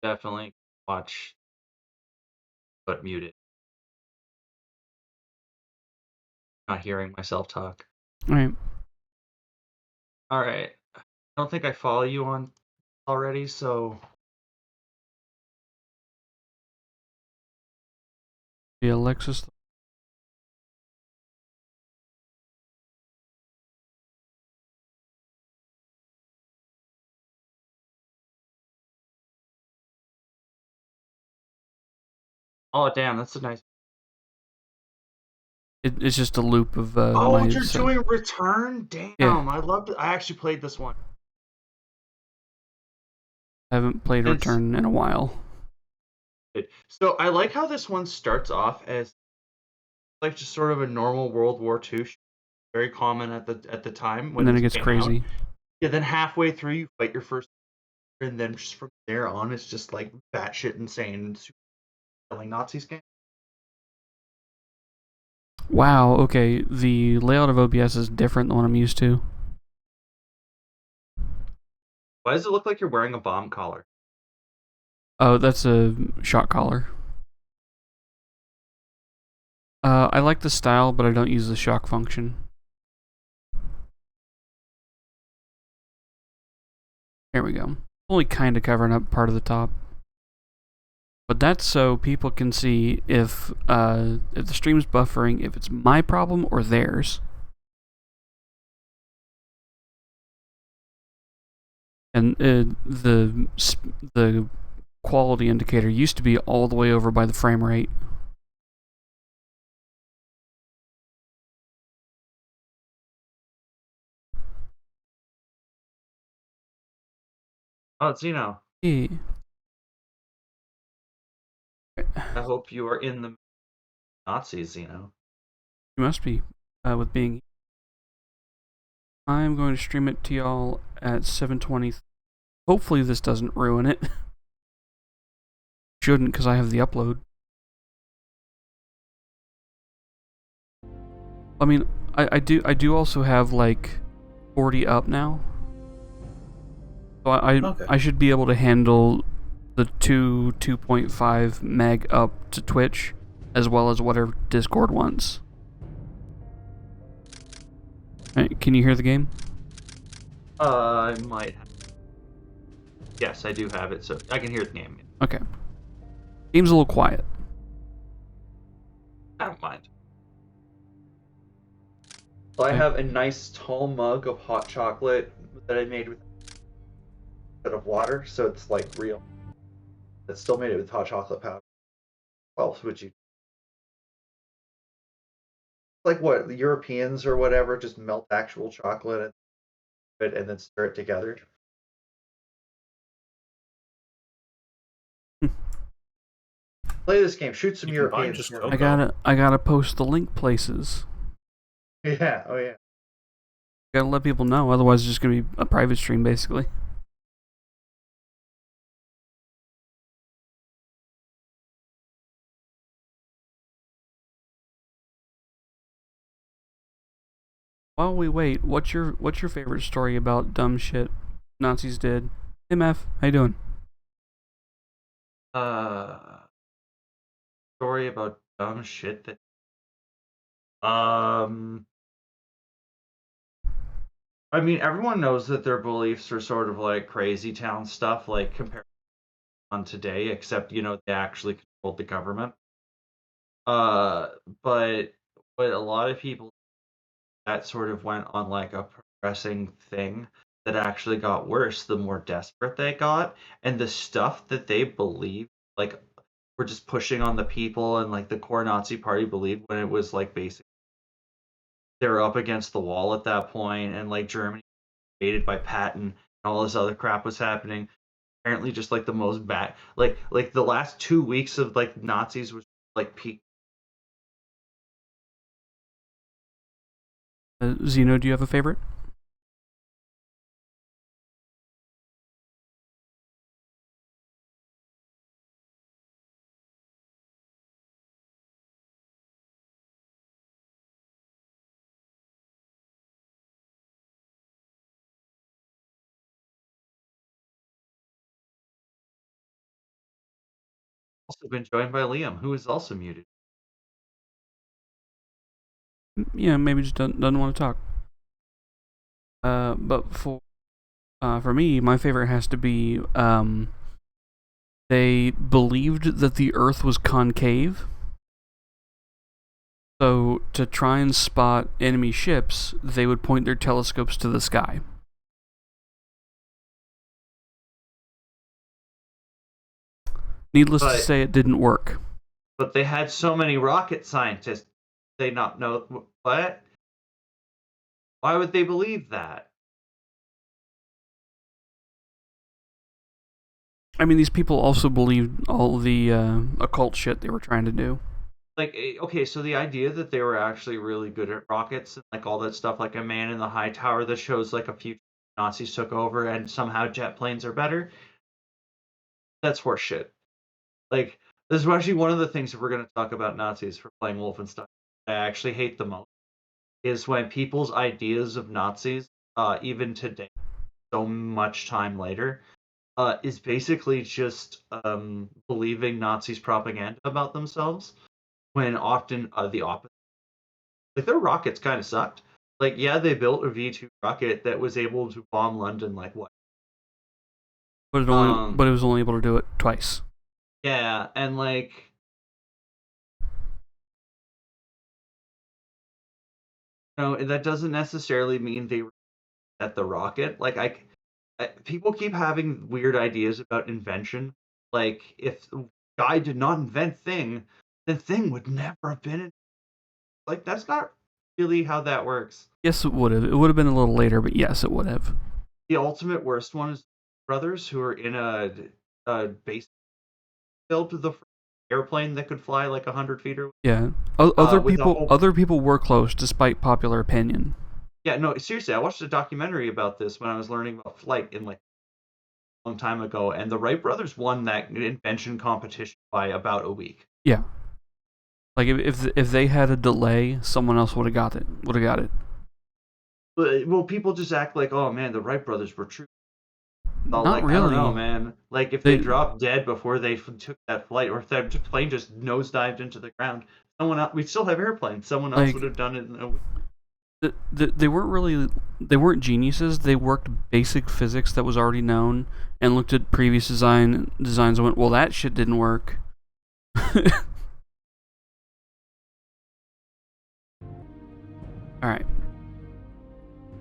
definitely watch, but mute it. Not hearing myself talk. All right. All right. I don't think I follow you on already, so The Alexis. oh damn, that's a nice. It's just a loop of Oh, my you're set. doing Return? Yeah, Damn, I loved it. I actually played this one. I haven't played It's Return in a while. so I like how this one starts off as like just sort of a normal World War II, very common at the time And when then it this gets came out. crazy. Yeah, then halfway through you fight your first, and then just from there on it's just like batshit insane, super killing Nazis game. Wow, okay. The layout of OBS is different than what I'm used to. Why does it look like you're wearing a bomb collar? Oh, that's a shot collar. I like the style, but I don't use the shock function. There we go. Only kind of covering up part of the top. But that's so people can see if the stream's buffering, if it's my problem or theirs. And the quality indicator used to be all the way over by the frame rate. Oh, Zeno, Yeah. I hope you are in the Nazis, Zeno. You must be with being. I'm going to stream it to y'all at 720. Hopefully this doesn't ruin it. Shouldn't, because I have the upload. I mean, I do also have like 40 up now. So Okay. I should be able to handle the 2.5 meg up to Twitch, as well as whatever Discord wants. Right, can you hear the game? I might. Yes, I do have it, so I can hear the game. Okay. Game's a little quiet. I don't mind. So I Okay. have a nice tall mug of hot chocolate that I made with a bit of water, so it's like real. It's still made it with hot chocolate powder. What else would you like? What the Europeans or whatever just melt actual chocolate and then stir it together? Play this game. Shoot some You can buy Europeans just for me. cocoa. I gotta post the link places. Yeah. Oh yeah. Gotta let people know, otherwise it's just gonna be a private stream basically. While we wait, what's your favorite story about dumb shit Nazis did? Hey Meth, how you doing? Uh, story about dumb shit that. Um. I mean, everyone knows that their beliefs are sort of like crazy town stuff, like compared on today, except they actually controlled the government. Uh, but a lot of people that sort of went on like a progressing thing that actually got worse the more desperate they got, and the stuff that they believed like were just pushing on the people, and like the core Nazi party believed when it was like basically they were up against the wall at that point, and like Germany invaded by Patton and all this other crap was happening. Apparently, just like the most bad, like the last 2 weeks of like Nazis was like peak. Zeno, do you have a favorite? also been joined by Liam, who is also muted. Yeah, maybe just doesn't want to talk. But for me, my favorite has to be they believed that the Earth was concave. So to try and spot enemy ships, they would point their telescopes to the sky. Needless to But say, it didn't work. but they had so many rocket scientists. They not know what? Why would they believe that? I mean, these people also believed all the occult shit they were trying to do. Like, okay, so the idea that they were actually really good at rockets and like all that stuff, like a man in the high tower that shows like a few Nazis took over and somehow jet planes are better, that's horse shit. Like, this is actually one of the things that we're going to talk about Nazis for playing Wolfenstein. I actually hate the most is when people's ideas of Nazis, even today, so much time later, is basically just believing Nazis propaganda about themselves when often the opposite. Like their rockets kind of sucked. Like yeah, they built a V2 rocket that was able to bomb London like what? But it was only able to do it twice. Yeah, and like that doesn't necessarily mean they were at the rocket. Like people keep having weird ideas about invention. Like if the guy did not invent thing, then thing would never have been. Like that's not really how that works. Yes, it would have. It would have been a little later, but yes, it would have. The ultimate worst one is brothers who are in a base built the airplane that could fly like 100 feet or Yeah. with a whole. Other people were close, despite popular opinion. Yeah, no, seriously, I watched a documentary about this when I was learning about flight in like a long time ago, and the Wright brothers won that invention competition by about a week. Yeah. Like if they had a delay, someone else would have got it. Well, people just act like, oh man, the Wright brothers were true. Not Like really. I don't know, man. Like if they dropped dead before they took that flight, or if that plane just nosedived into the ground, someone else. We still have airplanes. Someone else would have done it. In a week. They weren't geniuses. They worked basic physics that was already known and looked at previous designs and went, well, that shit didn't work. All right.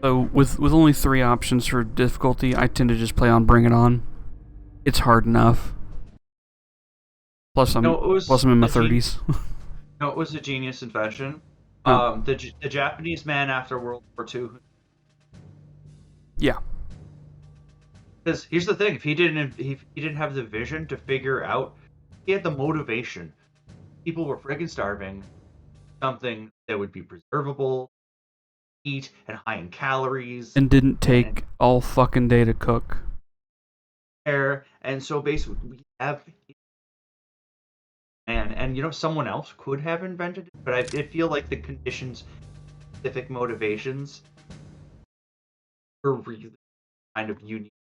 So with only 3 options for difficulty, I tend to just play on Bring It On. It's hard enough. Plus I'm in my 30s. No, it was a genius invention. Oh. The Japanese man after World War II. Yeah. Because here's the thing: if he didn't have the vision to figure out, he had the motivation. People were friggin' starving. Something that would be preservable, eat, and high in calories, and didn't take all fucking day to cook. And so basically, we have. And someone else could have invented it, but I feel like the conditions, specific motivations, were really kind of unique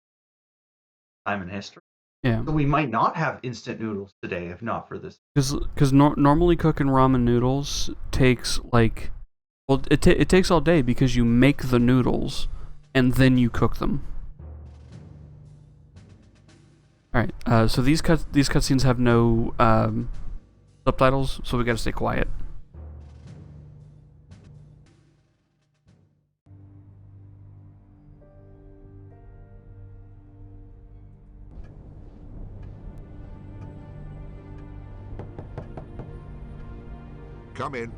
time in history. Yeah. So we might not have instant noodles today if not for this. Because normally cooking ramen noodles takes like, well, it takes all day because you make the noodles and then you cook them. All right. So these cutscenes have no subtitles, so we gotta stay quiet. Come in.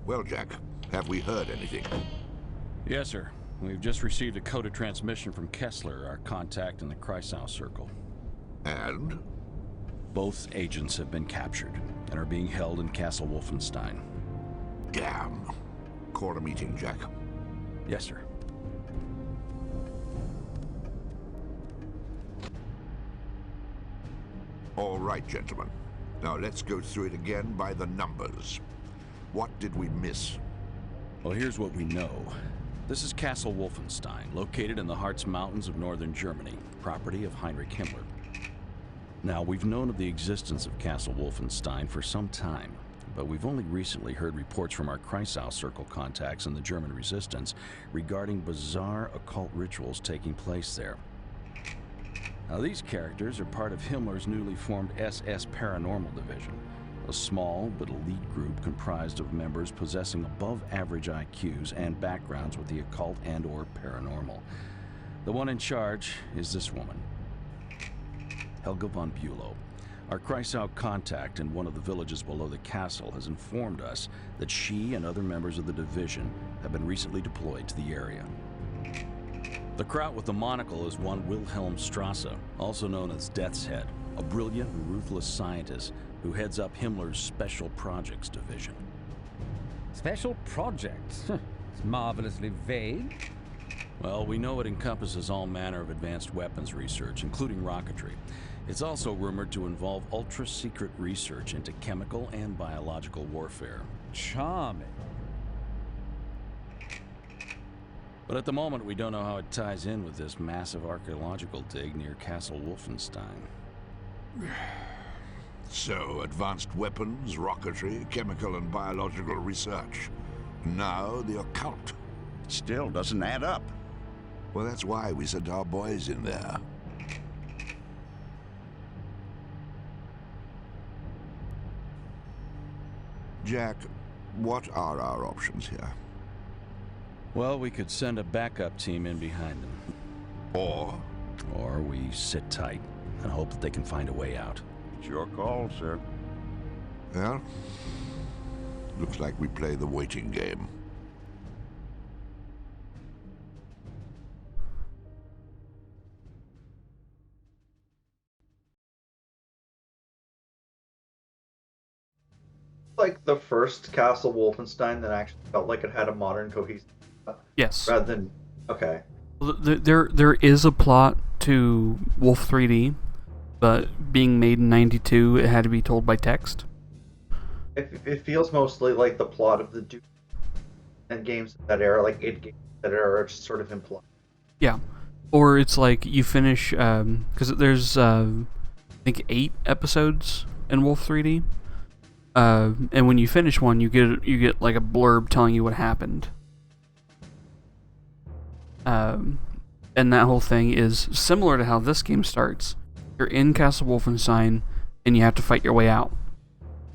Well, Jack, have we heard anything? Yes, sir. We've just received a coded transmission from Kessler, our contact in the Kreisau Circle. And? Both agents have been captured and are being held in Castle Wolfenstein. Damn. Call a meeting, Jack. Yes, sir. All right, gentlemen. Now let's go through it again by the numbers. What did we miss? Well, here's what we know. This is Castle Wolfenstein, located in the Harz Mountains of northern Germany, property of Heinrich Himmler. Now, we've known of the existence of Castle Wolfenstein for some time, but we've only recently heard reports from our Kreisau Circle contacts in the German resistance regarding bizarre occult rituals taking place there. Now, these characters are part of Himmler's newly formed SS Paranormal Division, a small but elite group comprised of members possessing above-average IQs and backgrounds with the occult and/or paranormal. The one in charge is this woman, Helga von Bülow. Our Kreisau contact in one of the villages below the castle has informed us that she and other members of the division have been recently deployed to the area. The kraut with the monocle is one Wilhelm Strasse, also known as Death's Head, a brilliant and ruthless scientist who heads up Himmler's Special Projects Division. Special projects? It's marvelously vague. Well, we know it encompasses all manner of advanced weapons research, including rocketry. It's also rumored to involve ultra-secret research into chemical and biological warfare. Charming. But at the moment, we don't know how it ties in with this massive archaeological dig near Castle Wolfenstein. So, advanced weapons, rocketry, chemical and biological research. Now, the occult. Still doesn't add up. Well, that's why we sent our boys in there. Jack, what are our options here? Well, we could send a backup team in behind them. Or we sit tight and hope that they can find a way out. It's your call, sir. Well, looks like we play the waiting game. Like the first Castle Wolfenstein that actually felt like it had a modern cohesive Yes. rather than okay. There is a plot to Wolf 3D, but being made in '92, it had to be told by text. It feels mostly like the plot of the Doom and games of that era, like 8 games of that era, are just sort of implied. Yeah, or it's like you finish because there's I think 8 episodes in Wolf 3D, and when you finish one, you get like a blurb telling you what happened. And that whole thing is similar to how this game starts. You're in Castle Wolfenstein, and you have to fight your way out.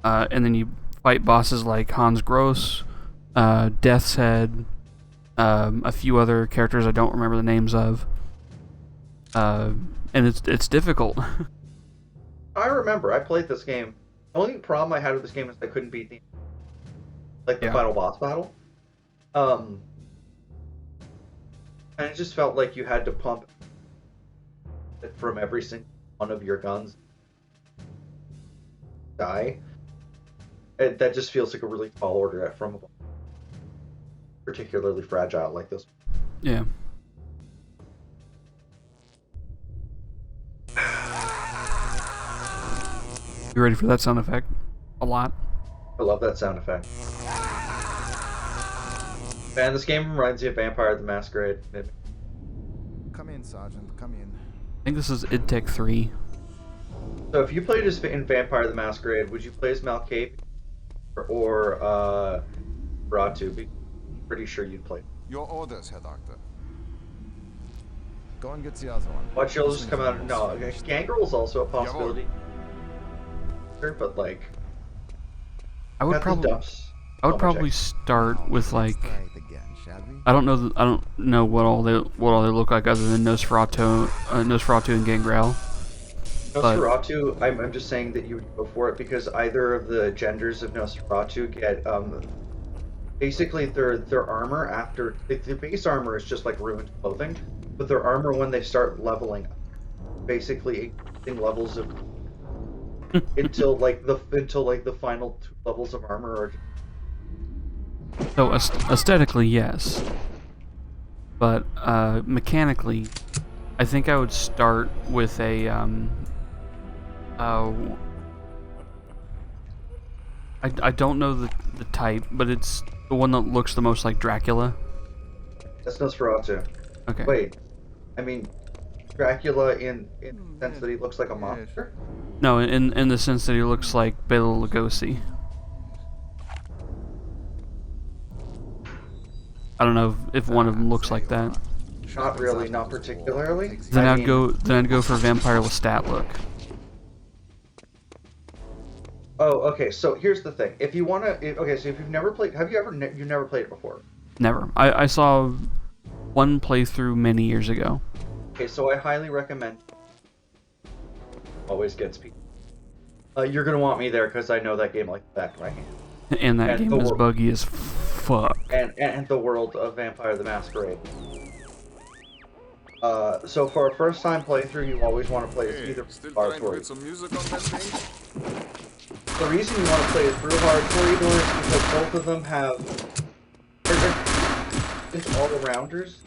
And then you fight bosses like Hans Gross, Death's Head, a few other characters I don't remember the names of. And it's difficult. I remember I played this game. The only problem I had with this game is I couldn't beat the final boss battle. And it just felt like you had to pump it from every single one of your guns. Die. That just feels like a really tall order from a particularly fragile like this. Yeah. You ready for that sound effect? A lot. I love that sound effect. Man, this game reminds me of Vampire the Masquerade. Come in, Sergeant. Come in. I think this is id Tech 3. So if you played as in Vampire the Masquerade, would you play as Malkape or Ratu? I'm pretty sure you'd play. Your orders, Herr Doctor. Go and get the other one. Watch, you'll just come out. No, Gangrel's also a possibility. But like, I would probably start with like, I don't know what all they look like other than Nosferatu and Gangrel. Nosferatu, I'm just saying that you would go for it because either of the genders of Nosferatu get basically their armor after the base armor is just like ruined clothing, but their armor when they start leveling up, basically increasing levels of until the final 2 levels of armor are. So aesthetically, yes, but mechanically, I think I would start with a I don't know the type, but it's the one that looks the most like Dracula. That's Nosferatu. Okay. Wait, I mean, Dracula in the sense that he looks like a monster? No, in the sense that he looks like Bela Lugosi. I don't know if one of them looks like that. Not really, not particularly. Then I I'd mean, go for Vampire Lestat look. Oh, okay. So here's the thing. If you wanna, okay. So if you've never played, have you ever? You've never played it before. Never. I saw one playthrough many years ago. Okay, so I highly recommend. Always gets people. You're gonna want me there because I know that game like the back of my hand. And that And game the is wor- buggy as fuck. And the world of Vampire the Masquerade. So for a first time playthrough, you always want to play as either Still hard trying to or get some music on that thing? the reason you want to play as Brew Hard or Eagle is because both of them have it's all arounders.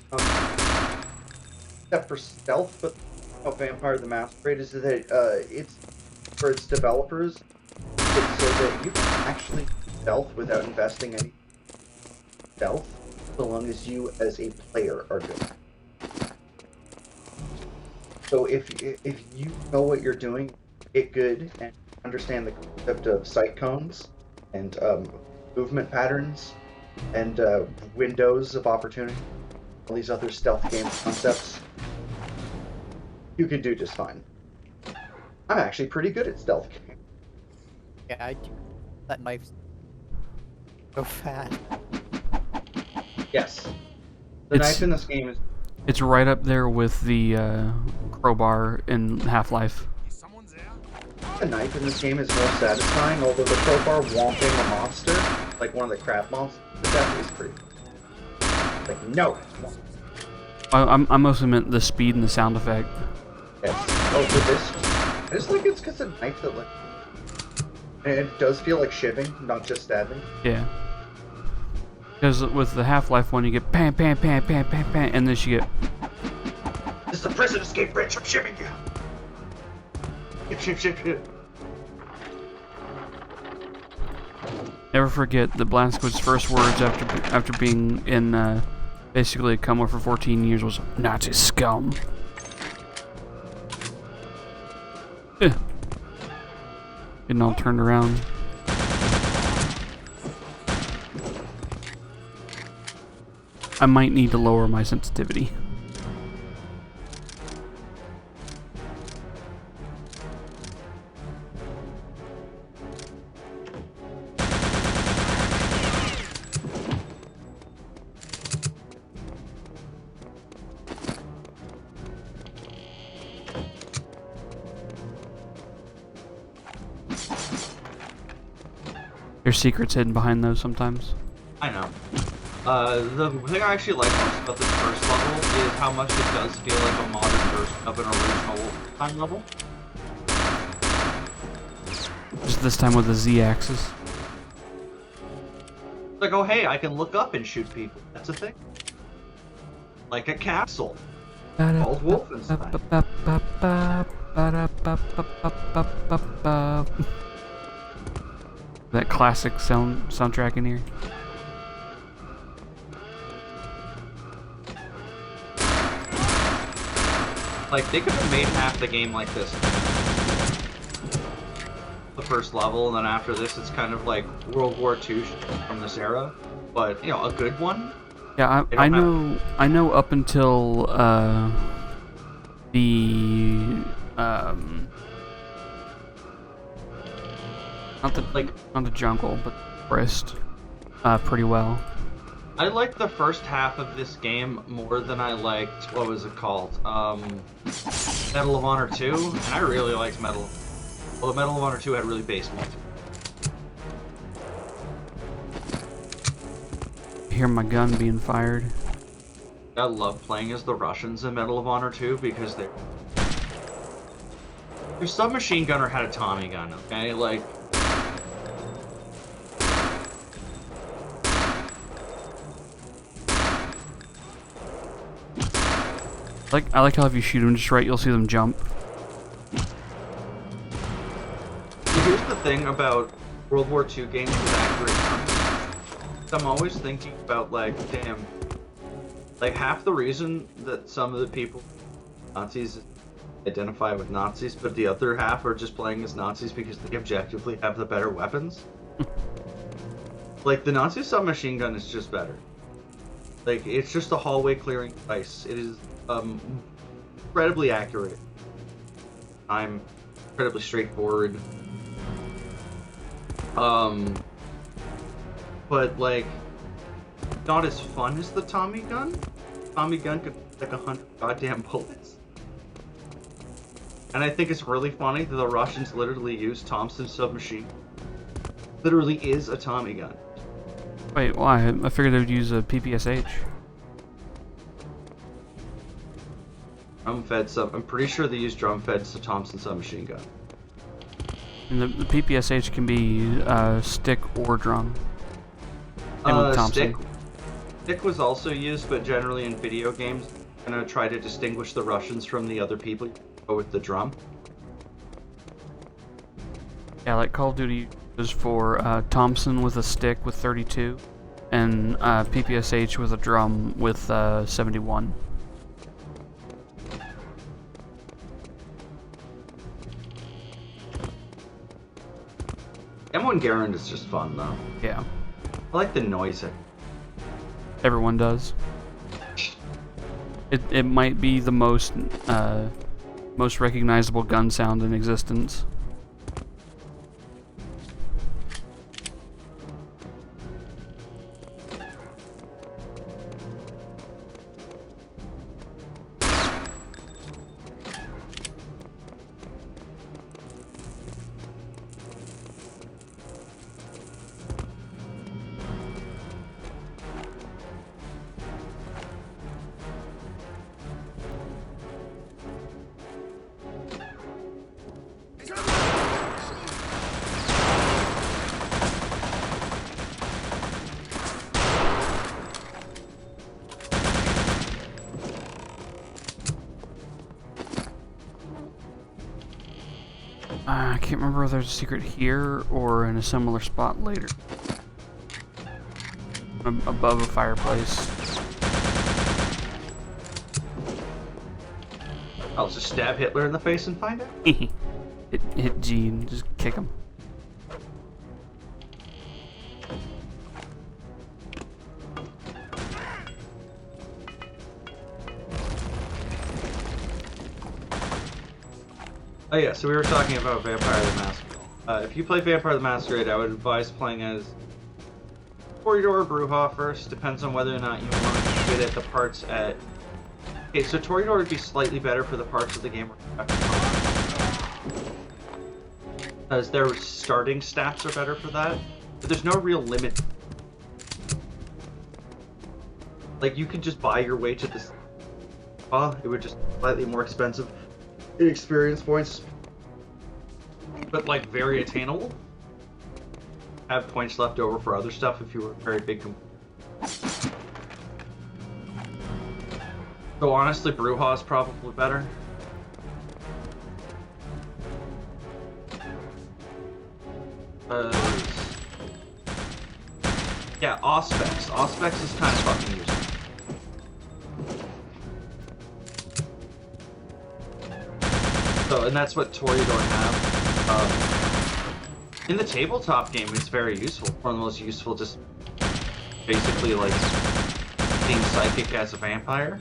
Except for stealth, but Vampire the Masquerade is that it's for its developers, it's so that you can actually stealth without investing any stealth, so long as you as a player are doing it. So if you know what you're doing, it good and understand the concept of sight cones and movement patterns and windows of opportunity, all these other stealth game concepts, you can do just fine. I'm actually pretty good at stealth games. Yeah, I do. That knife's so fast. Yes. The knife in this game is It's right up there with the crowbar in Half-Life. the knife in this game is more satisfying, although the crowbar whomping a monster, like one of the crab monsters, that is pretty. Like, no! I mostly meant the speed and the sound effect. Yes. Oh, for this, I just like it's because a knife that, like, and it does feel like shivving, not just stabbing. Yeah. Because with the Half-Life one, you get pam, pam, pam, pam, pam, pam, and then you get... This is the prison escape bridge, I'm shivving you! Ship. Never forget the Blazkowicz first words after being in basically a coma for 14 years was Nazi scum. Getting all turned around. I might need to lower my sensitivity. There's secrets hidden behind those sometimes. I know. The thing I actually like most about this first level is how much it does feel like a modern version of an original time level. Just this time with the Z-axis. Like, oh hey, I can look up and shoot people. That's a thing. Like a castle. Called Wolfenstein. That classic soundtrack in here. Like, they could have made half the game like this. The first level, and then after this, it's kind of like World War II from this era. But, you know, a good one. Yeah, I know up until the not the jungle, but the forest pretty well. I liked the first half of this game more than I liked, what was it called? Medal of Honor 2, and I really liked Medal. Well, Medal of Honor 2 had really base multiplayer. Hear my gun being fired. I love playing as the Russians in Medal of Honor 2 because their submachine gunner had a Tommy gun, okay? Like, I like how if you shoot them just right, you'll see them jump. here's the thing about World War II games with accurate guns. I'm always thinking about, like, damn, Like, half the reason that some of the people, Nazis, identify with Nazis, but the other half are just playing as Nazis because they objectively have the better weapons. Like, the Nazi submachine gun is just better. Like, it's just a hallway clearing device. It is incredibly accurate. I'm incredibly straightforward. But like, not as fun as the Tommy gun. Tommy gun could like 100 goddamn bullets. And I think it's really funny that the Russians literally use Thompson's submachine. Literally is a Tommy gun. Wait, why? I figured they would use a PPSH. Drum-fed sub. I'm pretty sure they use drum-fed Thompson submachine gun. And the PPSH can be stick or drum. Same with Thompson. Stick was also used, but generally in video games, I'm gonna try to distinguish the Russians from the other people. You go with the drum. Yeah, like Call of Duty was for Thompson with a stick with 32, and PPSH with a drum with 71. M1 Garand is just fun though. Yeah, I like the noise. everyone does. It might be the most recognizable gun sound in existence. I can't remember if there's a secret here or in a similar spot later. Above a fireplace. I'll just stab Hitler in the face and find out. hit G and just kick him. Oh yeah, so we were talking about Vampire the Masquerade. If you play Vampire the Masquerade, I would advise playing as Toreador or Brujah first. Depends on whether or not you want to be good at the parts at... Okay, so Toreador would be slightly better for the parts of the game where you have to because their starting stats are better for that. But there's no real limit. Like, you could just buy your way to this... Well, it would just be slightly more expensive in experience points, but like very attainable. Have points left over for other stuff if you were a very big So honestly, Brujah is probably better. Yeah, Auspex. Auspex is kind of fucking useful. So, and that's what Toreador have. In the tabletop game, it's very useful. One of the most useful, just basically like being psychic as a vampire.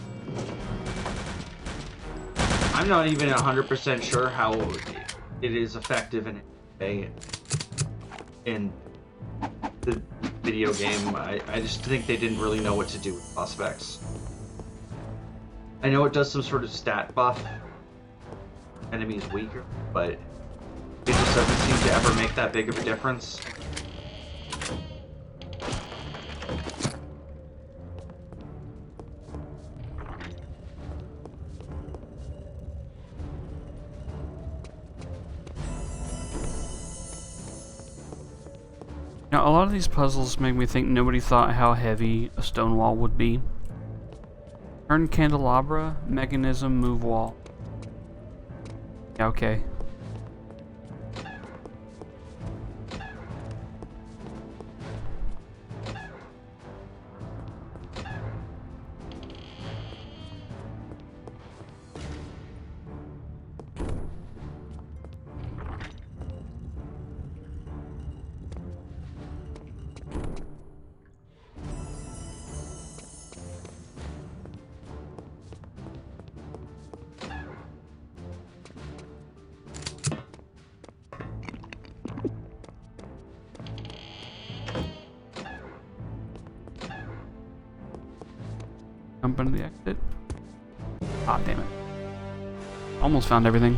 I'm not even 100% sure how it is effective in the video game. I just think they didn't really know what to do with prospects. I know it does some sort of stat buff. Enemies weaker, but it just doesn't seem to ever make that big of a difference. Now, a lot of these puzzles make me think nobody thought how heavy a stone wall would be. Turn candelabra, mechanism, move wall. Yeah, okay. Jump into the exit. Ah, damn it. Almost found everything.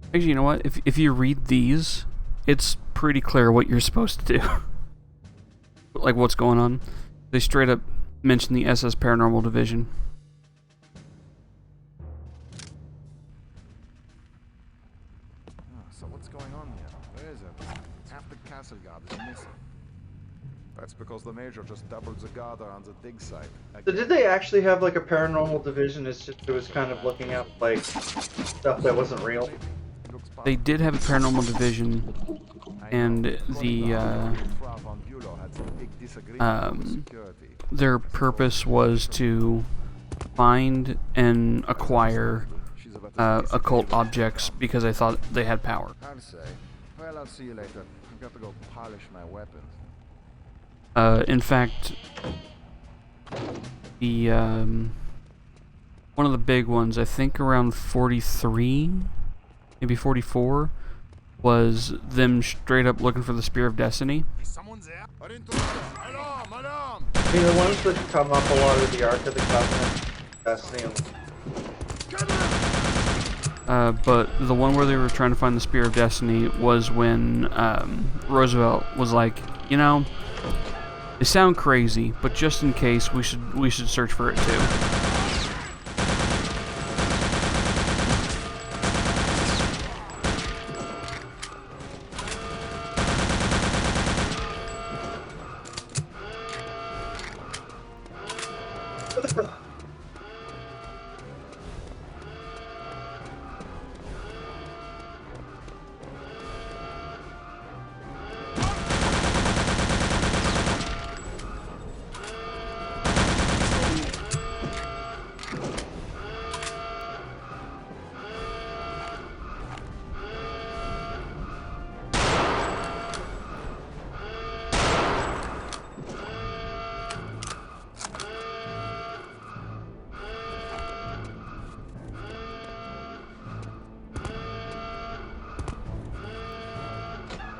Actually, you know what? If you read these, it's pretty clear what you're supposed to do. Like what's going on. They straight up mention the SS Paranormal Division. So what's going on here? Where is it? Half the castle guard is missing. That's because the major just doubled the guard on the dig site. So did they actually have like a paranormal division? It's just it was kind of looking up like stuff that wasn't real. They did have a paranormal division, and their purpose was to find and acquire occult objects because they thought they had power. I'll say. Well, I'll see you later. I've got to go polish my weapons. In fact, the one of the big ones, I think around 43, maybe 44, was them straight up looking for the Spear of Destiny. Someone's there. Alarm! Alarm! I mean, the ones that come up a lot of the Ark of the Covenant, Destiny. But the one where they were trying to find the Spear of Destiny was when Roosevelt was like, you know, they sound crazy, but just in case, we should search for it too.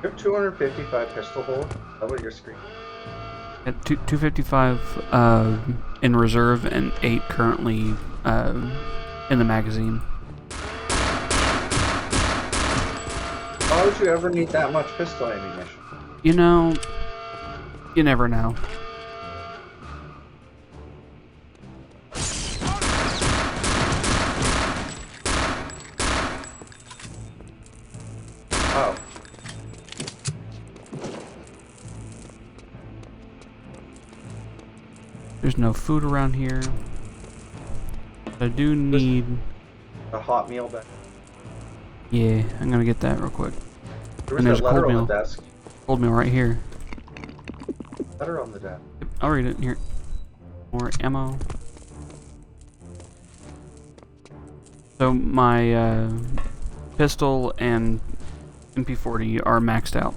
You have 255 pistol bullets. How about your screen? At 255 in reserve and 8 currently in the magazine. Why would you ever need that much pistol ammunition? You know, you never know. Oh. There's no food around here. I do need... A hot meal bag. Yeah, I'm gonna get that real quick. There was And there's that a cold letter on meal. the desk. Cold meal right here. Letter on the desk. Yep, I'll read it here. More ammo. So my pistol and MP40 are maxed out.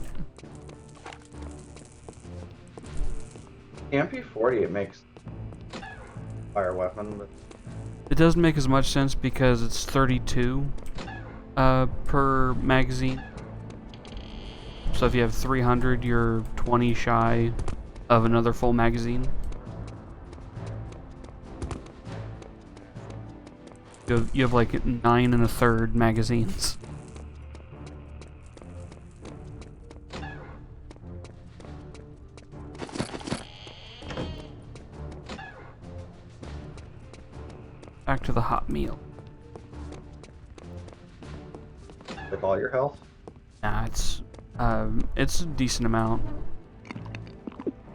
The MP40 it makes fire weapon, but It doesn't make as much sense because it's 32 per magazine. So if you have 300, you're 20 shy of another full magazine. You have like 9 1/3 magazines. Back to the hot meal. with all your health. Nah, it's a decent amount.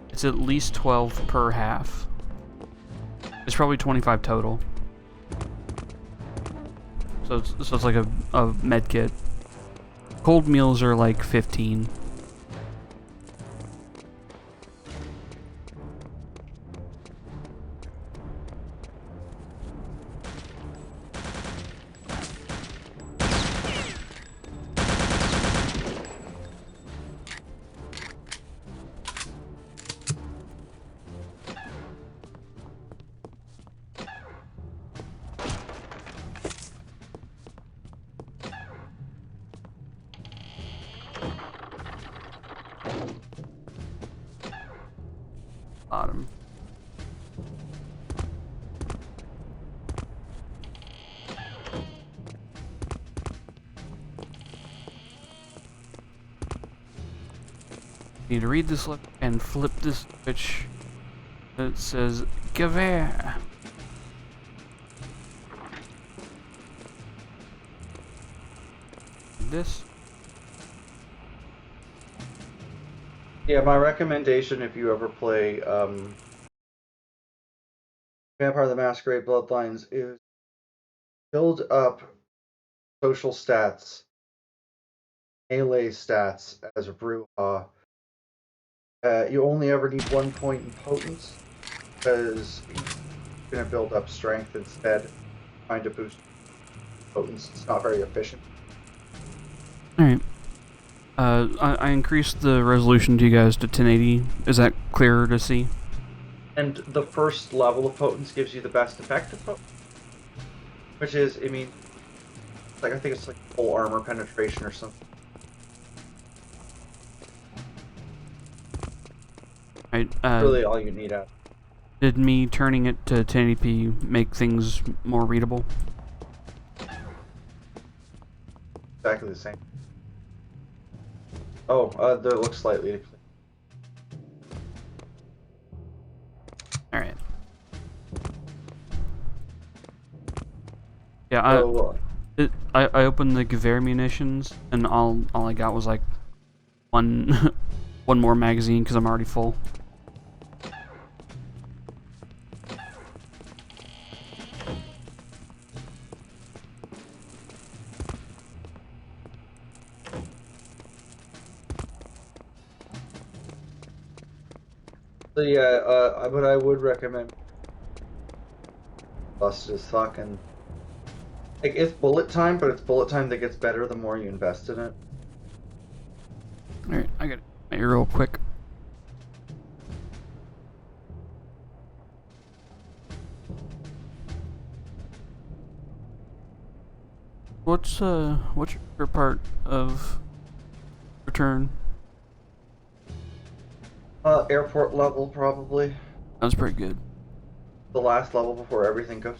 It's at least 12 per half. It's probably 25 total. So it's like a med kit. Cold meals are like 15. bottom. Need to read this left and flip this switch that says Gewehr. This. Yeah, my recommendation if you ever play Vampire the Masquerade Bloodlines is build up social stats, melee stats as a Bruja. You only ever need 1 point in potence because you're going to build up strength instead, trying to boost potence. It's not very efficient. Alright. I increased the resolution to you guys to 1080. Is that clearer to see? And the first level of potence gives you the best effective potence, which is, I mean, like I think it's like full armor penetration or something. Right. Really, all you need out. Did me turning it to 1080p make things more readable? Exactly the same. Oh, they look slightly. Alright. Yeah, So, I opened the Gewehr munitions, and all I got was like one one more magazine because I'm already full. so yeah, but I would recommend busted as fuck, and like it's bullet time, but it's bullet time that gets better the more you invest in it. Alright, I got it real quick. What's your favorite part of Return? Airport level probably. That was pretty good. The last level before everything goes.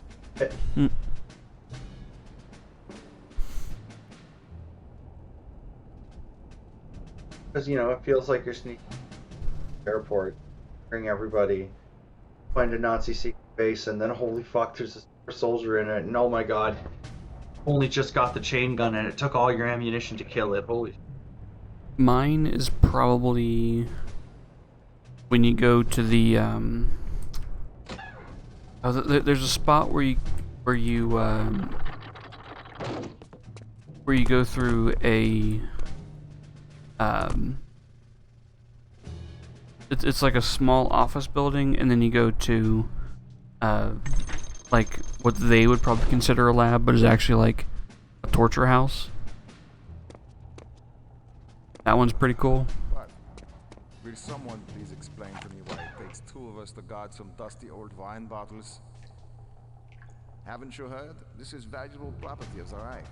Hmm. Because you know it feels like you're sneaking airport, bring everybody, find a Nazi secret base, and then holy fuck, there's a super soldier in it, and oh my god, only just got the chain gun and it took all your ammunition to kill it. Holy. Mine is probably when you go to the there's a spot where you go through a it's like a small office building, and then you go to like what they would probably consider a lab, but is actually like a torture house. That one's pretty cool. But will someone please explain to me why it takes two of us to guard some dusty old wine bottles? Haven't you heard? This is valuable property of the Reich.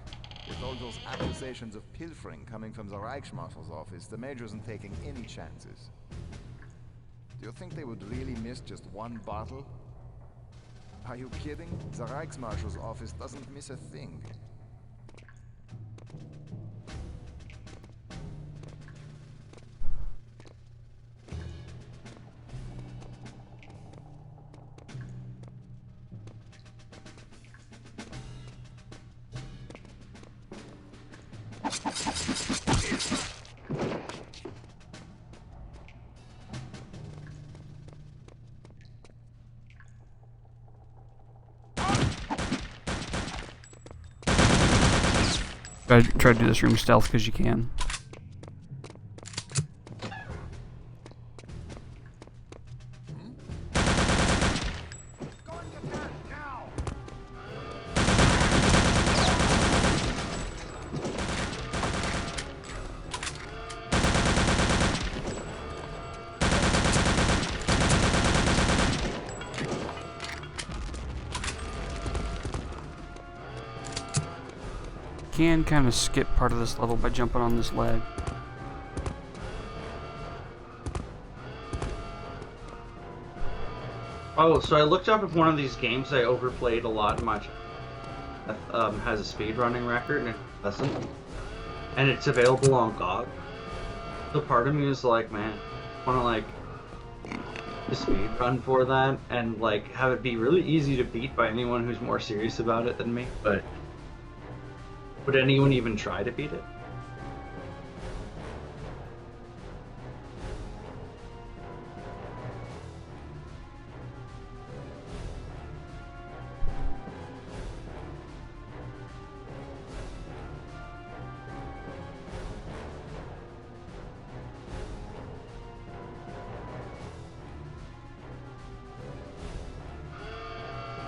With all those accusations of pilfering coming from the Reichsmarshal's office, the Major isn't taking any chances. Do you think they would really miss just one bottle? Are you kidding? The Reichsmarshal's office doesn't miss a thing. Try to do this room stealth because you can. Can kind of skip part of this level by jumping on this ledge. Oh, so I looked up if one of these games I overplayed a lot much has a speedrunning record, and it doesn't. And it's available on GOG. So part of me is like, man, I want to like speed run for that and like have it be really easy to beat by anyone who's more serious about it than me. But would anyone even try to beat it?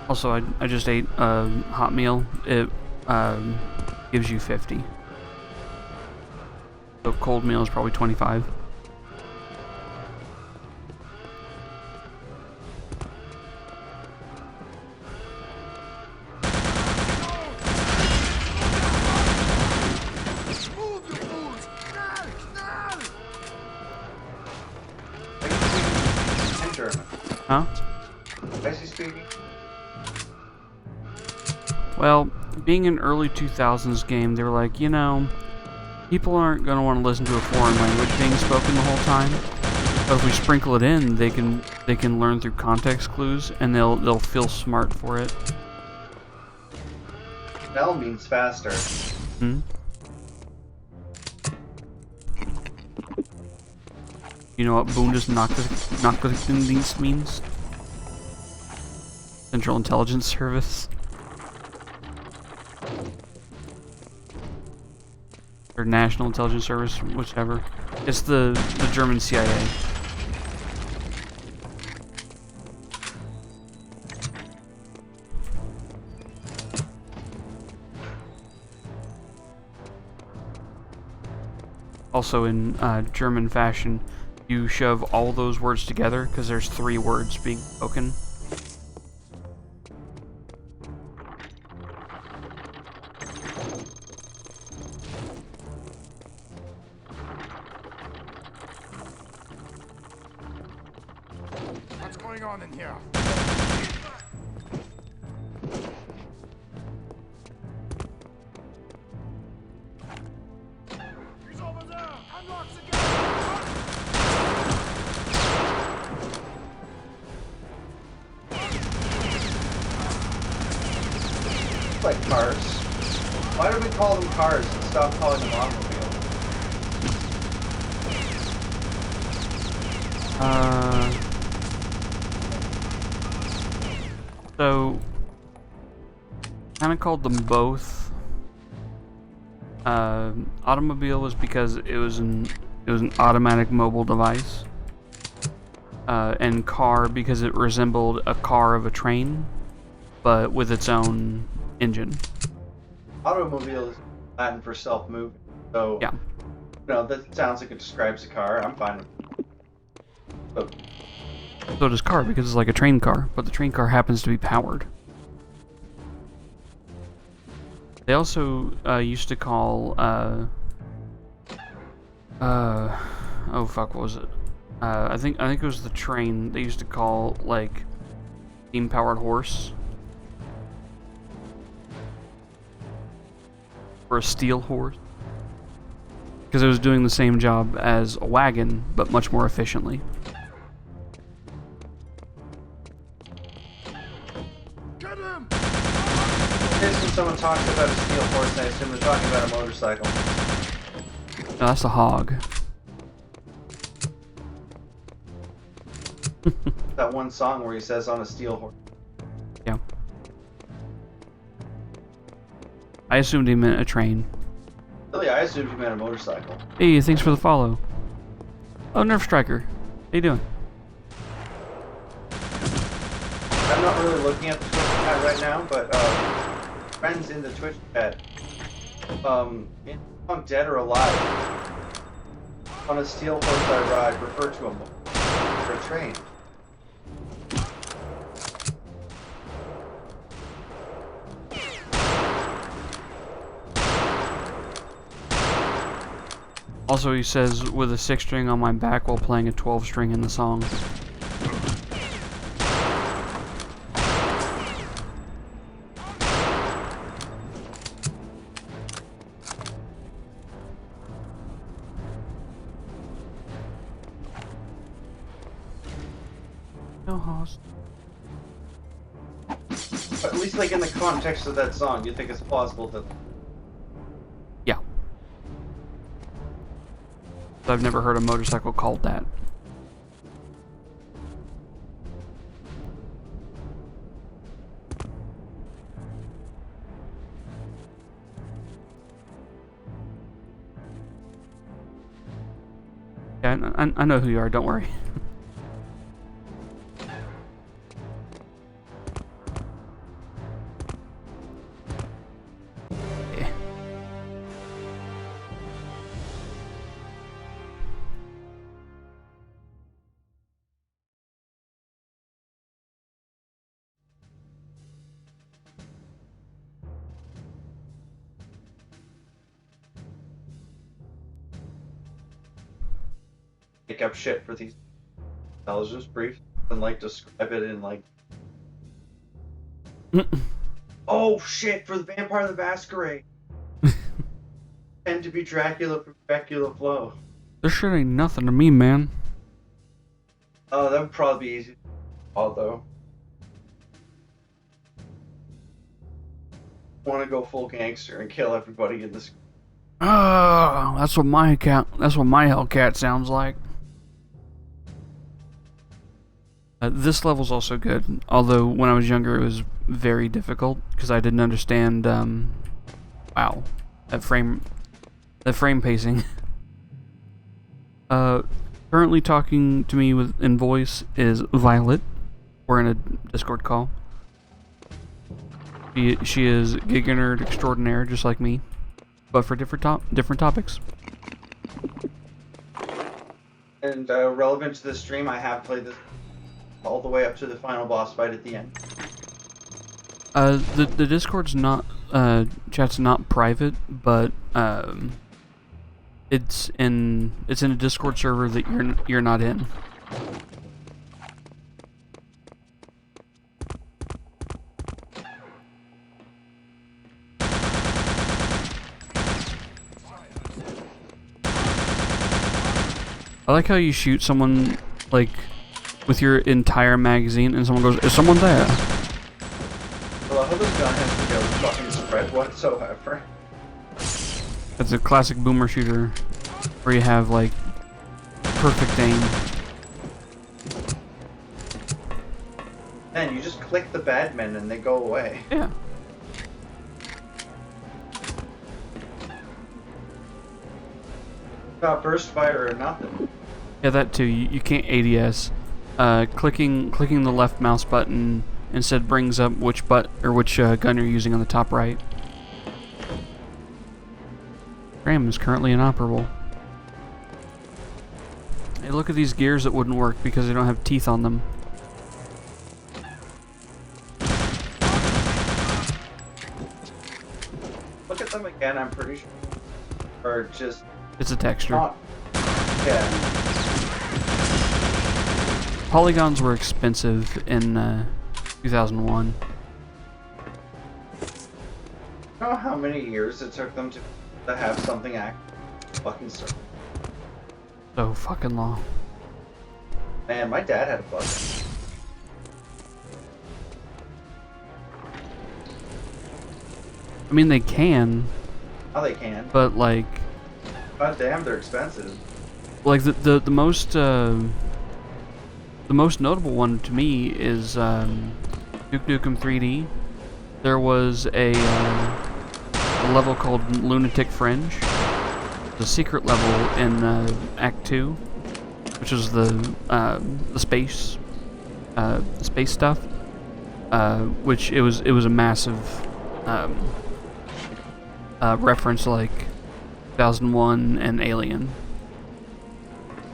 Also, I just ate a hot meal. It gives you 50. So cold meal is probably 25. In German. Huh? Why is he speaking? Well, being an early 2000s game, they were like, you know, people aren't going to want to listen to a foreign language being spoken the whole time. But if we sprinkle it in, they can learn through context clues, and they'll feel smart for it. Bell means faster. Hmm? You know what Bundesnachrichtendienst means? Central Intelligence Service. Or National Intelligence Service, whichever. It's the German CIA. Also in German fashion, you shove all those words together because there's 3 words being spoken. What's going on in here? He's over there! Unlock the gate! Like cars. Why do we call them cars and stop calling them automobiles? So kind of called them both. Automobile was because it was an automatic mobile device, and car because it resembled a car of a train, but with its own engine. Automobile is Latin for self-moving. So Yeah. you know, that sounds like it describes a car. I'm fine with it. So does car because it's like a train car, but the train car happens to be powered. They also used to call oh fuck, what was it? I think it was the train. They used to call like steam powered horse or a steel horse because it was doing the same job as a wagon but much more efficiently. Get him! Here's when someone talks about a steel horse, I assume they're talking about a motorcycle. No, that's a hog. That one song where he says on a steel horse. Yeah. I assumed he meant a train. Really, I assumed you meant a motorcycle. Hey, thanks for the follow. Oh, Nerf Striker. How you doing? I'm not really looking at the Twitch chat right now, but friends in the Twitch chat, in song Dead or Alive, on a steel horse I ride, refer to a train. Also, he says, with a 6-string on my back while playing a 12-string in the song. No host. But at least, like, in the context of that song, you think it's plausible that... Yeah. I've never heard a motorcycle called that. Yeah, I know who you are, don't worry. Yeah. Make up shit for these intelligence briefs and, like, describe it in, like... Oh, shit, for the Vampire the Masquerade! Tend to be Dracula from Dracula Flow. This shit ain't nothing to me, man. Oh, that would probably be easy. Although, want to go full gangster and kill everybody in this. Oh, that's what my Hellcat sounds like. This level's also good, although when I was younger it was very difficult because I didn't understand. Wow, that frame pacing. Currently talking to me in voice is Violet. We're in a Discord call. She is Giga Nerd extraordinaire, just like me, but for different topics. And relevant to this stream, I have played this all the way up to the final boss fight at the end. The Discord's not chat's not private, but it's in a Discord server that you're not in. I like how you shoot someone, like, with your entire magazine, and someone goes, "Is someone there?" Well, I hope this gun has no fucking spread whatsoever. It's a classic boomer shooter, where you have, like, perfect aim. Then you just click the bad men and they go away. Yeah. Not burst fire or nothing. Yeah, that too. You can't ADS. Clicking the left mouse button instead brings up which gun you're using on the top right. RAM is currently inoperable. Hey, look at these gears that wouldn't work because they don't have teeth on them. Look at them again, I'm pretty sure. Or just... It's a texture. Not... Yeah. Polygons were expensive in 2001. You know how many years it took them to have something act fucking start? So fucking long. Man, my dad had a bug. I mean, they can. Oh, they can. But like... God damn, they're expensive. Like the most notable one to me is Duke Nukem 3D. There was a level called Lunatic Fringe, the secret level in Act 2, which was the space stuff. Which it was a massive reference to, like, 2001 and Alien.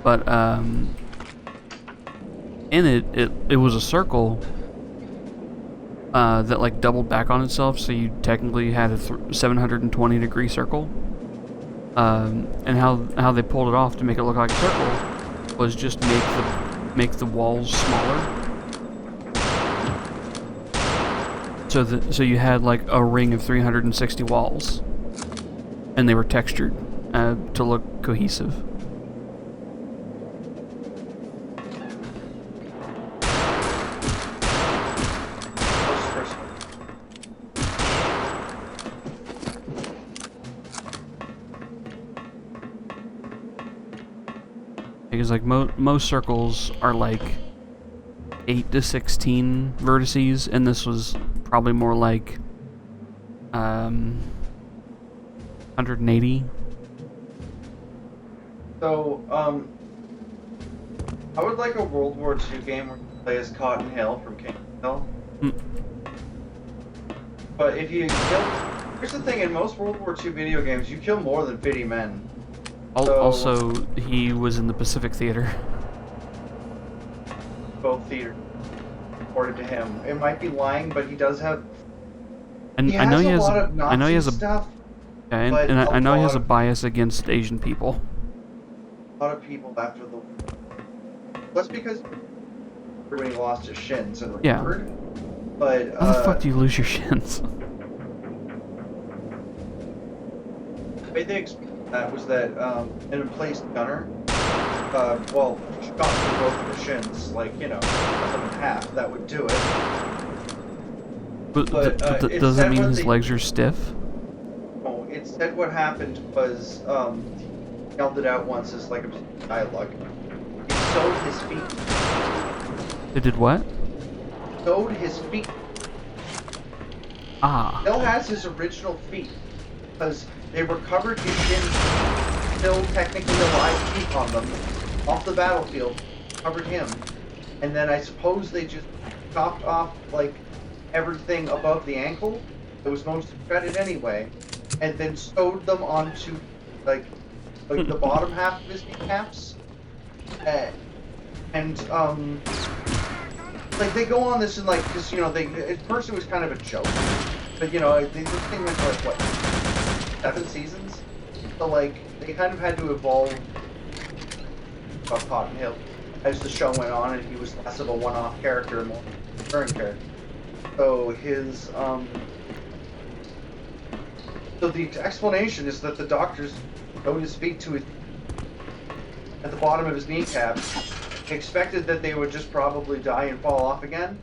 But in it was a circle that, like, doubled back on itself, so you technically had a 720-degree circle. And how they pulled it off to make it look like a circle was just make the walls smaller. So you had, like, a ring of 360 walls, and they were textured to look cohesive. Because like most circles are like 8 to 16 vertices, and this was probably more like 180. So, I would like a World War II game where you play as Cotton Hill from King Hill. But if you kill... Here's the thing, in most World War II video games, you kill more than 50 men. Also, he was in the Pacific Theater. Both theaters reported to him. It might be lying, but he does have... And I know he has a lot of Nazi stuff. Yeah, and I know he has a bias against Asian people. A lot of people after the... That's because when he lost his shins and recovered. Yeah. But, how the fuck do you lose your shins? The way they explained that was that an emplaced gunner, shot through both of the shins, like, you know, cut them in half. That would do it. But does that mean his legs are stiff? No, it said what happened was, he yelled it out once as like a dialogue. He sewed his feet. They did what? Sewed his feet. Ah. Still has his original feet because they recovered his shins, still technically alive feet on them, off the battlefield, covered him, and then I suppose they just chopped off like everything above the ankle that was most shredded anyway, and then sewed them onto like the bottom half of his kneecaps, and like they go on this and like, because you know at first it was kind of a joke, but you know this thing went for like what, 7 seasons, so like they kind of had to evolve about Cotton Hill as the show went on, and he was less of a one-off character and more of a recurring character. So his so the explanation is that the doctors sewed his feet to his at the bottom of his kneecaps, expected that they would just probably die and fall off again,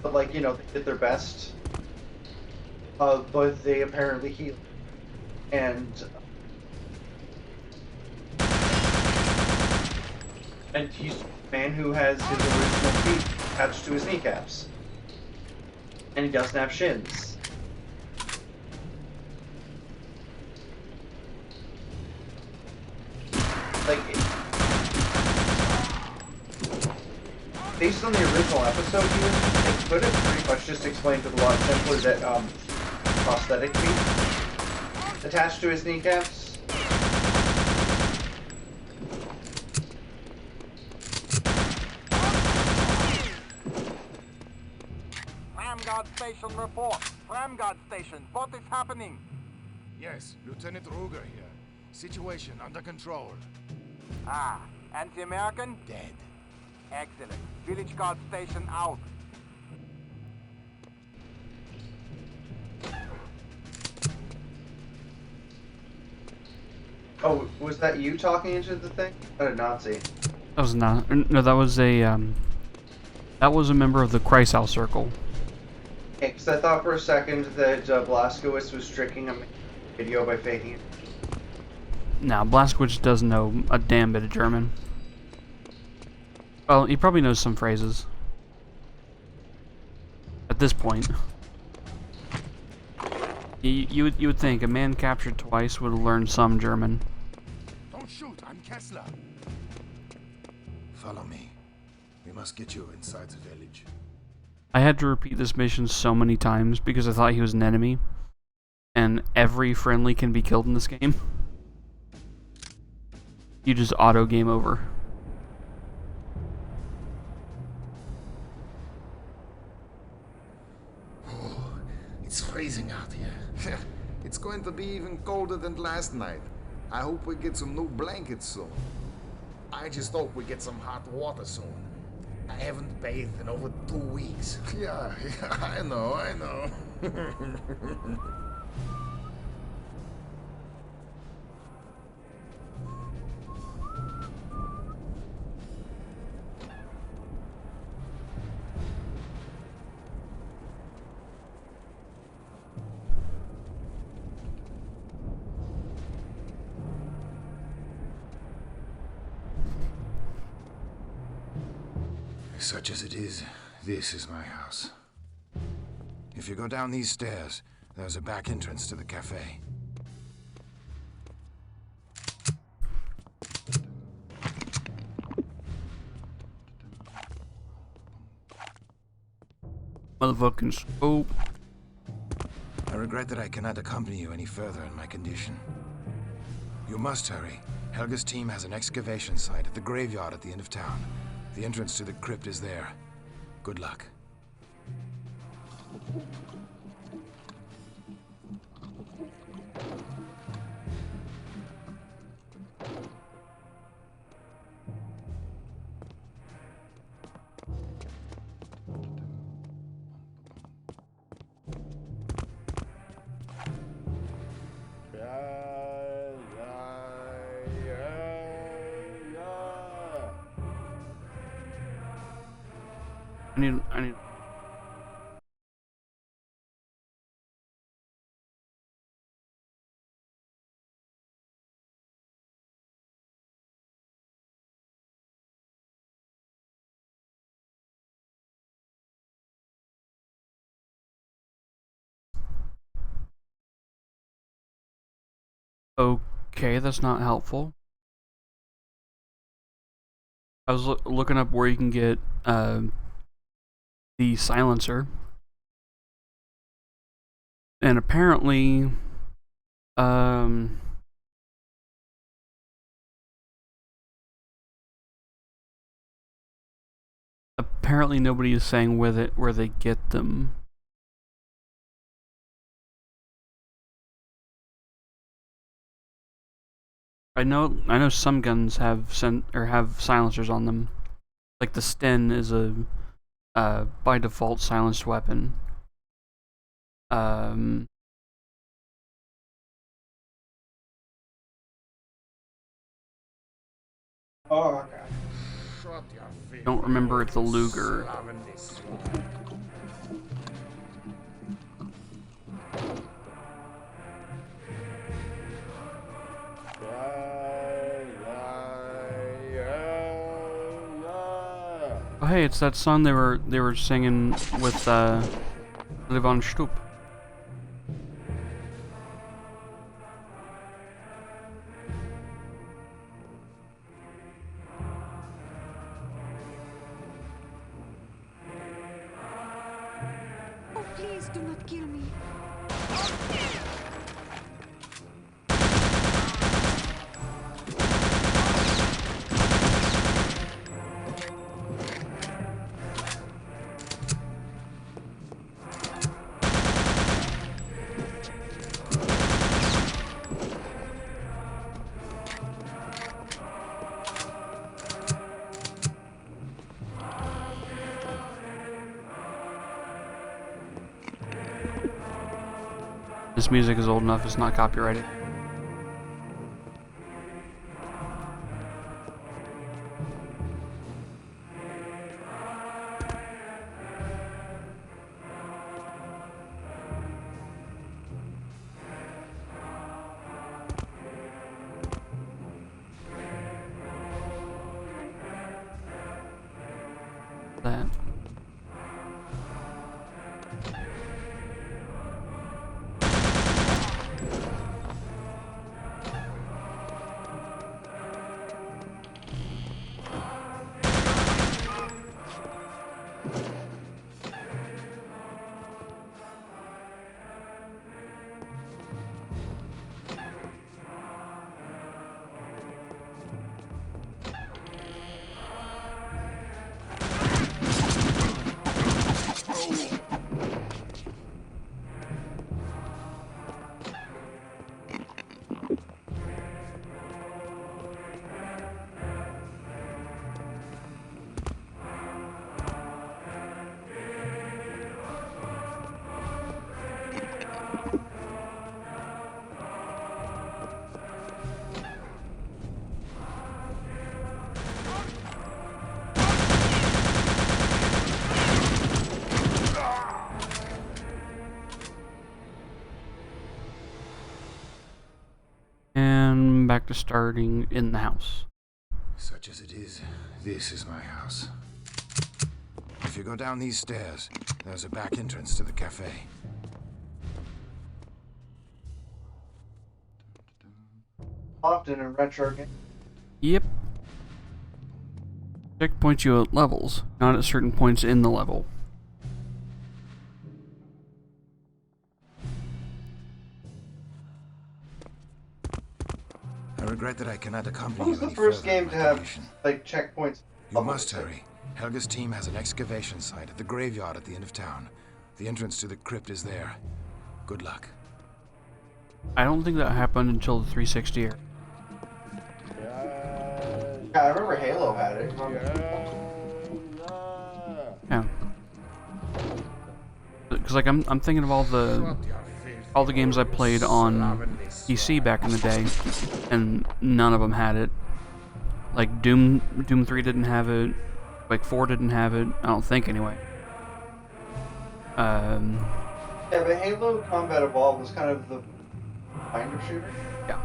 but like, you know, they did their best, but they apparently healed. And he's a man who has his original feet attached to his kneecaps, and he doesn't have shins. Like, based on the original episode here, they could have pretty much just explained it a lot simpler that prosthetic feet attached to his kneecaps. Ramguard Station report. Ramguard Station, what is happening? Yes, Lieutenant Ruger here. Situation under control. Ah, and the American? Dead. Excellent. Village Guard Station out. Oh, was that you talking into the thing? What a Nazi. That was not. No, that was a member of the Kreisau Circle. Yeah, because I thought for a second that Blazkowicz was tricking a video by faking it. Now, Blazkowicz doesn't know a damn bit of German. Well, he probably knows some phrases. At this point. You would think a man captured twice would have learned some German. Don't shoot, I'm Kessler. Follow me. We must get you inside the village. I had to repeat this mission so many times because I thought he was an enemy. And every friendly can be killed in this game. You just auto game over. Oh, it's freezing out here. It's going to be even colder than last night. I hope we get some new blankets soon. I just hope we get some hot water soon. I haven't bathed in over 2 weeks. Yeah, I know. Such as it is, this is my house. If you go down these stairs, there's a back entrance to the cafe. Motherfucking scope. I regret that I cannot accompany you any further in my condition. You must hurry. Helga's team has an excavation site at the graveyard at the end of town. The entrance to the crypt is there. Good luck. I need. Okay, that's not helpful. I was looking up where you can get the silencer, and apparently, apparently nobody is saying where they get them. I know some guns have have silencers on them. Like the Sten is a by default silenced weapon. Oh, okay. Don't remember if the Luger. Oh, hey, it's that song they were singing with Live on Stoop. Oh, please do not kill me. This music is old enough, it's not copyrighted. That. And back to starting in the house. Such as it is, this is my house. If you go down these stairs, there's a back entrance to the cafe. Often in retro games. Yep. Checkpoints you at levels, not at certain points in the level. I regret that I cannot accompany What you was the any first further in game to my have vacation. like checkpoints? You must hurry. Helga's team has an excavation site at the graveyard at the end of town. The entrance to the crypt is there. Good luck. I don't think that happened until the 360 era. Yeah, I remember Halo had it. Yeah. Because like I'm thinking of all the games I played on PC back in the day, and none of them had it. Like Doom 3 didn't have it. Like 4 didn't have it. I don't think anyway. Yeah, but Halo Combat Evolved was kind of the kind of shooter. Yeah.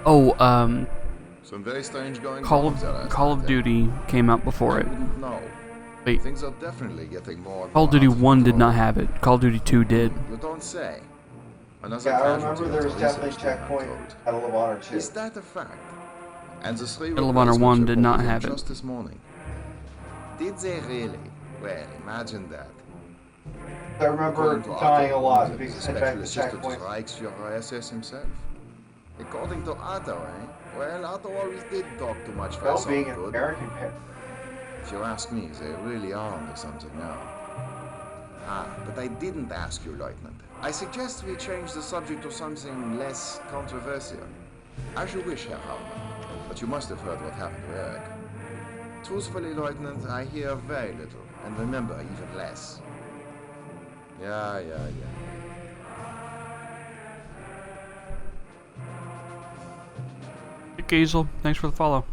Oh, Some very strange going Call on there, of Duty came out before it. No. Wait, Things are definitely getting more. Call of Duty 1 did not have it. Call of Duty 2 did. You don't say. Another Yeah, I casualty remember there of was the definitely research team, I'm checkpoint told. Medal of Honor 2. Is that a fact? And the three Medal of Honor 1 replacements did were not put in have it. just this morning. Did they really? Well, imagine that. I remember According to dying a Otto, lot the because in special fact the assistant checkpoint. Reichsführer SS himself. According to Otto, eh? Well, Otto always did talk too much for Well, his being own an good. American parent. If you ask me, they really are onto something now. Ah, but I didn't ask you, Lieutenant. I suggest we change the subject to something less controversial. As you wish, Herr Hauptmann. But you must have heard what happened to Eric. Truthfully, Lieutenant, I hear very little, and remember even less. Yeah. Hey, Giesel, thanks for the follow.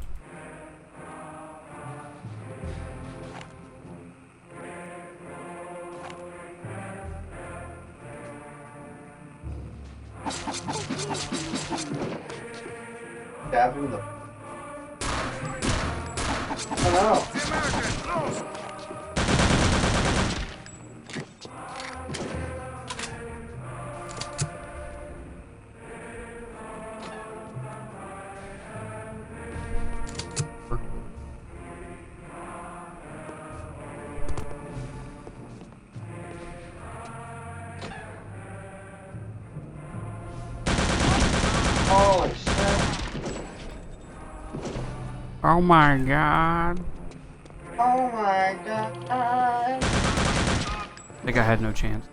Stab him in the. Oh no! Holy shit! Oh my god. Oh my god! I think I had no chance.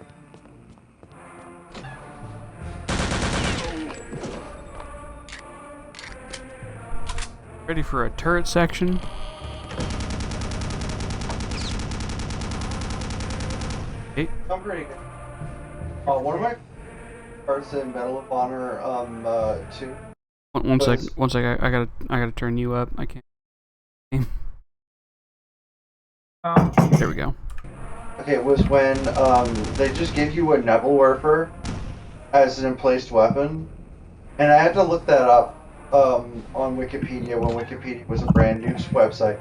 Ready for a turret section? Hey, I'm pretty good. One of my parts in Medal of Honor 2. one sec. I gotta turn you up. I can't. There we go. Okay, it was when they just give you a Nebelwerfer as an emplaced weapon, and I had to look that up on Wikipedia when Wikipedia was a brand new website.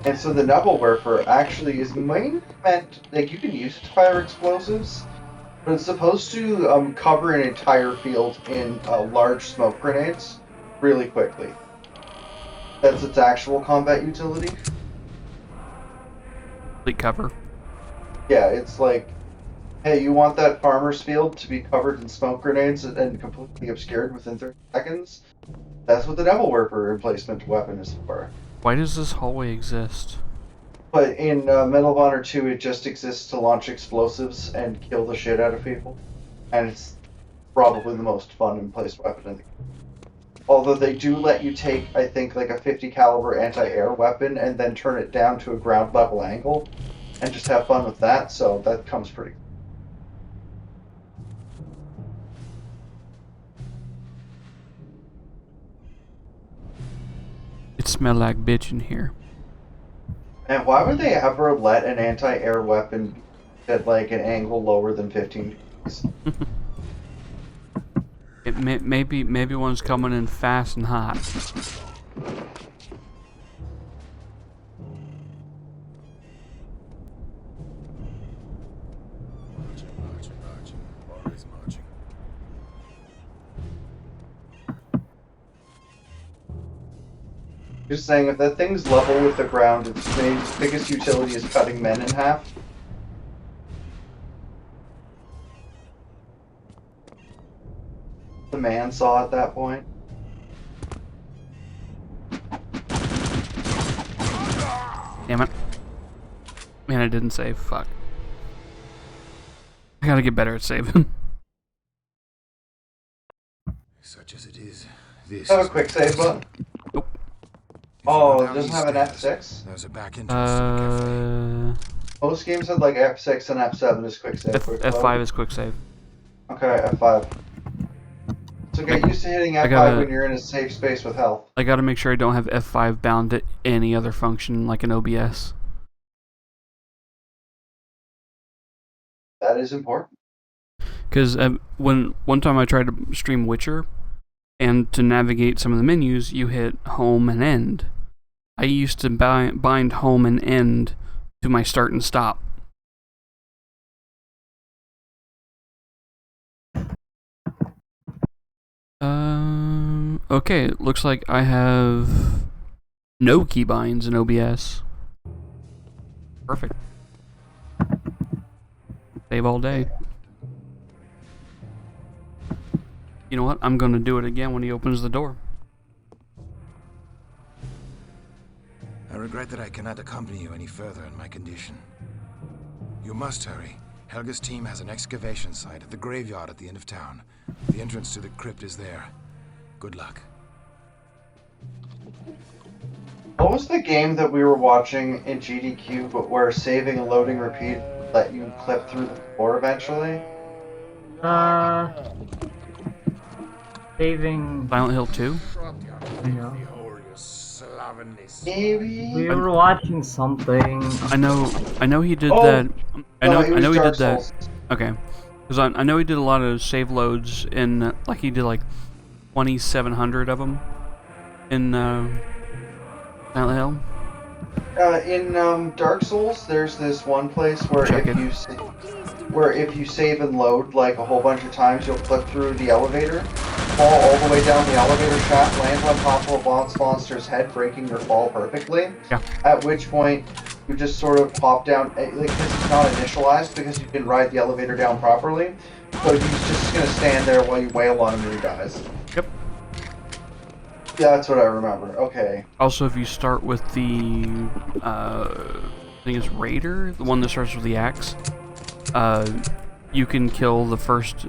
And so the Nebelwerfer actually is mainly meant, like, you can use it to fire explosives, but it's supposed to cover an entire field in large smoke grenades really quickly. That's its actual combat utility. Complete cover. Yeah, it's like, hey, you want that farmer's field to be covered in smoke grenades and completely obscured within 30 seconds? That's what the Nebelwerfer replacement weapon is for. Why does this hallway exist? But in Medal of Honor 2, it just exists to launch explosives and kill the shit out of people. And it's probably the most fun and placed weapon in the game. Although they do let you take, I think, like a 50 caliber anti-air weapon and then turn it down to a ground level angle and just have fun with that, so that comes pretty good. It smell like bitch in here. And why would they ever let an anti-air weapon be at like an angle lower than 15 degrees? Maybe one's coming in fast and hot. Just saying, if that thing's level with the ground, its biggest utility is cutting men in half. The man saw at that point. Damn it. Man, I didn't save. Fuck. I gotta get better at saving. Such as it is, this Have a quick save button. Nope. Oh, it doesn't have an F6? There's a back entrance to the cafe. Most games had like F6 and F7 is quick save. F5 is quick save. Okay, F5. So get used to hitting F5 when you're in a safe space with health. I gotta make sure I don't have F5 bound to any other function like an OBS. That is important. Because one time I tried to stream Witcher, and to navigate some of the menus, you hit home and end. I used to bind home and end to my start and stop. Okay, it looks like I have no keybinds in OBS. Perfect. Save all day. You know what? I'm gonna do it again when he opens the door. I regret that I cannot accompany you any further in my condition. You must hurry. Helga's team has an excavation site at the graveyard at the end of town. The entrance to the crypt is there. Good luck. What was the game that we were watching in GDQ, but where saving and loading repeat let you clip through the floor eventually? Saving... Silent Hill 2? Yeah. Maybe? We were watching something. I know he did that. I know he did that. Okay. Because I know he did a lot of save loads in, like he did like 2,700 of them in Silent Hill. In Dark Souls, there's this one place where if you save and load like a whole bunch of times, you'll clip through the elevator, fall all the way down the elevator shaft, land on top of a boss monster's head, breaking your fall perfectly. Yeah. At which point, you just sort of pop down, like, this is not initialized because you didn't ride the elevator down properly, so he's just gonna stand there while you wail on him and he dies. Yep. Yeah, that's what I remember. Okay. Also, if you start with the, I think it's Raider, the one that starts with the axe, you can kill the first,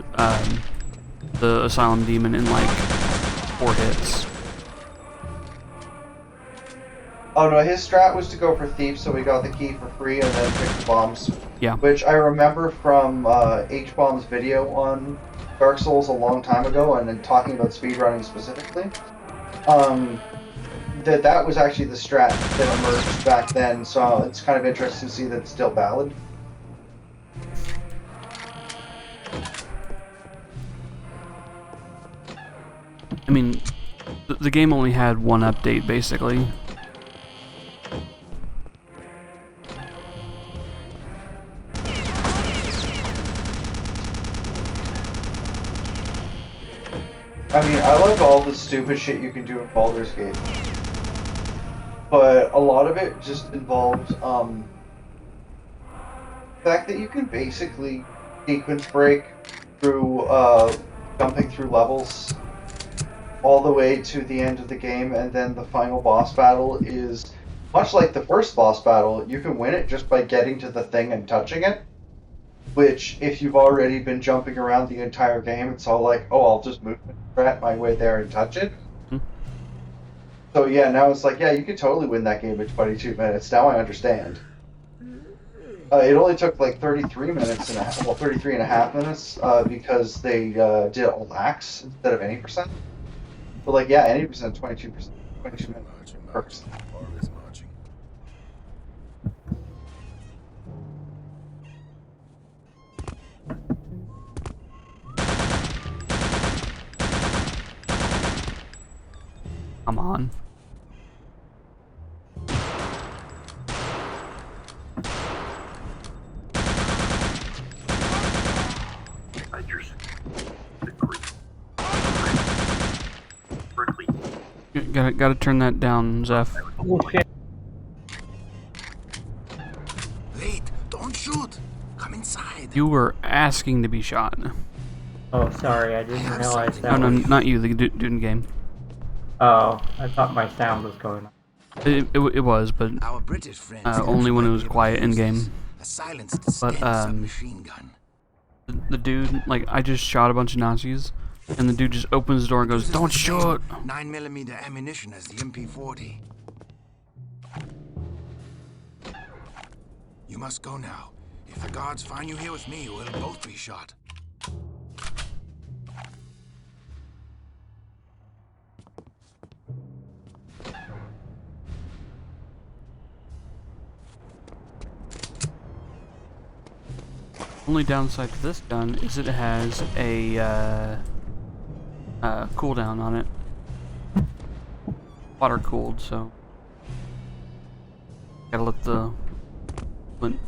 the Asylum Demon in like 4 hits. Oh no, his strat was to go for Thief, so we got the key for free and then pick the bombs. Yeah. Which I remember from H-Bomb's video on Dark Souls a long time ago, and then talking about speedrunning specifically. That was actually the strat that emerged back then, so it's kind of interesting to see that it's still valid. I mean, the game only had one update, basically. I mean, I love all the stupid shit you can do in Baldur's Gate. But a lot of it just involves, the fact that you can basically sequence break through, jumping through levels all the way to the end of the game, and then the final boss battle is much like the first boss battle. You can win it just by getting to the thing and touching it, which if you've already been jumping around the entire game, it's all like, oh, I'll just move my way there and touch it. So yeah, now it's like, yeah, you could totally win that game in 22 minutes. Now I understand. It only took like 33 minutes and a half, well, 33 and a half minutes, because they did all axe instead of any percent. But like, yeah, any percent, 22%, 22 minutes. Perfect. Come on. Gotta turn that down, Zeph. Oh shit. Wait, don't shoot. Come inside. You were asking to be shot. Oh, sorry, I didn't realize No, that no, was... not you, the dude in game. Oh, I thought my sound was going on. It was, but Our British friends only when it was might be able to quiet in use game. this. A silenced stench But submachine gun. the dude, like, I just shot a bunch of Nazis, and the dude just opens the door and goes, Uses "Don't the same shoot!" 9mm ammunition as the MP40. You must go now. If the guards find you here with me, we'll both be shot. Only downside to this gun is it has a cooldown on it. Water cooled, so gotta let the flint.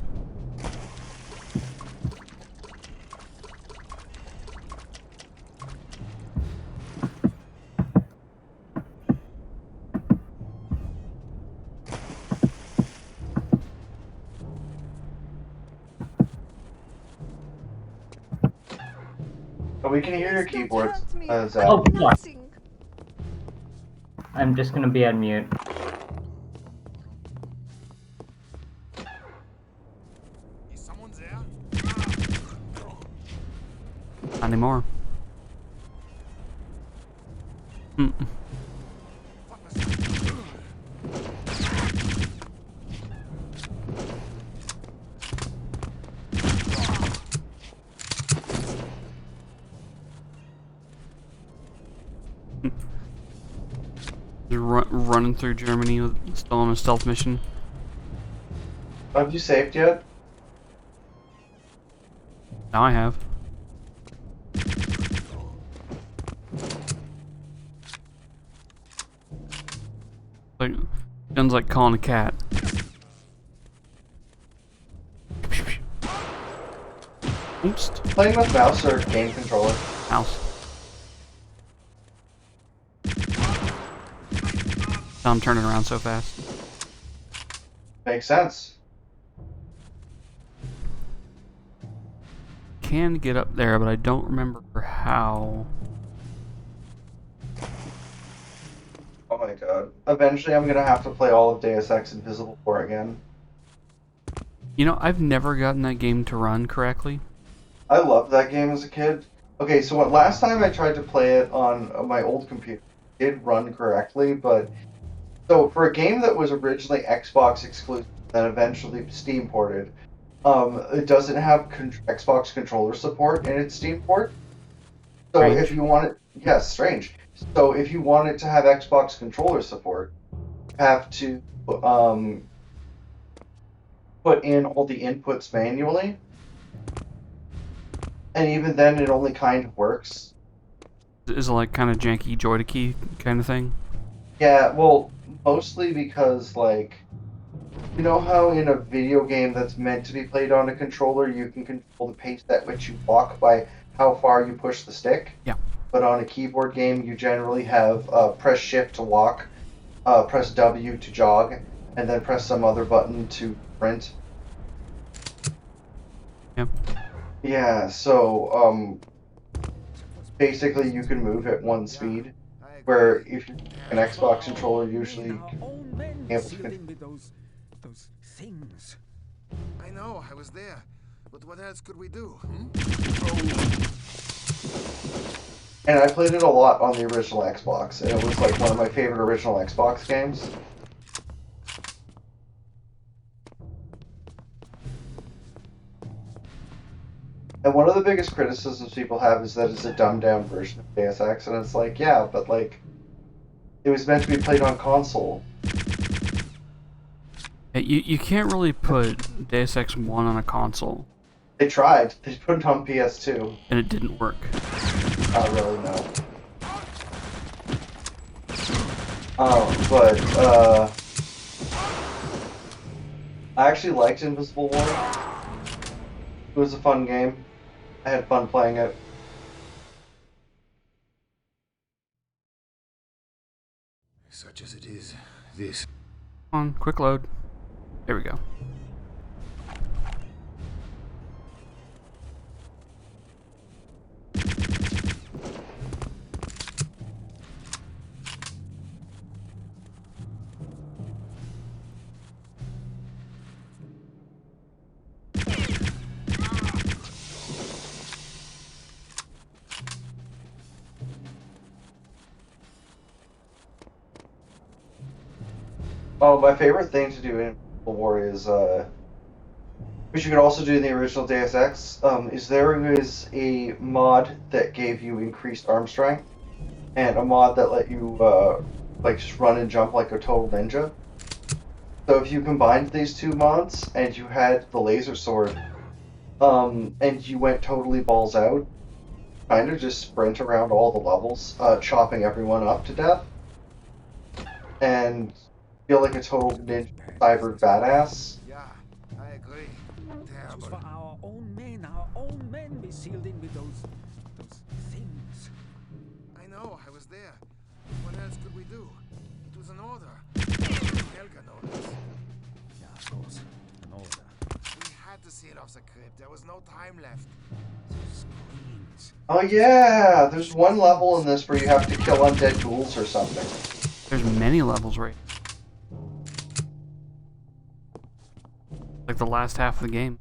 But we can hear your keyboards, Zach. Oh, fuck. I'm just gonna be on mute. Is someone there? Not anymore. Running through Germany, still on a stealth mission. Have you saved yet? Now I have. Like, gun's like calling a cat. Oops. Playing with mouse or game controller? Mouse. I'm turning around so fast. Makes sense. Can get up there, but I don't remember how. Oh my god. Eventually I'm gonna have to play all of Deus Ex Invisible War again. You know, I've never gotten that game to run correctly. I loved that game as a kid. Okay, so last time I tried to play it on my old computer, it did run correctly, but... So, for a game that was originally Xbox exclusive, then eventually Steam ported, it doesn't have Xbox controller support in its Steam port. So Strange. if you want it... Yes, strange. So if you wanted to have Xbox controller support, you have to put in all the inputs manually. And even then, it only kind of works. Is it like kind of janky joy to key kind of thing? Yeah, well, mostly because, like, you know how in a video game that's meant to be played on a controller, you can control the pace at which you walk by how far you push the stick? Yeah. But on a keyboard game, you generally have press shift to walk, press W to jog, and then press some other button to sprint. Yep. Yeah, so, basically you can move at one speed, where if you're an Xbox controller, usually you can be able to... Those things. I know, I was there. But what else could we do? And I played it a lot on the original Xbox, and it was like one of my favorite original Xbox games. And one of the biggest criticisms people have is that it's a dumbed down version of Deus Ex, and it's like, yeah, but like, it was meant to be played on console. You can't really put Deus Ex 1 on a console. They tried. They put it on PS2. And it didn't work. Not really, no. I actually liked Invisible War. It was a fun game. I had fun playing it. Such as it is, this. Come on, quick load. There we go. Oh, my favorite thing to do in World War is, which you could also do in the original Deus Ex, is there is a mod that gave you increased arm strength, and a mod that let you, like, just run and jump like a total ninja. So if you combined these two mods, and you had the laser sword, and you went totally balls out, kind of just sprint around all the levels, chopping everyone up to death, and feel like a total ninja cyber badass. Yeah, I agree. Just Terrible. for our own men we sealed in with those things. I know, I was there. What else could we do? It was an order. Helga noticed. Yeah, of course. An order. We had to seal off the crypt. There was no time left. Those screens. Oh yeah, there's one level in this where you have to kill undead ghouls or something. There's many levels, right? Like the last half of the game.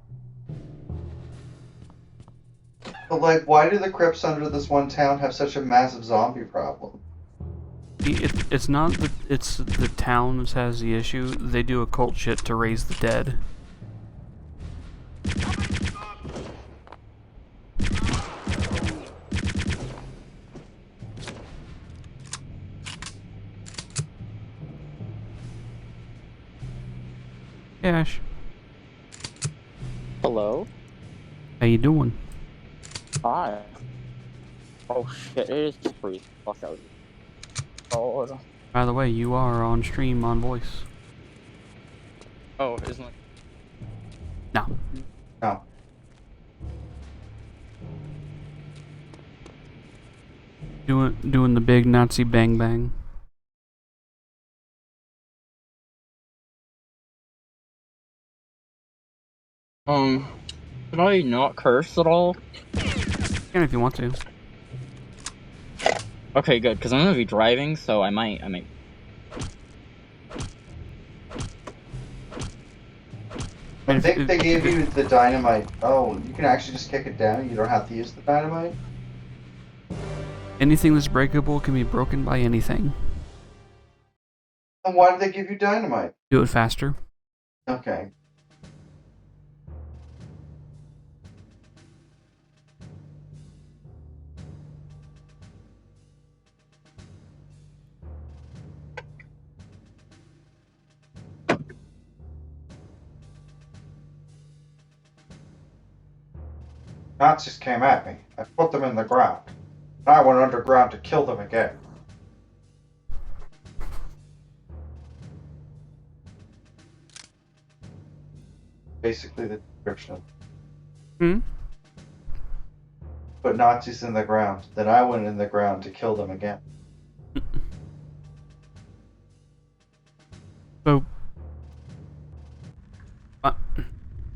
But like, why do the crypts under this one town have such a massive zombie problem? It's not the it's the town that has the issue. They do occult shit to raise the dead. Ash, Hello? how you doing? Hi. Oh shit, it is free. Fuck out. Oh, By the way, you are on stream on voice. oh, isn't it? No. No. Doing the big Nazi bang bang. Can I not curse at all? You can if you want to. Okay, good, because I'm gonna be driving, so I might. I think they gave you the dynamite. Oh, you can actually just kick it down. You don't have to use the dynamite. Anything that's breakable can be broken by anything. Then why did they give you dynamite? Do it faster. Okay. Nazis came at me. I put them in the ground. And I went underground to kill them again. Basically the description. Put Nazis in the ground. Then I went in the ground to kill them again. So,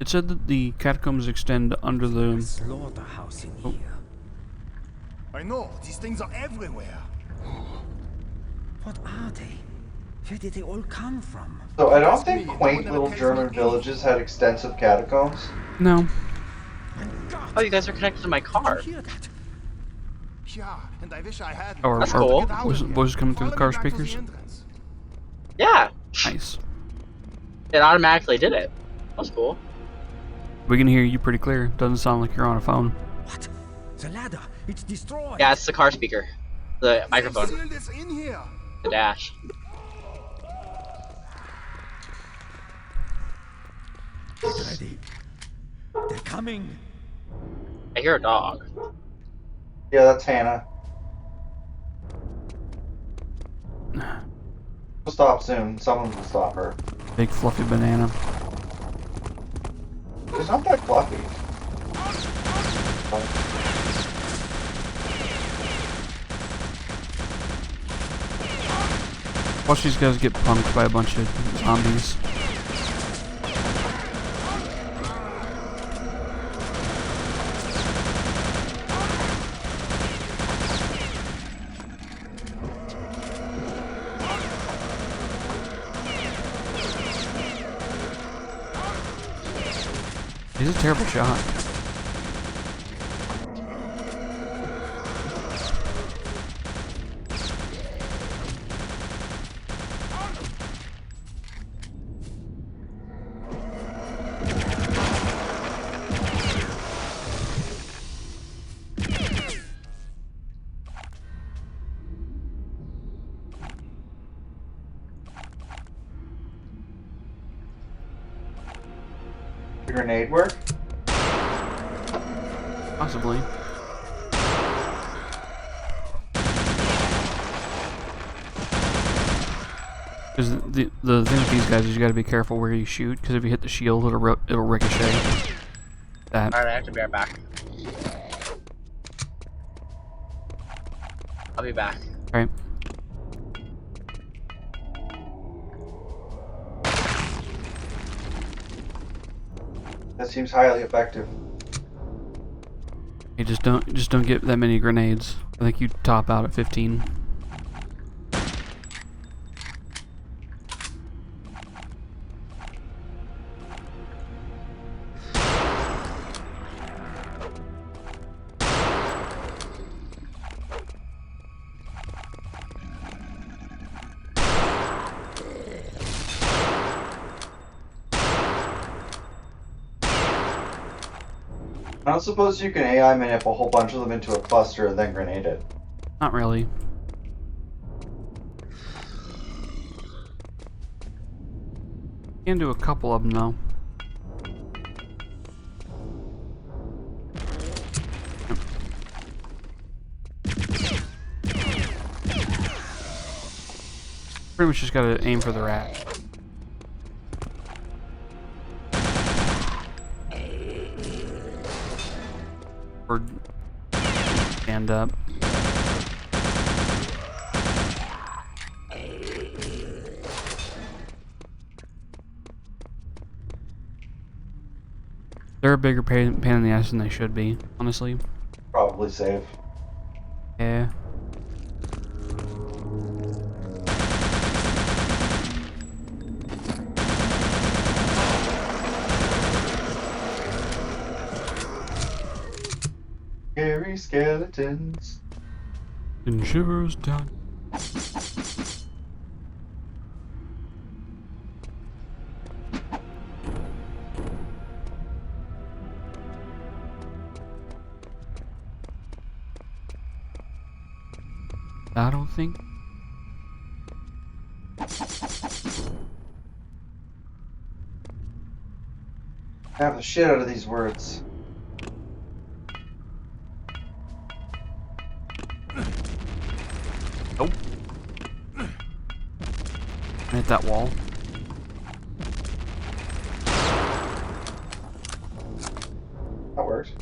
it said that the catacombs extend under the Slaughterhouse in here. I know, these things are everywhere. What are they? Where did they all come from? So I don't think quaint little German villages had extensive catacombs. No. Oh, you guys are connected to my car. Did you hear that? Yeah, and I wish I had. Or, That's cool. voices coming through the car speakers. Yeah, Nice. it automatically did it. That's cool. We can hear you pretty clear. Doesn't sound like you're on a phone. What? The ladder. It's destroyed. Yeah, it's the car speaker, the microphone, Sealed this in here. the dash. Ready. They're coming. I hear a dog. Yeah, that's Hannah. She'll stop soon. Someone will stop her. Big fluffy banana. She's not that fluffy. Watch these guys get punked by a bunch of zombies. He's a terrible shot. Grenade work? Possibly. Because the thing with these guys is you gotta be careful where you shoot, because if you hit the shield, it'll ricochet. That. Alright, I have to be right back. I'll be back. Alright. That seems highly effective. You just don't get that many grenades. I think you top out at 15. I don't suppose you can AI manip a whole bunch of them into a cluster and then grenade it. Not really. You can do a couple of them though. Pretty much just gotta aim for the rat. Or stand up. They're a bigger pain in the ass than they should be, honestly. Probably save. Yeah. Scary skeletons. And shivers down. I don't think. Have the shit out of these words. Nope. Hit that wall. That worked.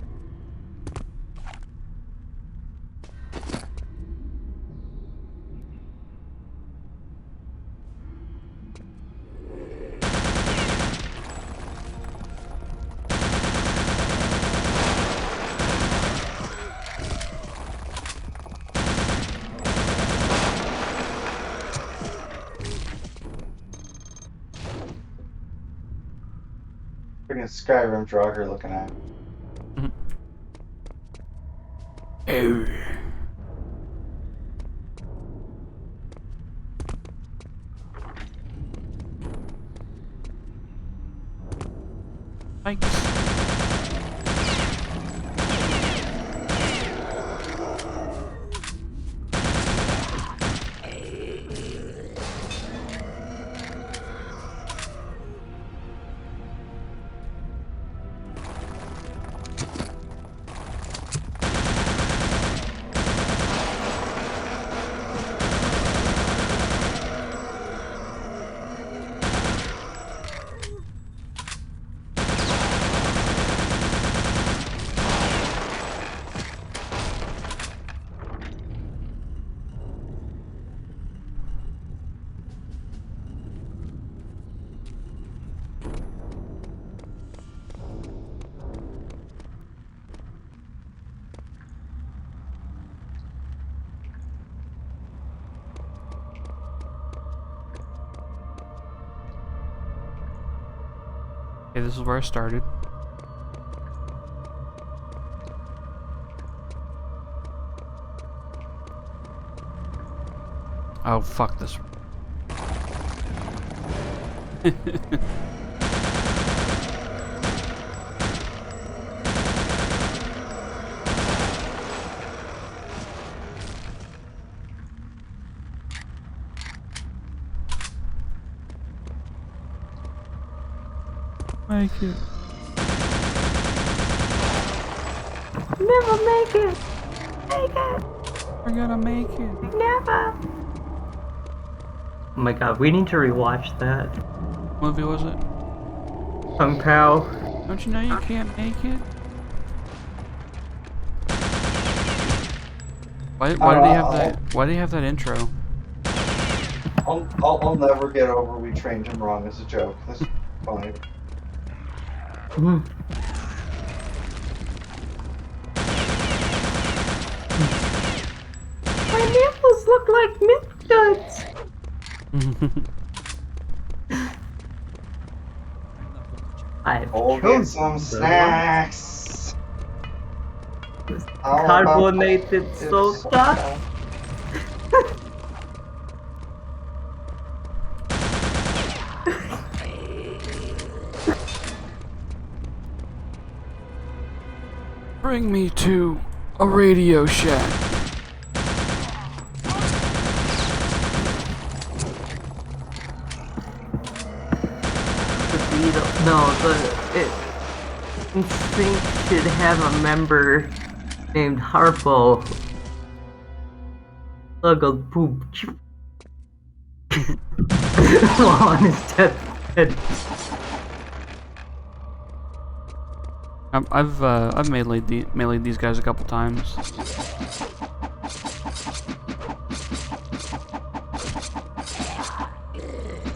Freaking Skyrim Draugr looking at. Oh. Thanks. Okay, this is where I started. Oh, fuck this. Make it. Never make it! Make it! We're gonna make it. Never! Oh my god, we need to rewatch that. What movie was it? Kung Pao. Don't you know you can't make it? Why do they have that? Why do they have that intro? I'll never get over we trained him wrong as a joke. That's fine. My nipples look like milk duds! I've Get some snacks. Carbonated soda. Bring me to a Radio Shack. Instinct should have a member named Harpo. Sluggled poop. While on his deathbed. I've meleeed these guys a couple times.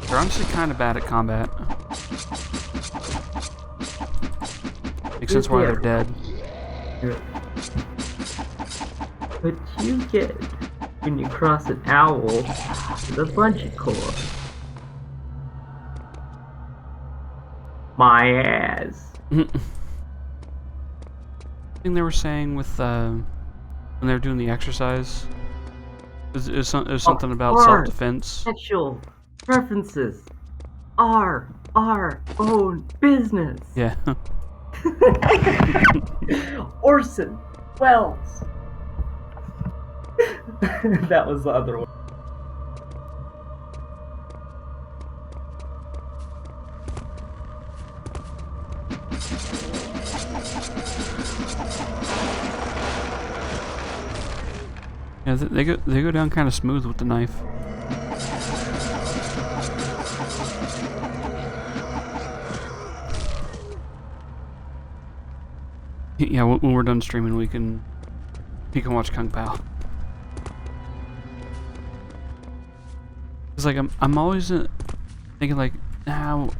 They're honestly kind of bad at combat. Makes sense why they're dead. What you get when you cross an owl with a bungee cord? My ass. Thing they were saying with when they were doing the exercise is something about self-defense. Sexual preferences are our own business. Yeah. Orson Welles. That was the other one. Yeah, they go down kind of smooth with the knife. Yeah, when we're done streaming, you can watch Kung Pao. It's like I'm always thinking like, now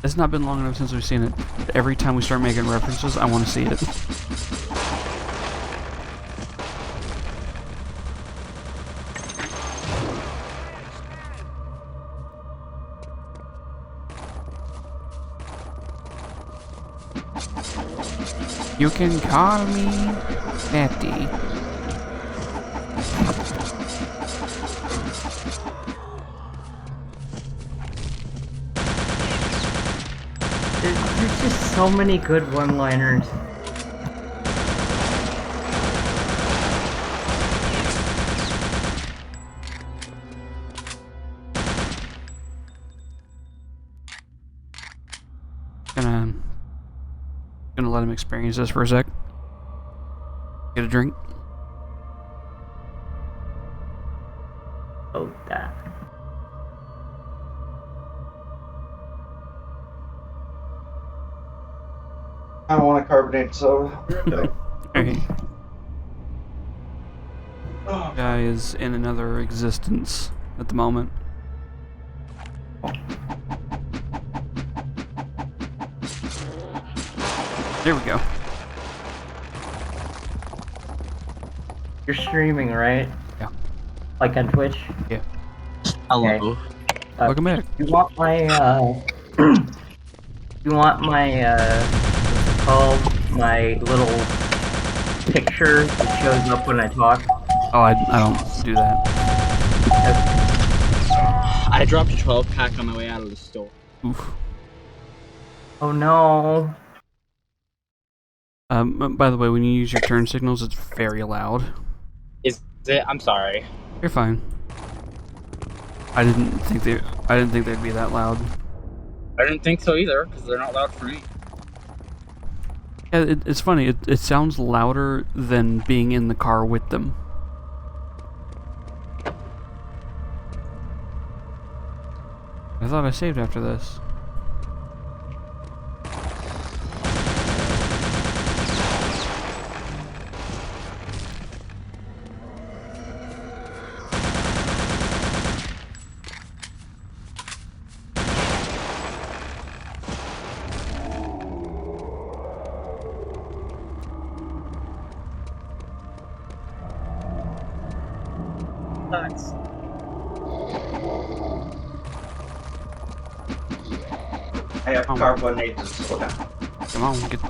it's not been long enough since we've seen it. Every time we start making references, I want to see it. You can call me Betty. There's just so many good one-liners. Gonna let him experience this for a sec. Get a drink. Oh, that. I don't want a carbonated soda. Alright. Guy is in another existence at the moment. There we go. You're streaming, right? Yeah. Like on Twitch? Yeah. Hello. Welcome back. You want my You want my, what's it called? My little picture that shows up when I talk? Oh, I don't do that. I dropped a 12-pack on my way out of the store. Oof. Oh no. By the way, when you use your turn signals, it's very loud. Is it? I'm sorry. You're fine. I didn't think they'd be that loud. I didn't think so either, because they're not loud for me. Yeah, it's funny. It sounds louder than being in the car with them. I thought I saved after this. Thanks. I have carbonate soda. Come on, give.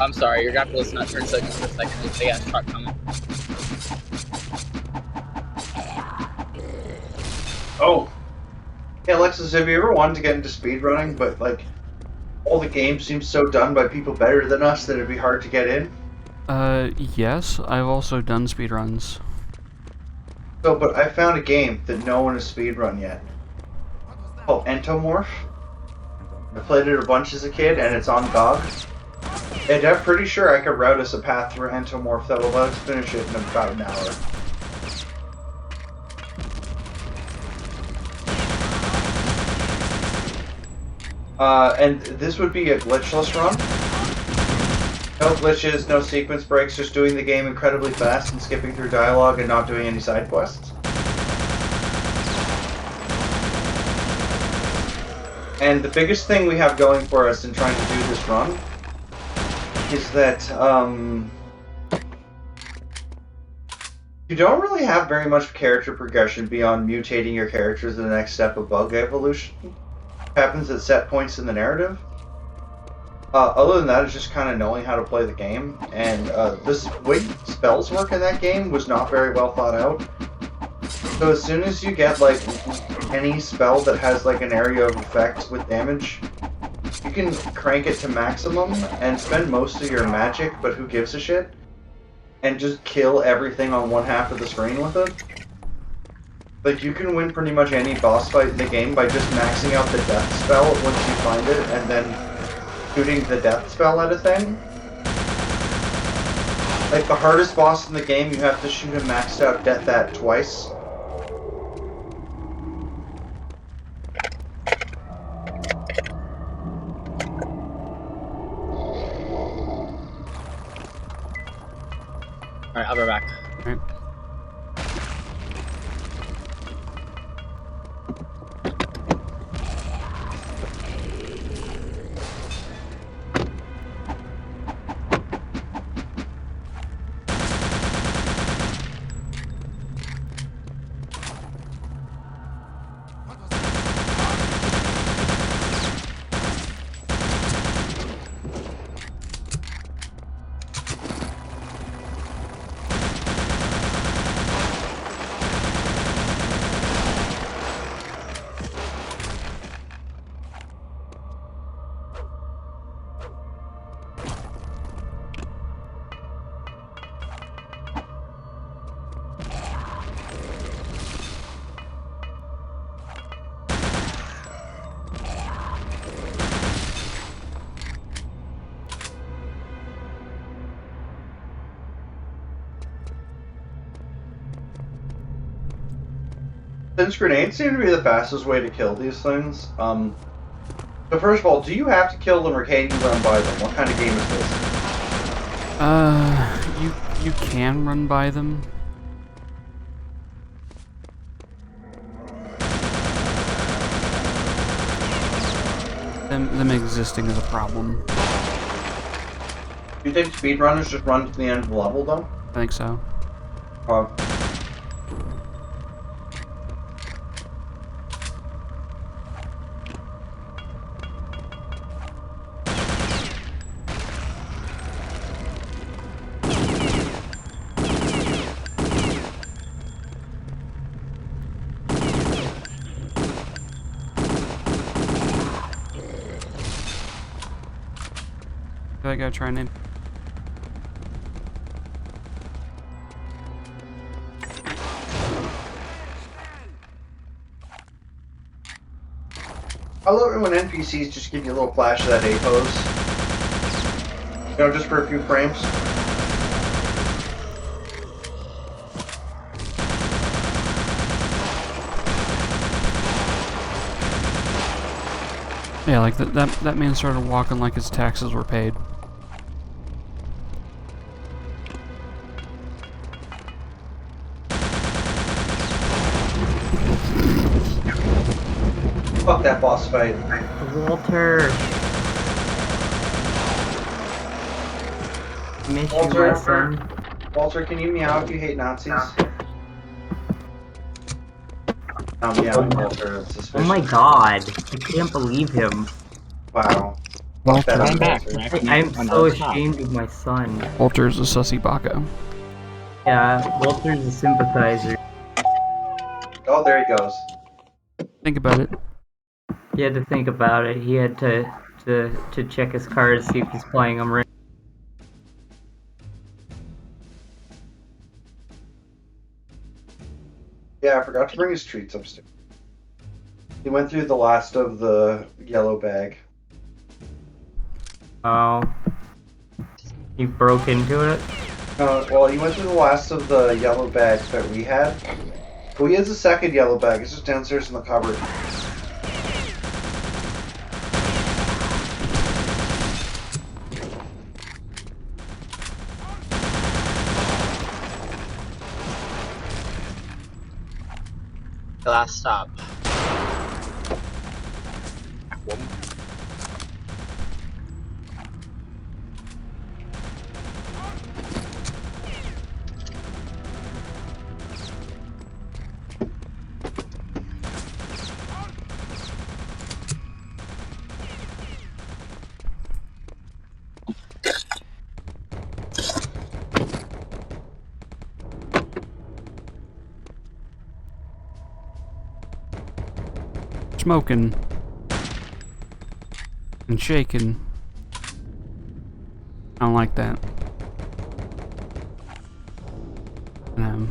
I'm sorry, you're gonna have to listen to that turn signal for a second. There's a big ass truck coming. Oh. Hey Alexis, have you ever wanted to get into speedrunning, but like all the games seem so done by people better than us that it'd be hard to get in? Yes, I've also done speedruns. So, but I found a game that no one has speedrun yet. Called Entomorph. I played it a bunch as a kid, and it's on GOG. And I'm pretty sure I could route us a path through Entomorph that will let us finish it in about an hour. And this would be a glitchless run. No glitches, no sequence breaks, just doing the game incredibly fast and skipping through dialogue and not doing any side quests. And the biggest thing we have going for us in trying to do this run is that you don't really have very much character progression beyond mutating your characters to the next step of bug evolution. It happens at set points in the narrative. Other than that, it's just kind of knowing how to play the game, and this way spells work in that game was not very well thought out. So as soon as you get like any spell that has like an area of effect with damage, you can crank it to maximum and spend most of your magic, but who gives a shit, and just kill everything on one half of the screen with it. Like, you can win pretty much any boss fight in the game by just maxing out the death spell once you find it, and then shooting the death spell at a thing. Like, the hardest boss in the game, you have to shoot a maxed out death at twice. Alright, I'll be back. Right. Since grenades seem to be the fastest way to kill these things, so first of all, do you have to kill them or can you run by them? What kind of game is this? You can run by them. Them existing is a problem. Do you think speedrunners just run to the end of the level, though? I think so. that guy trying to... I love it when NPCs just give you a little flash of that A pose. You know, just for a few frames. Yeah, like that man started walking like his taxes were paid. Fuck that boss fight. Walter! Miss you, my son. Walter, can you meow if you hate Nazis? Oh, meow, Walter. That's suspicious. Oh my god, I can't believe him. Wow. Walter. I'm back. I'm so ashamed of my son. Walter's a sussy baka. Yeah, Walter's a sympathizer. Oh, there he goes. Think about it. He had to think about it. He had to check his cards, see if he's playing them right. Yeah, I forgot to bring his treats upstairs. He went through the last of the yellow bag. Oh. He broke into it? Well, he went through the last of the yellow bags that we had. Well, he has a second yellow bag. It's just downstairs in the cupboard. Last stop. Smoking. And shaking. I don't like that. No.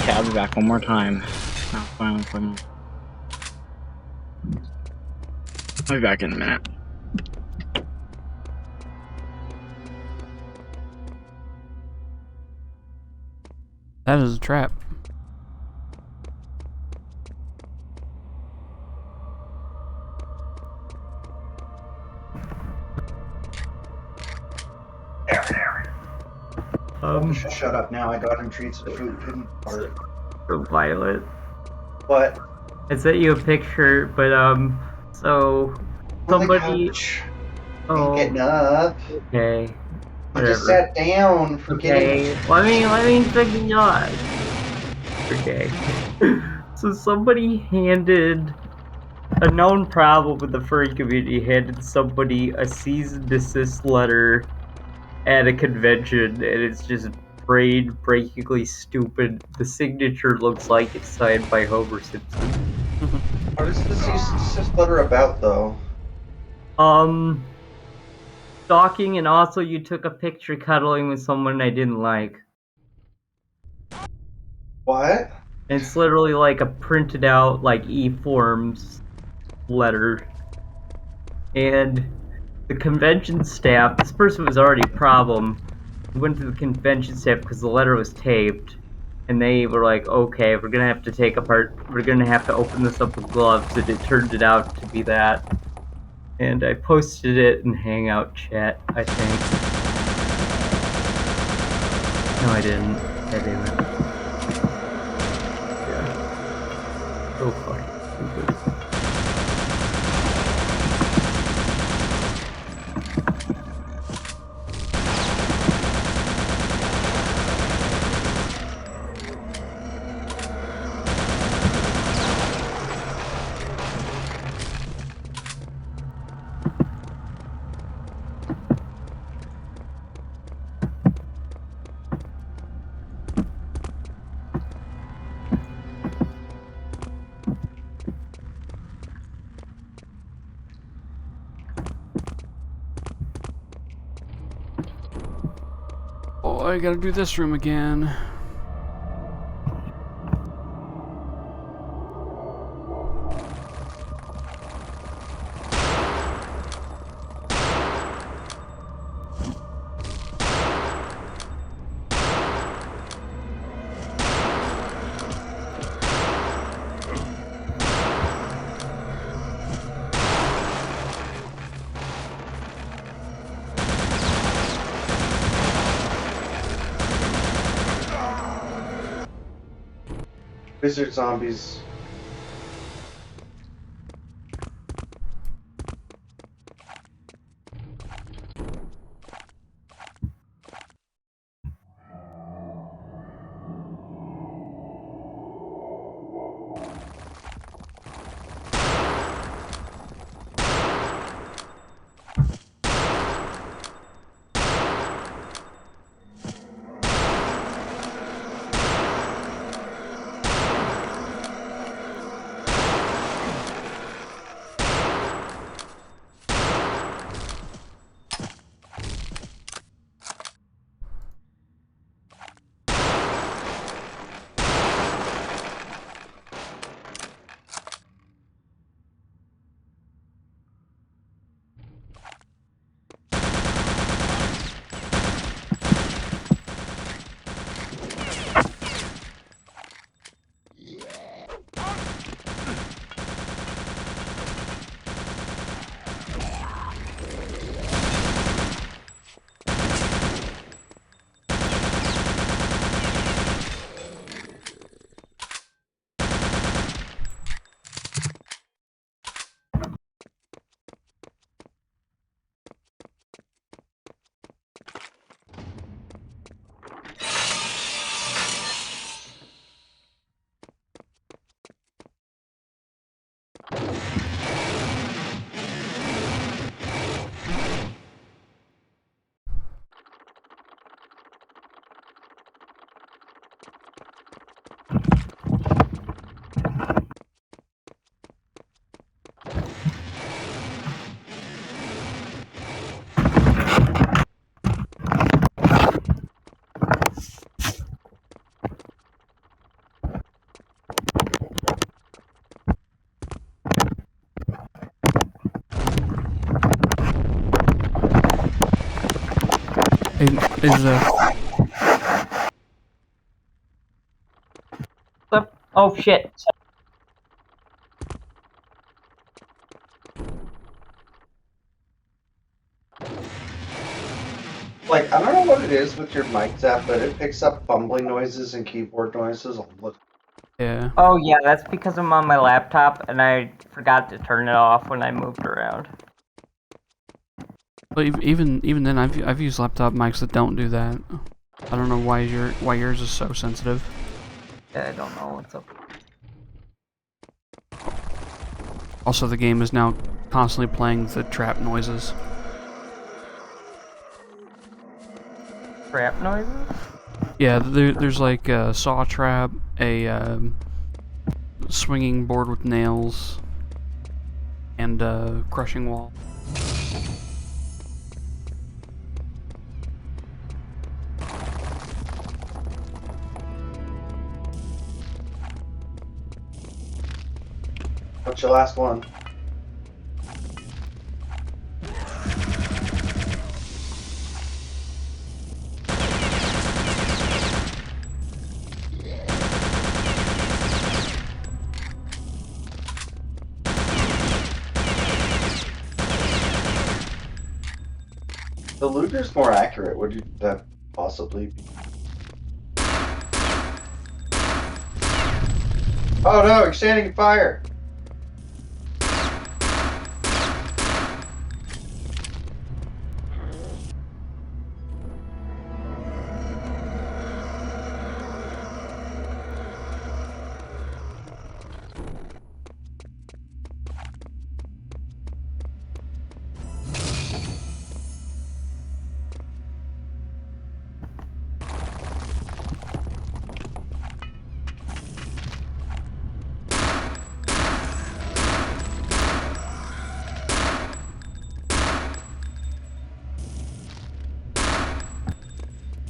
Okay, I'll be back one more time. No, finally. I'll be back in a minute. That is a trap. Shut up now. I got him treats of food. Couldn't order. So Violet. What? I sent you a picture, but so somebody. Ain't getting up. Okay. I just Whatever. sat down. Okay. Let me take not. Okay. So somebody handed a known problem with the furry community handed somebody a cease and desist letter at a convention, and it's just brain-breakingly stupid. The signature looks like it's signed by Homer Simpson. What is the cease and desist letter about, though? Stalking, and also you took a picture cuddling with someone I didn't like. What? It's literally like a printed out, like, e-forms letter. And the convention staff, this person was already a problem. We went to the convention staff because the letter was taped. And they were like, okay, we're gonna have to open this up with gloves, and it turned it out to be that. And I posted it in Hangout chat, I think. No, I didn't. I didn't. Yeah. So fucking stupid. Oh, I gotta do this room again. Wizard zombies. Oh shit. Like, I don't know what it is with your mic Zap, but it picks up fumbling noises and keyboard noises. Yeah. Oh yeah, that's because I'm on my laptop and I forgot to turn it off when I moved around. But even then, I've used laptop mics that don't do that. I don't know why yours is so sensitive. Yeah, I don't know what's up. Also, the game is now constantly playing the trap noises. Trap noises? Yeah, there's like a saw trap, a swinging board with nails, and a crushing wall. What's your last one? The Luger's more accurate. Would that possibly be? Oh no, extending fire!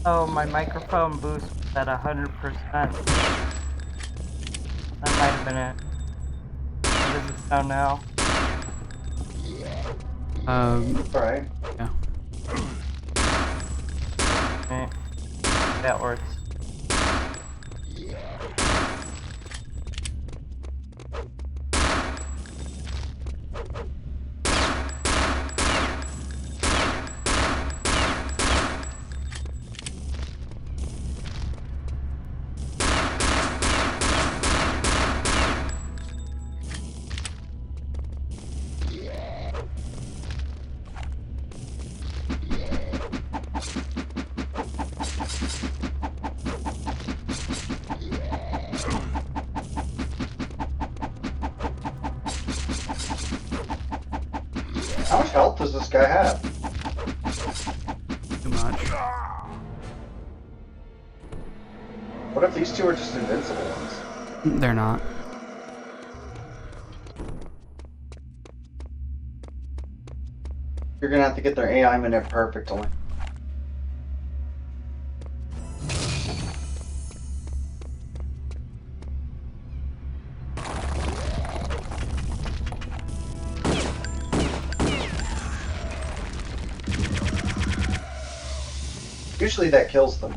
Oh, my microphone boost was at 100%. That might have been it. What does it sound now? Alright. Yeah. Okay. That works. How much health does this guy have? Too much. What if these two are just invincible ones? They're not. You're gonna have to get their AI minute perfectly. Usually that kills them.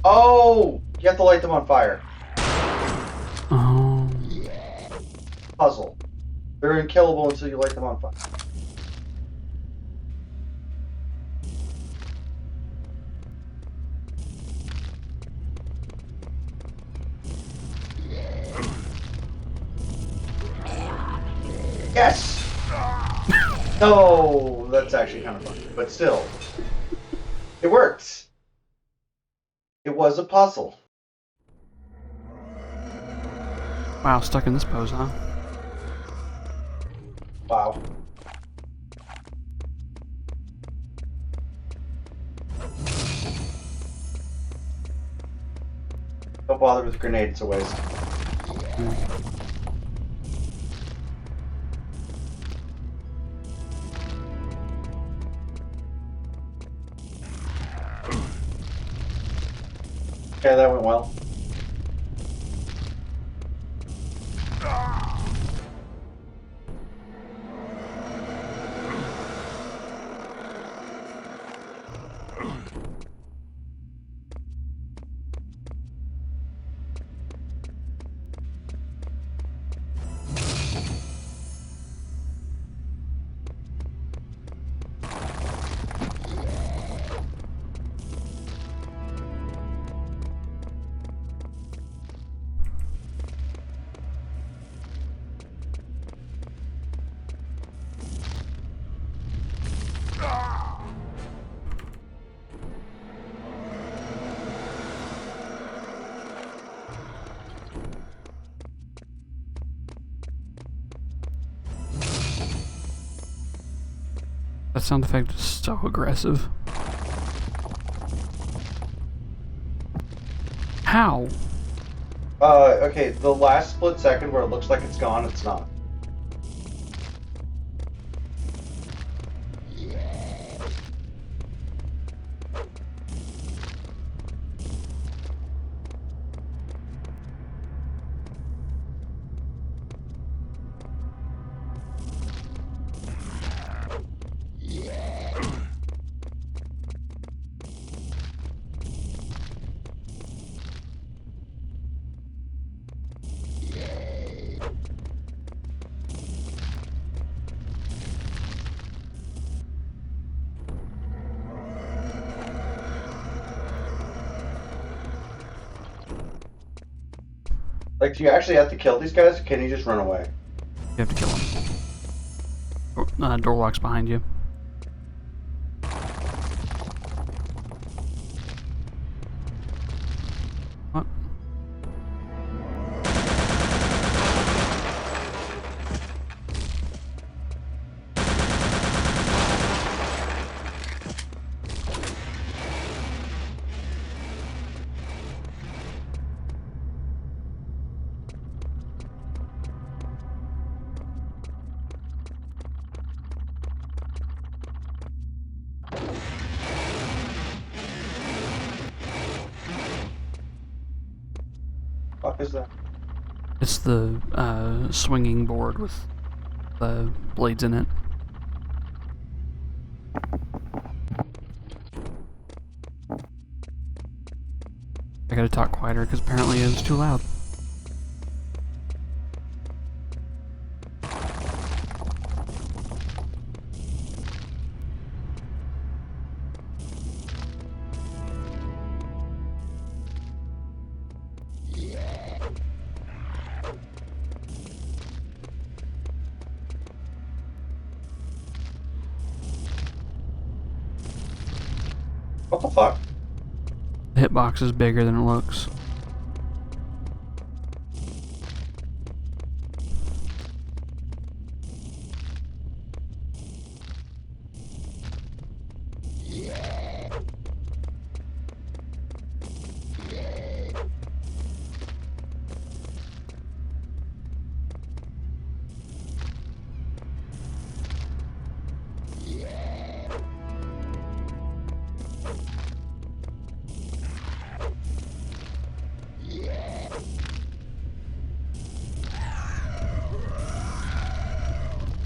Oh! You have to light them on fire. Oh. Puzzle. They're unkillable until you light them on fire. Yes! No, that's actually kind of funny, but still. It works. It was a puzzle. Wow, stuck in this pose, huh? Wow. Don't bother with the grenade, it's a waste. Okay, that went well. That sound effect is so aggressive. How? Okay, the last split second where it looks like it's gone, it's not. Like, do you actually have to kill these guys, or can you just run away? You have to kill him. Door lock's behind you. What? Fuck is that? It's the swinging board with the blades in it. I gotta talk quieter because apparently it was too loud. What the fuck? The hitbox is bigger than it looks.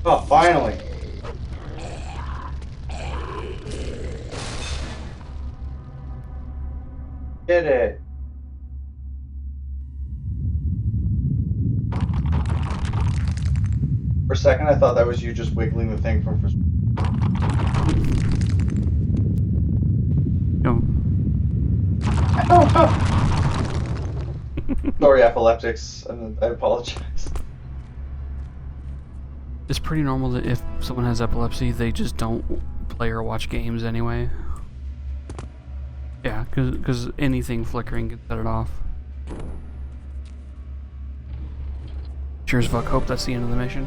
Oh, finally! Did it! For a second, I thought that was you just wiggling the thing from. No. Sorry, epileptics. I apologize. It's pretty normal that if someone has epilepsy, they just don't play or watch games anyway. Yeah, because anything flickering can set it off. Sure as fuck hope that's the end of the mission.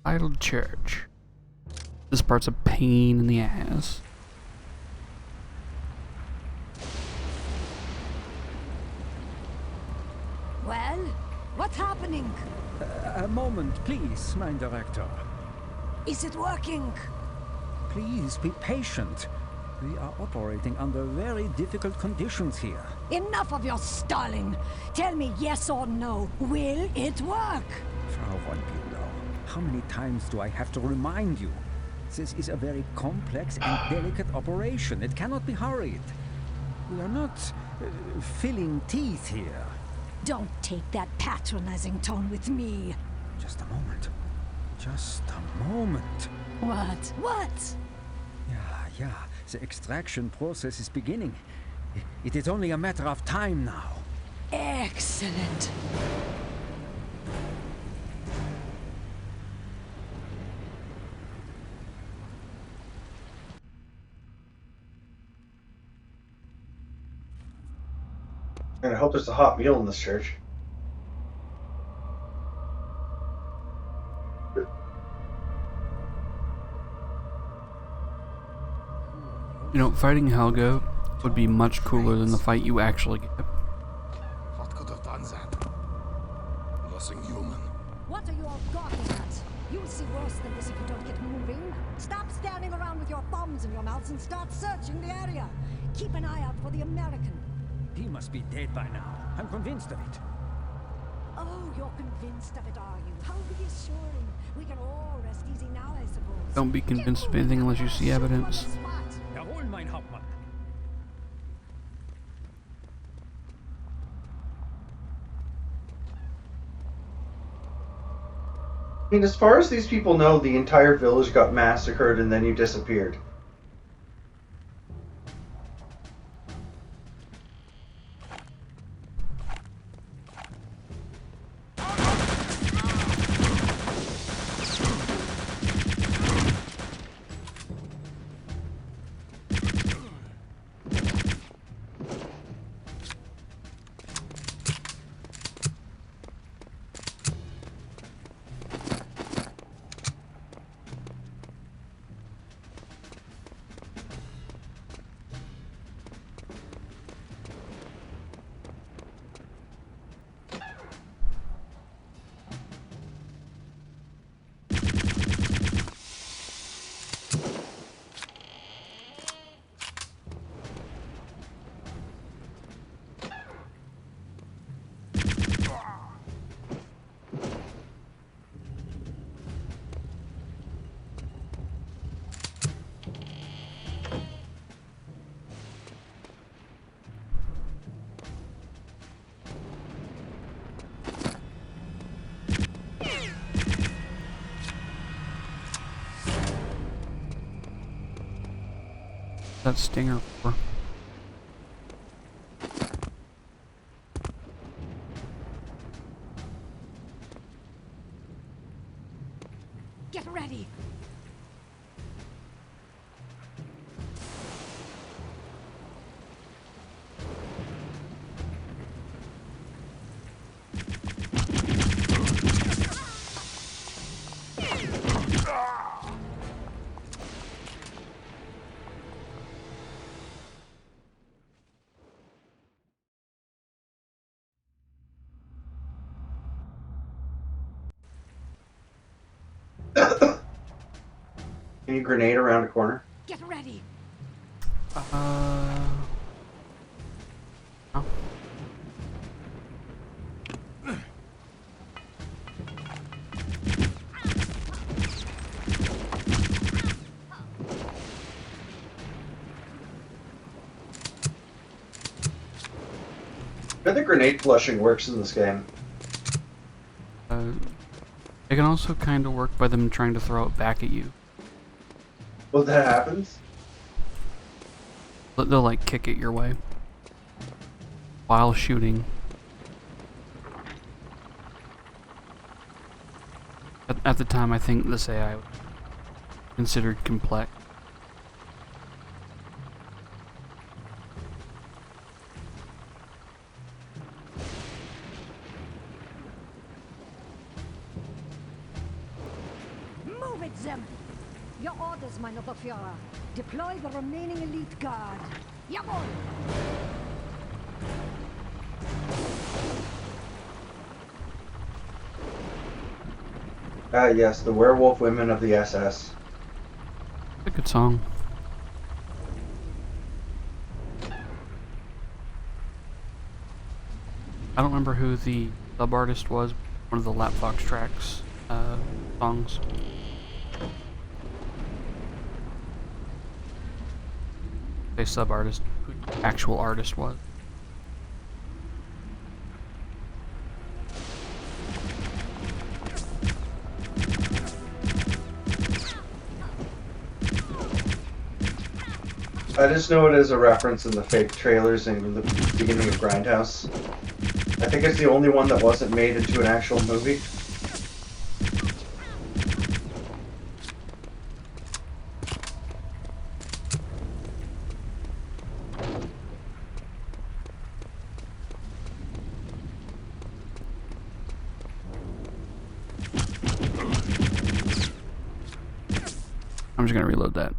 Idle church. This part's a pain in the ass. Well, what's happening? A moment, please, mein Director. Is it working? Please be patient. We are operating under very difficult conditions here. Enough of your stalling. Tell me yes or no. Will it work? Frau von Bülow, how many times do I have to remind you? This is a very complex and delicate operation. It cannot be hurried. We are not filling teeth here. Don't take that patronizing tone with me. Just a moment. Just a moment. What? What? Yeah. The extraction process is beginning. It is only a matter of time now. Excellent. And I hope there's a hot meal in this church. You know, fighting Helga would be much cooler than the fight you actually get. What could have done that? Nothing human. What are you all gawking at? You'll see worse than this if you don't get moving. Stop standing around with your thumbs in your mouths and start searching the area. Keep an eye out for the American. He must be dead by now. I'm convinced of it. Oh, you're convinced of it, are you? How reassuring. We can all rest easy now, I suppose. Don't be convinced of anything unless you see evidence. Jawohl, mein Hauptmann. I mean, as far as these people know, the entire village got massacred and then you disappeared. That stinger for? Get ready. Can you grenade around a corner? Get ready. No. I think grenade flushing works in this game. It can also kind of work by them trying to throw it back at you. Well, that happens. They'll like kick it your way while shooting. At the time, I think this AI was considered complex. Move it, Zem. Your orders, mein Oberführer. Deploy the remaining elite guard. Jawohl! Yes, the Werewolf Women of the SS. A good song. I don't remember who the sub artist was. One of the Lap Fox Tracks songs. Say sub artist. Who the actual artist was. I just know it as a reference in the fake trailers in the beginning of Grindhouse. I think it's the only one that wasn't made into an actual movie. I'm just gonna reload that.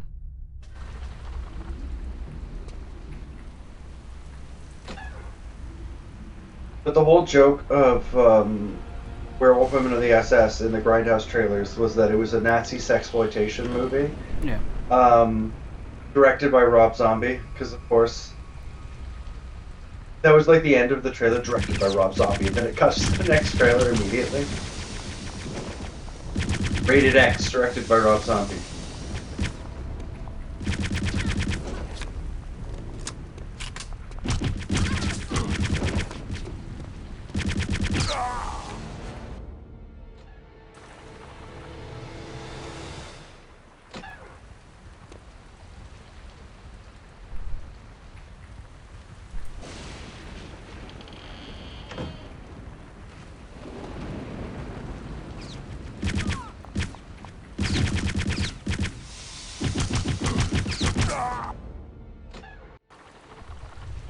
But the whole joke of Werewolf Women of the SS in the Grindhouse trailers was that it was a Nazi sexploitation movie. Yeah. Directed by Rob Zombie, because of course that was like the end of the trailer, directed by Rob Zombie, and then it cuts to the next trailer immediately. Rated X, directed by Rob Zombie.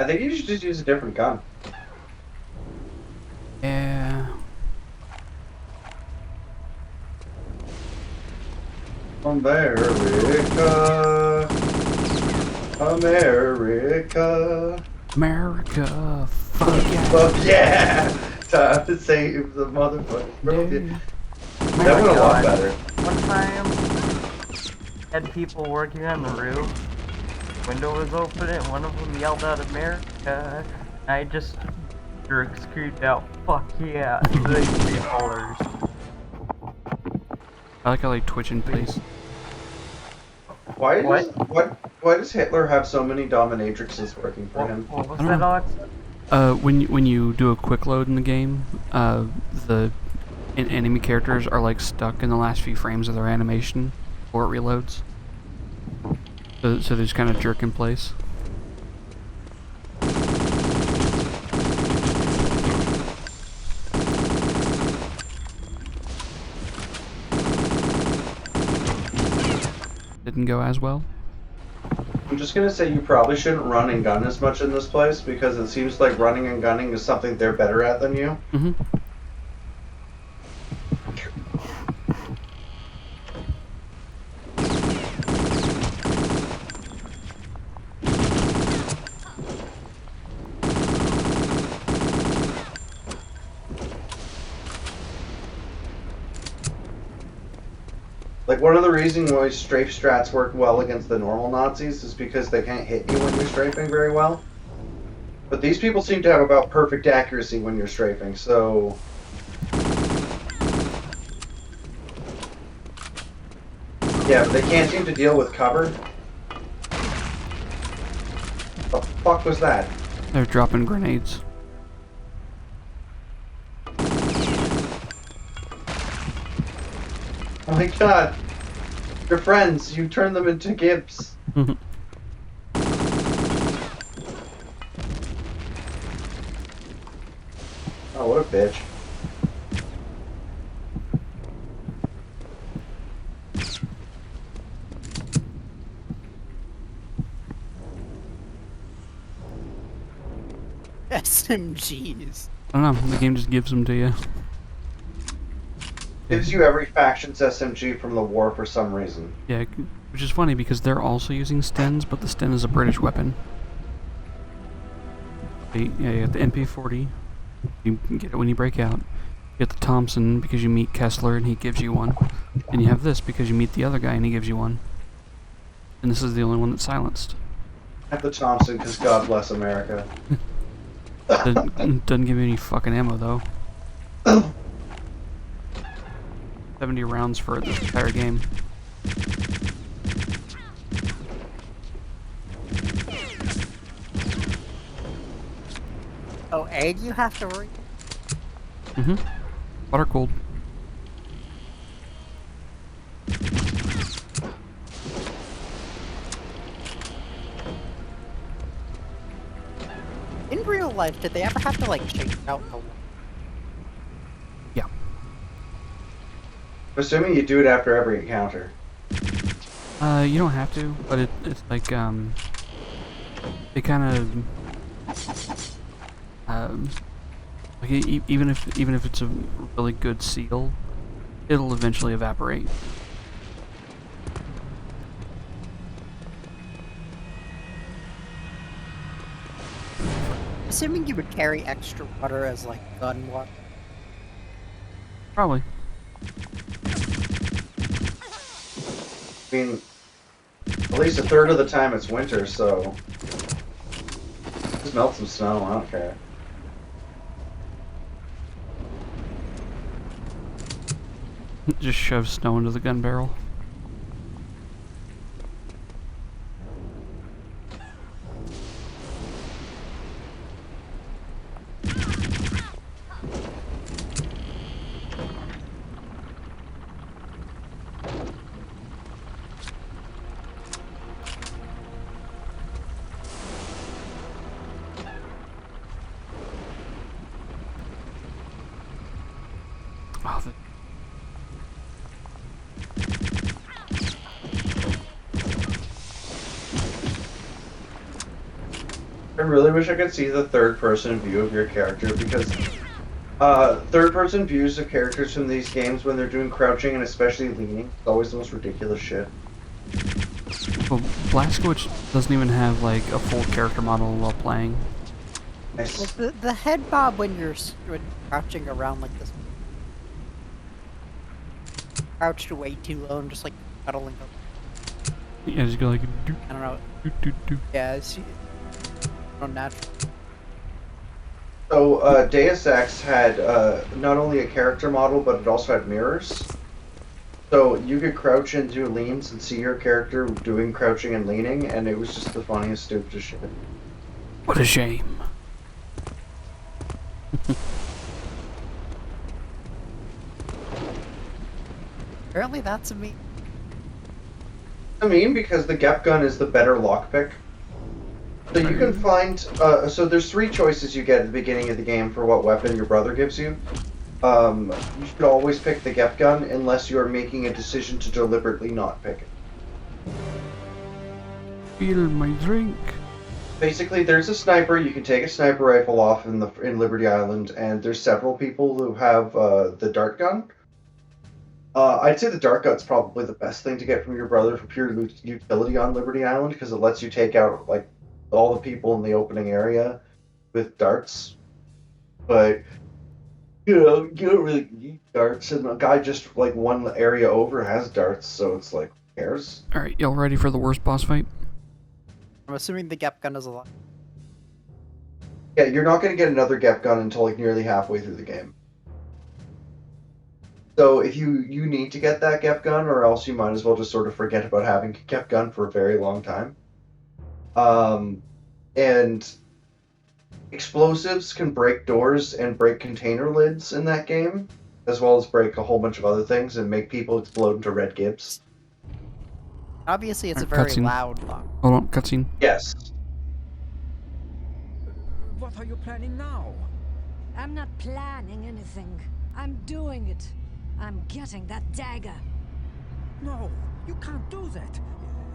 I think you should just use a different gun. Yeah. America. America. America. Fuck yeah. Fuck yeah! Time to save the motherfucker. Yeah. That went a lot better. One time, had people working on the roof. Window was open and one of them yelled out America. I just screamed out, fuck yeah, to the colors. I like how they twitch in place. Why does Hitler have so many dominatrixes working for him? What was that, Alex? When you do a quick load in the game, the enemy characters are like stuck in the last few frames of their animation before it reloads. So they just kind of jerk in place. Didn't go as well. I'm just gonna say you probably shouldn't run and gun as much in this place because it seems like running and gunning is something they're better at than you. Mm-hmm. Like, one of the reasons why strafe strats work well against the normal Nazis is because they can't hit you when you're strafing very well. But these people seem to have about perfect accuracy when you're strafing, so... Yeah, but they can't seem to deal with cover. What the fuck was that? They're dropping grenades. Oh my god. Your friends, you turn them into gimps. Oh, what a bitch. SMGs. I don't know, the game just gives them to you. Gives you every faction's SMG from the war for some reason. Yeah, which is funny because they're also using Stens, but the Sten is a British weapon. Yeah, you have the MP40. You can get it when you break out. You get the Thompson because you meet Kessler and he gives you one. And you have this because you meet the other guy and he gives you one. And this is the only one that's silenced. I have the Thompson because God bless America. Doesn't give you any fucking ammo though. 70 rounds for this entire game. Oh, and you have to read. Water cooled. In real life, did they ever have to like change out the? Yeah. I'm assuming you do it after every encounter. You don't have to, but it's like they kind of like even if it's a really good seal, it'll eventually evaporate. Assuming you would carry extra water as like gun water. Probably. I mean, at least a third of the time it's winter, so just melt some snow. I don't care. Just shove snow into the gun barrel. Oh, I really wish I could see the third-person view of your character, because third-person views of characters from these games when they're doing crouching and especially leaning, it's always the most ridiculous shit. well, Blazkowicz doesn't even have like a full character model while playing. Nice. Well, the head bob when you're crouching around like this. Crouched way too low and just like cuddling up. Yeah, just go like doo, I don't know. doo, doo, doo. Yeah, it's unnatural. So, Deus Ex had not only a character model, but it also had mirrors. So you could crouch and do leans and see your character doing crouching and leaning, and it was just the funniest, stupidest shit. What a shame. Apparently that's a me. I mean, because the Gep gun is the better lockpick. So you can find, so there's 3 choices you get at the beginning of the game for what weapon your brother gives you. You should always pick the Gep gun unless you're making a decision to deliberately not pick it. Feel my drink. Basically, there's a sniper. You can take a sniper rifle off in Liberty Island, and there's several people who have the dart gun. I'd say the dart gun's probably the best thing to get from your brother for pure utility on Liberty Island, because it lets you take out like all the people in the opening area with darts. But you don't really need darts, and a guy just like one area over has darts, so it's like, who cares? All right, y'all ready for the worst boss fight? I'm assuming the Gep gun is a lot. Yeah, you're not going to get another Gep gun until like nearly halfway through the game. So if you need to get that Gep gun, or else you might as well just sort of forget about having a Gep gun for a very long time. And explosives can break doors and break container lids in that game, as well as break a whole bunch of other things and make people explode into red gibs. Obviously, it's a Alright, very cutscene. loud lock. Hold on, cutscene. Yes. What are you planning now? I'm not planning anything. I'm doing it. I'm getting that dagger. No, you can't do that.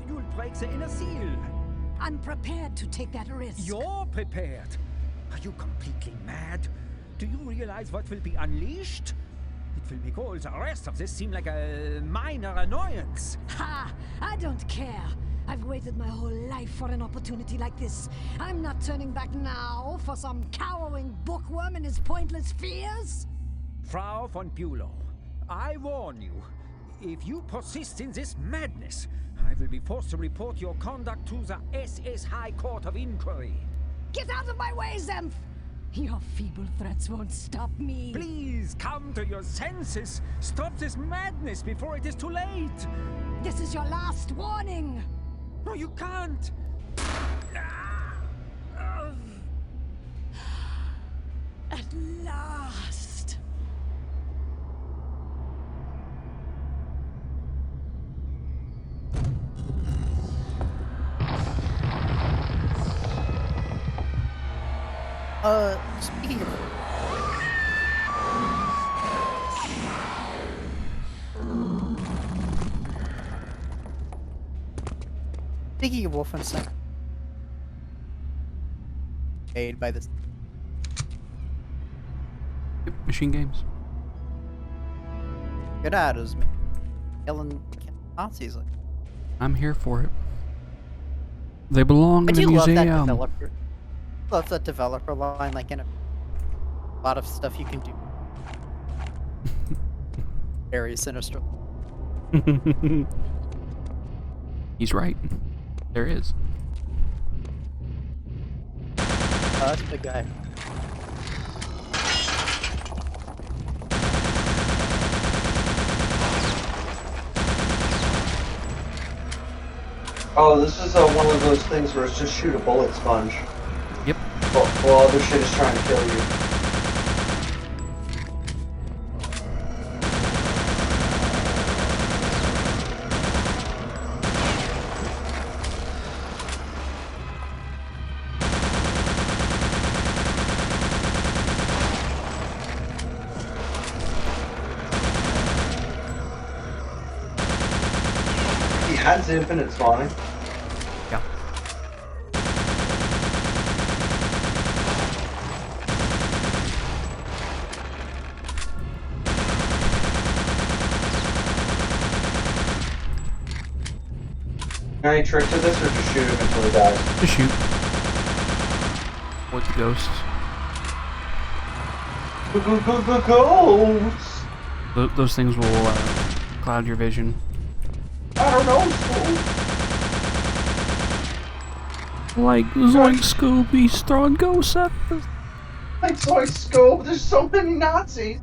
You'll break the inner seal. I'm prepared to take that risk. You're prepared. Are you completely mad? Do you realize what will be unleashed? It will make all the rest of this seem like a minor annoyance. Ha! I don't care. I've waited my whole life for an opportunity like this. I'm not turning back now for some cowering bookworm and his pointless fears. Frau von Bülow, I warn you, if you persist in this madness, I will be forced to report your conduct to the SS High Court of Inquiry. Get out of my way, Zemph! Your feeble threats won't stop me. Please come to your senses. Stop this madness before it is too late. This is your last warning. No, you can't. At last. Speaking of... Speaking of Wolfenstein, made by this Machine Games. good at is killing Nazis. Like, I'm here for it. They belong I in a do love that museum. developer. Love that developer line. Like in a lot of stuff you can do. Very sinister. He's right. There is. Oh, that's a big guy. Oh, this is one of those things where it's just shoot a bullet sponge. Yep. While other shit is trying to kill you. He has infinite spawning. Yeah. Any trick to this, or just shoot him until he dies? Just shoot. With the ghosts. Ghosts! Those things will cloud your vision. I don't know, Like Scooby's throwing ghosts at us. Like Zoid Scope, there's so many Nazis!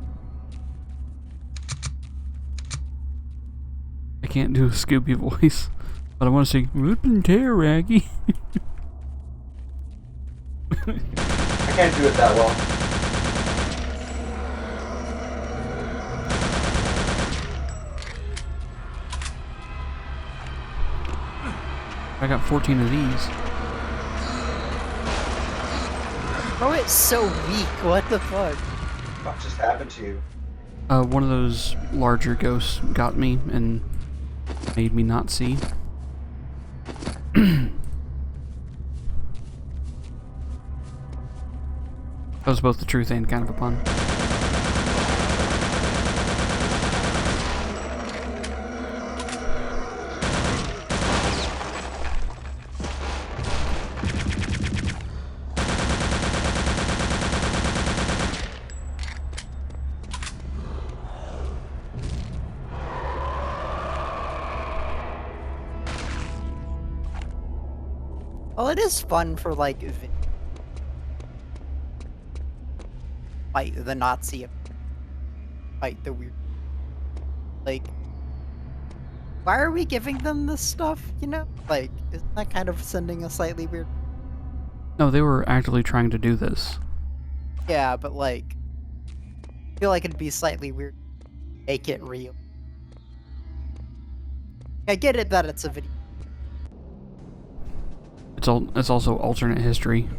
I can't do a Scooby voice, but I want to say, "Rip and tear, Raggy." I can't do it that well. I got 14 of these. Oh, it's so weak. What the fuck? What just happened to you? One of those larger ghosts got me and made me not see. That was both the truth and kind of a pun. Well, it is fun for like fight the Nazi, fight the weird. Like, why are we giving them this stuff? You know, like, isn't that kind of sending a slightly weird? No, they were actively trying to do this. Yeah, but like, I feel like it'd be slightly weird. Make it real. I get it that it's a video. It's also alternate history.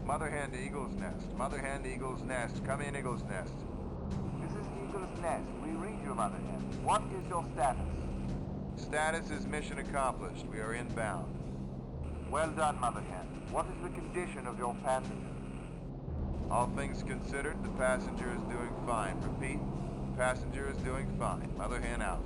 Mother hen to Eagle's Nest. Mother hen to Eagle's Nest. Come in, Eagle's Nest. This is Eagle's Nest. We read you, Mother Hen. What is your status? Status is mission accomplished. We are inbound. Well done, Mother Hen. What is the condition of your passenger? All things considered, the passenger is doing fine. Repeat, the passenger is doing fine. Mother hen out.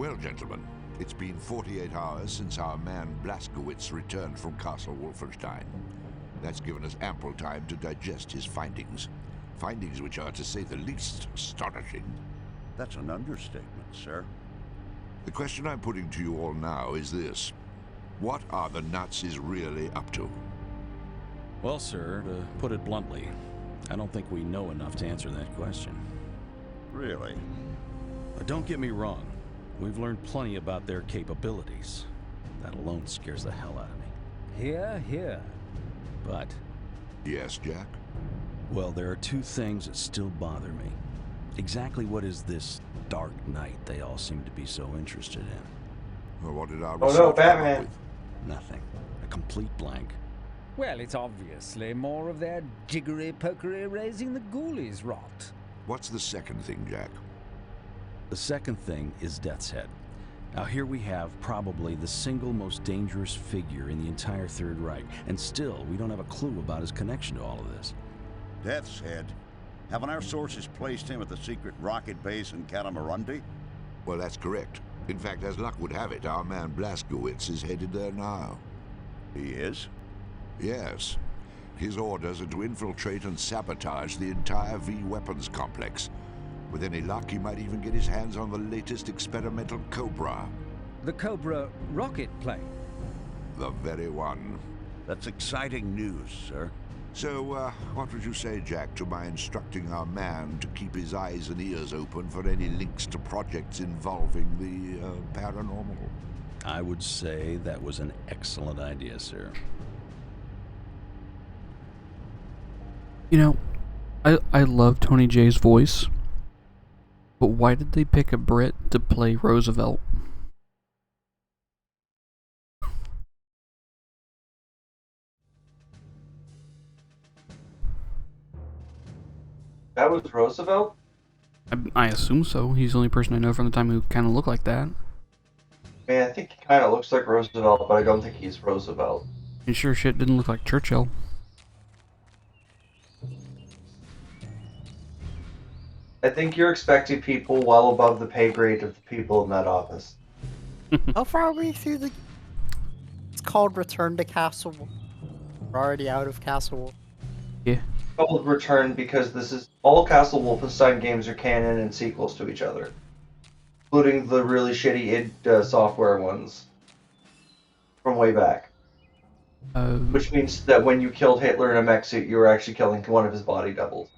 Well, gentlemen, it's been 48 hours since our man Blazkowicz returned from Castle Wolfenstein. That's given us ample time to digest his findings. Findings which are, to say the least, astonishing. That's an understatement, sir. The question I'm putting to you all now is this. What are the Nazis really up to? Well, sir, to put it bluntly, I don't think we know enough to answer that question. Really? Don't get me wrong. We've learned plenty about their capabilities. That alone scares the hell out of me. Here, here. But... Yes, Jack? Well, there are two things that still bother me. Exactly what is this dark night they all seem to be so interested in? Well, what did our Oh research no, come up Batman! with? Nothing. A complete blank. Well, it's obviously more of their jiggery-pokery raising the ghoulies rot. What's the second thing, Jack? The second thing is Death's Head. Now here we have probably the single most dangerous figure in the entire Third Reich, and still we don't have a clue about his connection to all of this. Death's Head? Haven't our sources placed him at the secret rocket base in Catamarundi? Well, that's correct. In fact, as luck would have it, our man Blazkowicz is headed there now. He is? Yes. His orders are to infiltrate and sabotage the entire V-weapons complex. With any luck, he might even get his hands on the latest experimental Cobra. The Cobra rocket plane. The very one. That's exciting news, sir. So, what would you say, Jack, to my instructing our man to keep his eyes and ears open for any links to projects involving the paranormal? I would say that was an excellent idea, sir. You know, I love Tony J's voice, but why did they pick a Brit to play Roosevelt? That was Roosevelt? I assume so. He's the only person I know from the time who kind of looked like that. I mean, I think he kind of looks like Roosevelt, but I don't think he's Roosevelt. And sure shit didn't look like Churchill. I think you're expecting people well above the pay grade of the people in that office. How far are we through the... It's called Return to Castle Wolf. We're already out of Castle Wolf. Yeah. Called Return because this is... All Castle Wolfenstein games are canon and sequels to each other. Including the really shitty id Software ones. From way back. Which means that when you killed Hitler in a mech suit, you were actually killing one of his body doubles.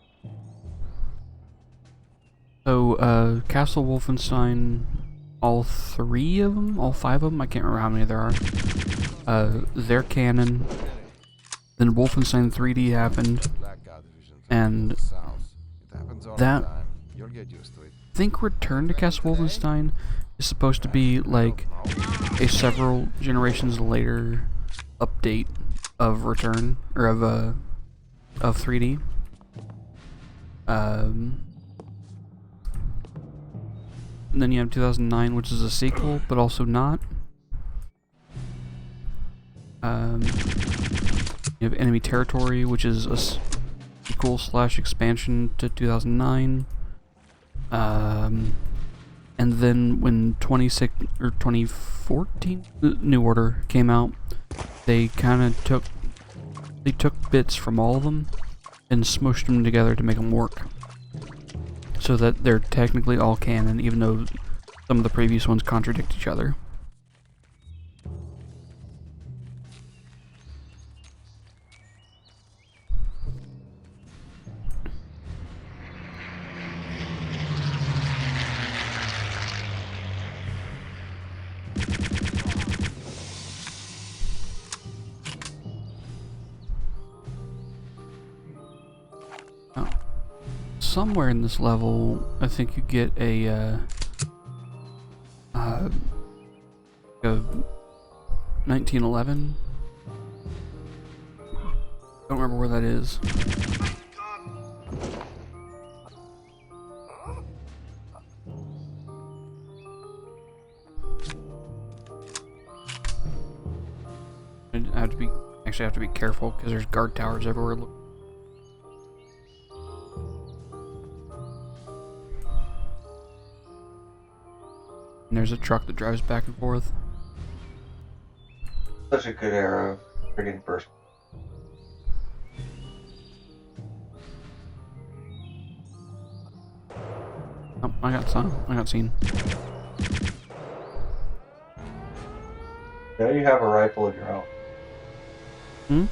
So, Castle Wolfenstein, all three of them? All five of them? I can't remember how many there are. They're canon. Then Wolfenstein 3D happened. And that... I think Return to Castle Wolfenstein is supposed to be like a several generations later update of Return, or of 3D. And then you have 2009, which is a sequel, but also not. You have Enemy Territory, which is a sequel / expansion to 2009. And then when 2014 New Order came out, they kind of took bits from all of them and smushed them together to make them work. So that they're technically all canon, even though some of the previous ones contradict each other. Somewhere in this level, I think you get a 1911. Don't remember where that is. I have to be careful because there's guard towers everywhere. And there's a truck that drives back and forth. Such a good era of friggin' first. Oh, I got seen. Now you have a rifle of your own. Hmm?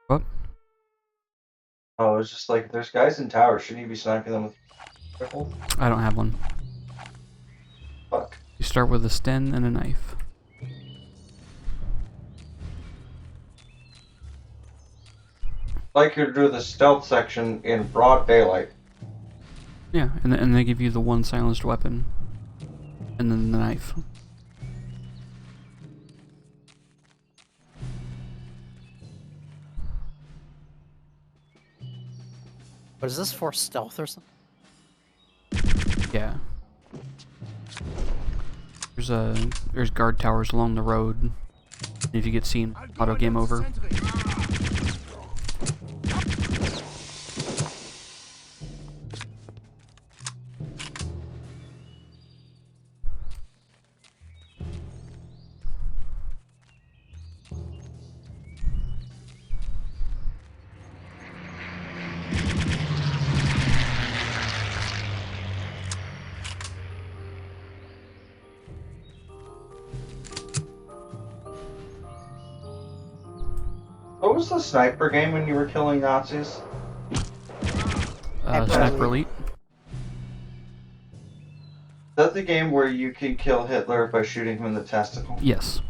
What? Oh, it's just like, if there's guys in towers, shouldn't you be sniping them with rifles? I don't have one. Fuck. You start with a Sten and a knife. Like you do the stealth section in broad daylight. Yeah, and they give you the one silenced weapon. And then the knife. What is this for, stealth or something? Yeah. There's guard towers along the road. And if you get seen, auto game over. What was the sniper game when you were killing Nazis? Sniper Elite. Is that the game where you can kill Hitler by shooting him in the testicle? Yes.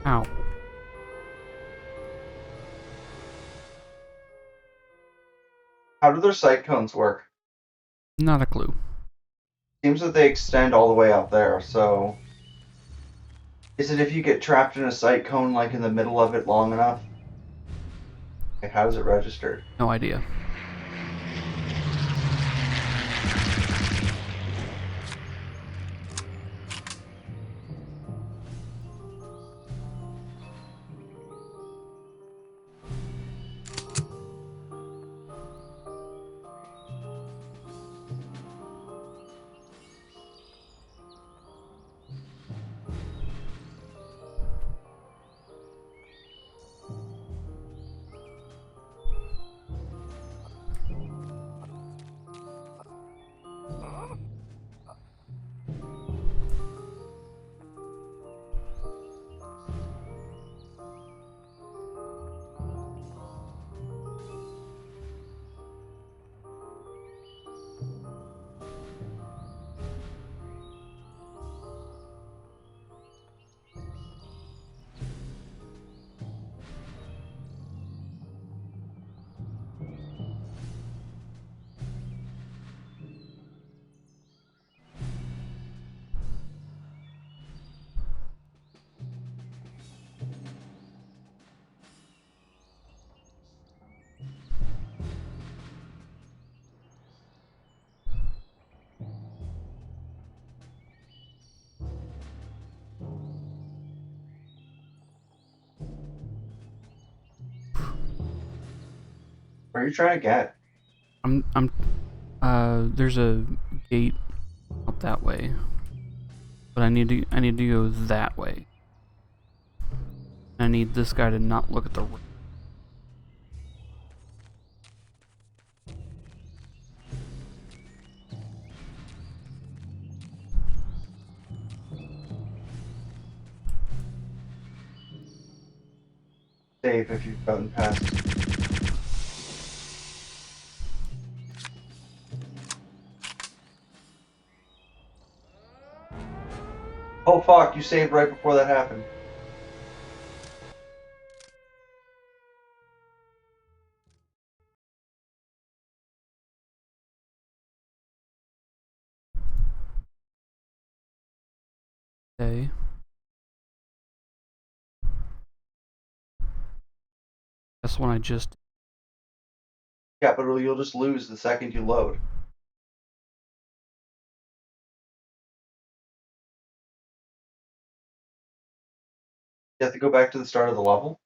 Ow. How do their sight cones work? Not a clue. Seems that they extend all the way out there, so... Is it if you get trapped in a sight cone, like in the middle of it long enough? Like, how is it registered? No idea. Where are you trying to get? There's a gate out that way. But I need to go that way. I need this guy to not look at the road. Save if you've gotten past. Oh fuck, you saved right before that happened. Okay. That's one I just... Yeah, but you'll just lose the second you load. You have to go back to the start of the level?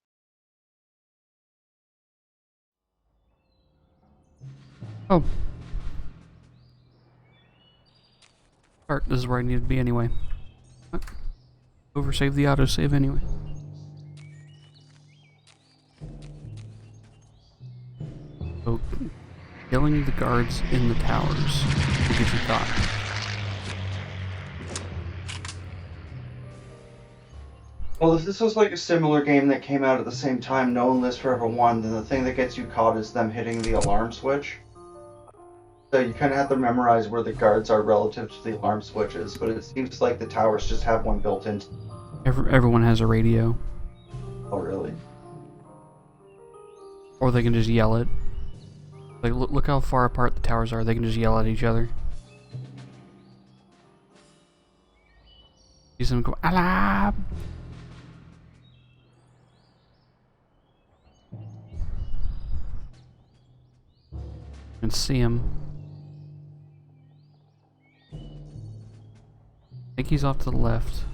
Oh. Start. This is where I need to be anyway. Oversave the autosave anyway. So, killing the guards in the towers will get you caught. Well, if this was like a similar game that came out at the same time, no one lives forever one, then the thing that gets you caught is them hitting the alarm switch. So you kind of have to memorize where the guards are relative to the alarm switches, but it seems like the towers just have one built in. Everyone has a radio. Oh, really? Or they can just yell it. Like, look how far apart the towers are. They can just yell at each other. See them go, alarm! And see him. I think he's off to the left.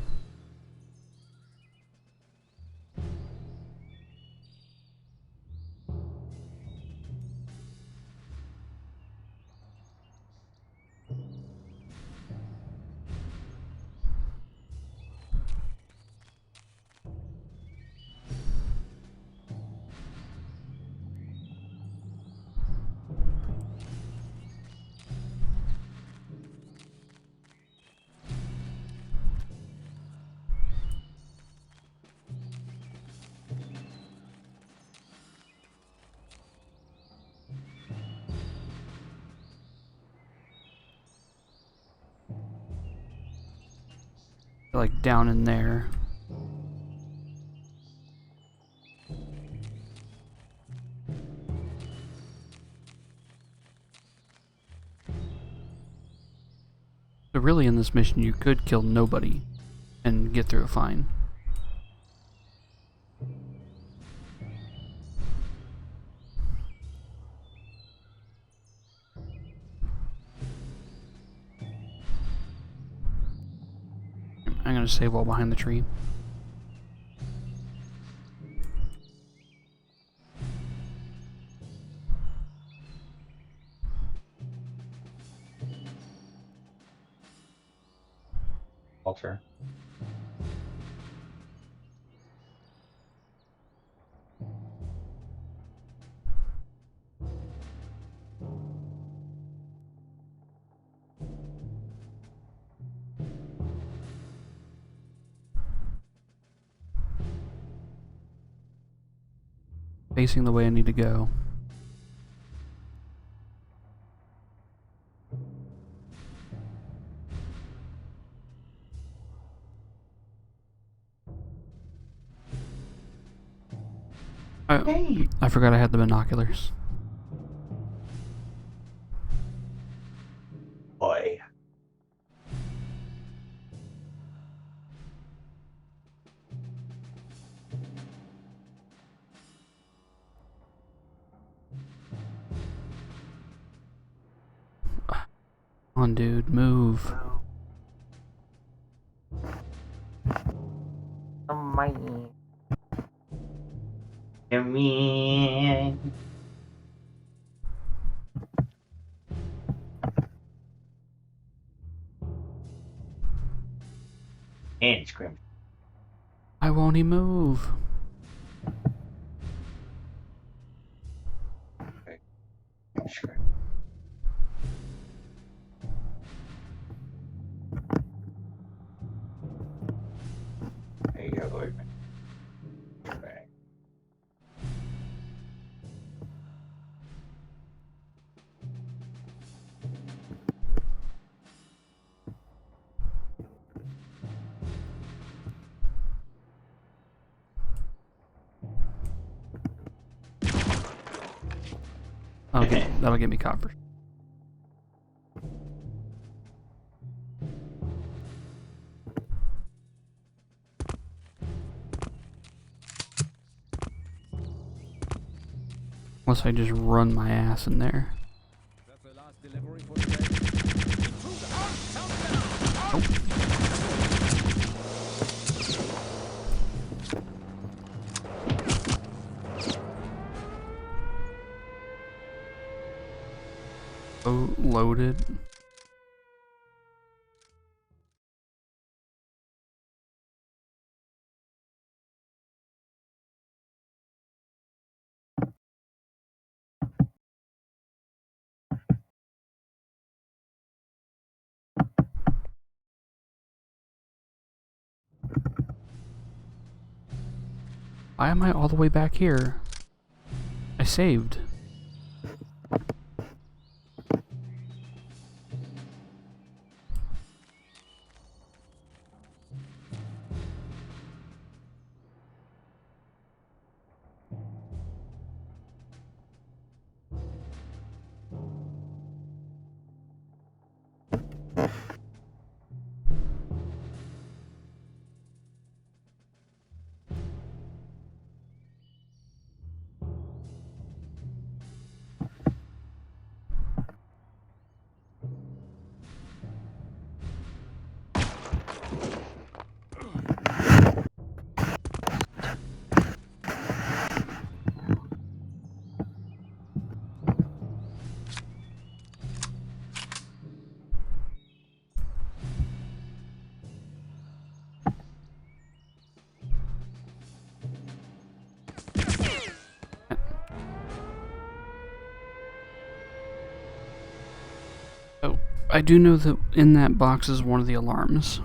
Like down in there. So really in this mission you could kill nobody and get through it fine. I'm gonna save while behind the tree. Walter. Facing the way I need to go. I forgot I had the binoculars. Boy. Come on, dude, move. Come in. And scream. Why won't he move? Okay. Scream. There you go, Lloyd. Okay. That'll get me copper. Unless I just run my ass in there. That's the last delivery for today. Oh, loaded. Why am I all the way back here? I saved. Oh, I do know that in that box is one of the alarms.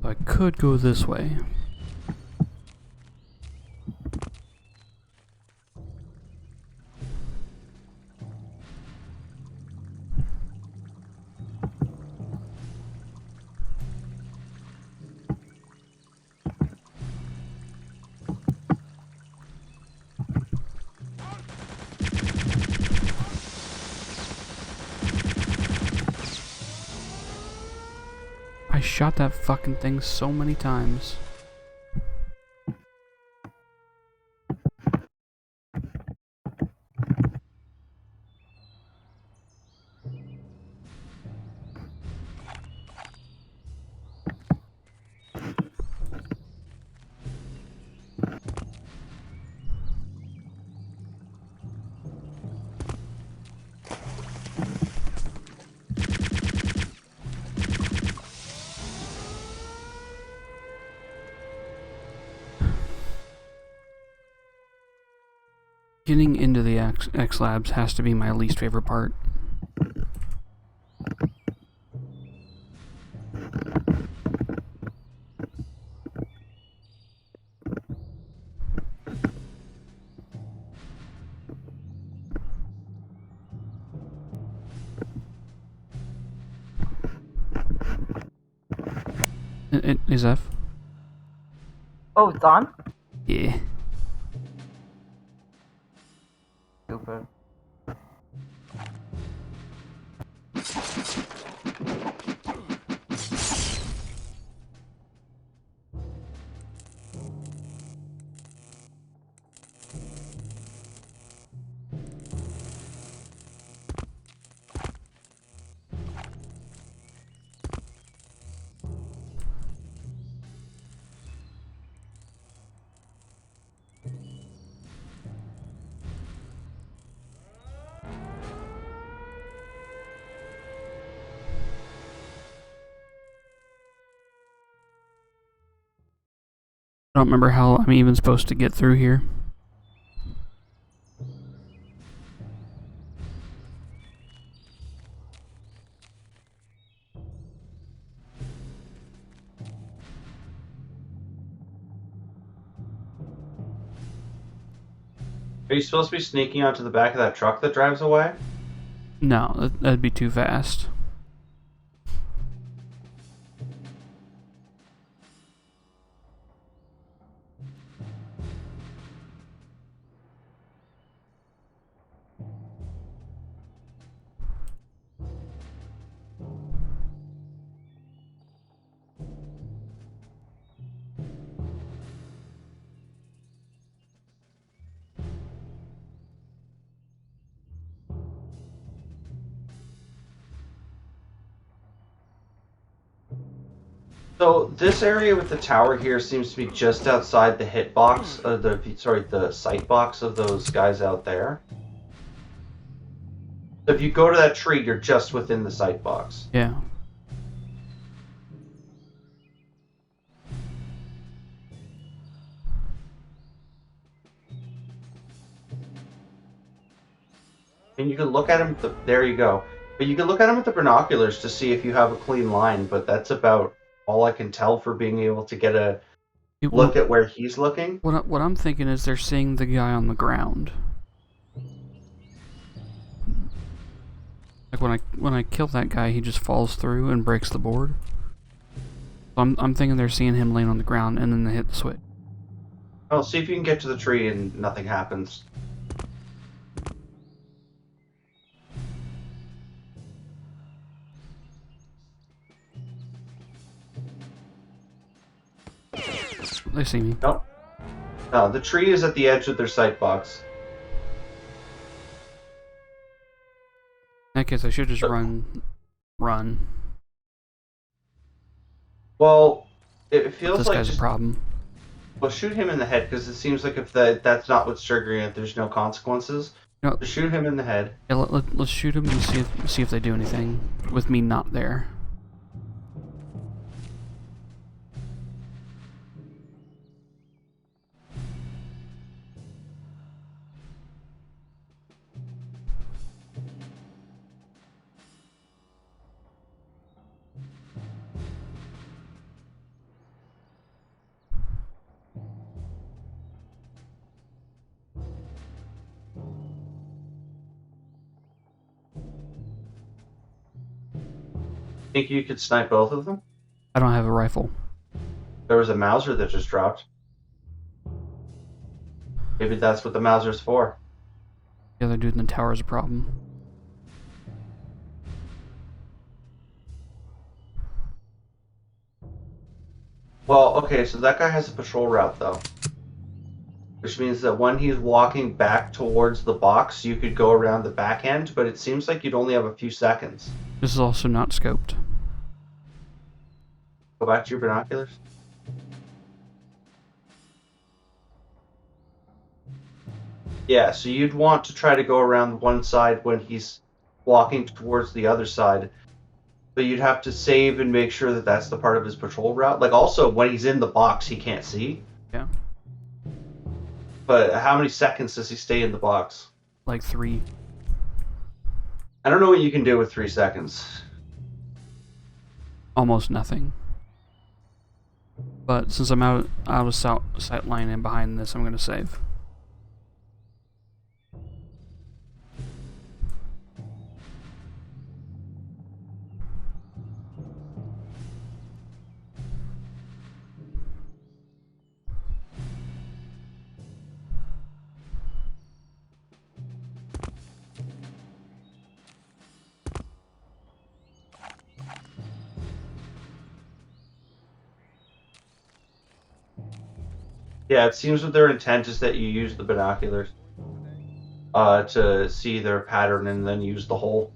I could go this way. I shot that fucking thing so many times. Getting into the X Labs has to be my least favorite part. Is F? Oh, it's on? Yeah. Super. I don't remember how I'm even supposed to get through here. Are you supposed to be sneaking onto the back of that truck that drives away? No, that'd be too fast. So this area with the tower here seems to be just outside the hitbox, the sight box of those guys out there. So if you go to that tree, you're just within the sight box. Yeah. And you can look at him. There you go. But you can look at him with the binoculars to see if you have a clean line. But that's about all I can tell for being able to get a look at where he's looking. What I'm thinking is they're seeing the guy on the ground. Like when I kill that guy, he just falls through and breaks the board. So I'm thinking they're seeing him laying on the ground and then they hit the switch. Well, see if you can get to the tree and nothing happens. They see me. Nope. No, the tree is at the edge of their sight box. In that case, I should just run. Well, it feels this like guy's a problem. Well, shoot him in the head because it seems like if that's not what's triggering it, there's no consequences. No. Just shoot him in the head. Yeah, let's shoot him and see if they do anything with me not there. Think you could snipe both of them? I don't have a rifle. There was a Mauser that just dropped. Maybe that's what the Mauser's for. The other dude in the tower is a problem. Well, okay, so that guy has a patrol route though. Which means that when he's walking back towards the box, you could go around the back end, but it seems like you'd only have a few seconds. This is also not scoped. Go back to your binoculars. Yeah, so you'd want to try to go around one side when he's walking towards the other side. But you'd have to save and make sure that that's the part of his patrol route. Like, also, when he's in the box, he can't see. Yeah. But how many seconds does he stay in the box? Like 3. I don't know what you can do with 3 seconds. Almost nothing. But since I'm out of sight line and behind this, I'm going to save. Yeah, it seems that their intent is that you use the binoculars to see their pattern and then use the hole.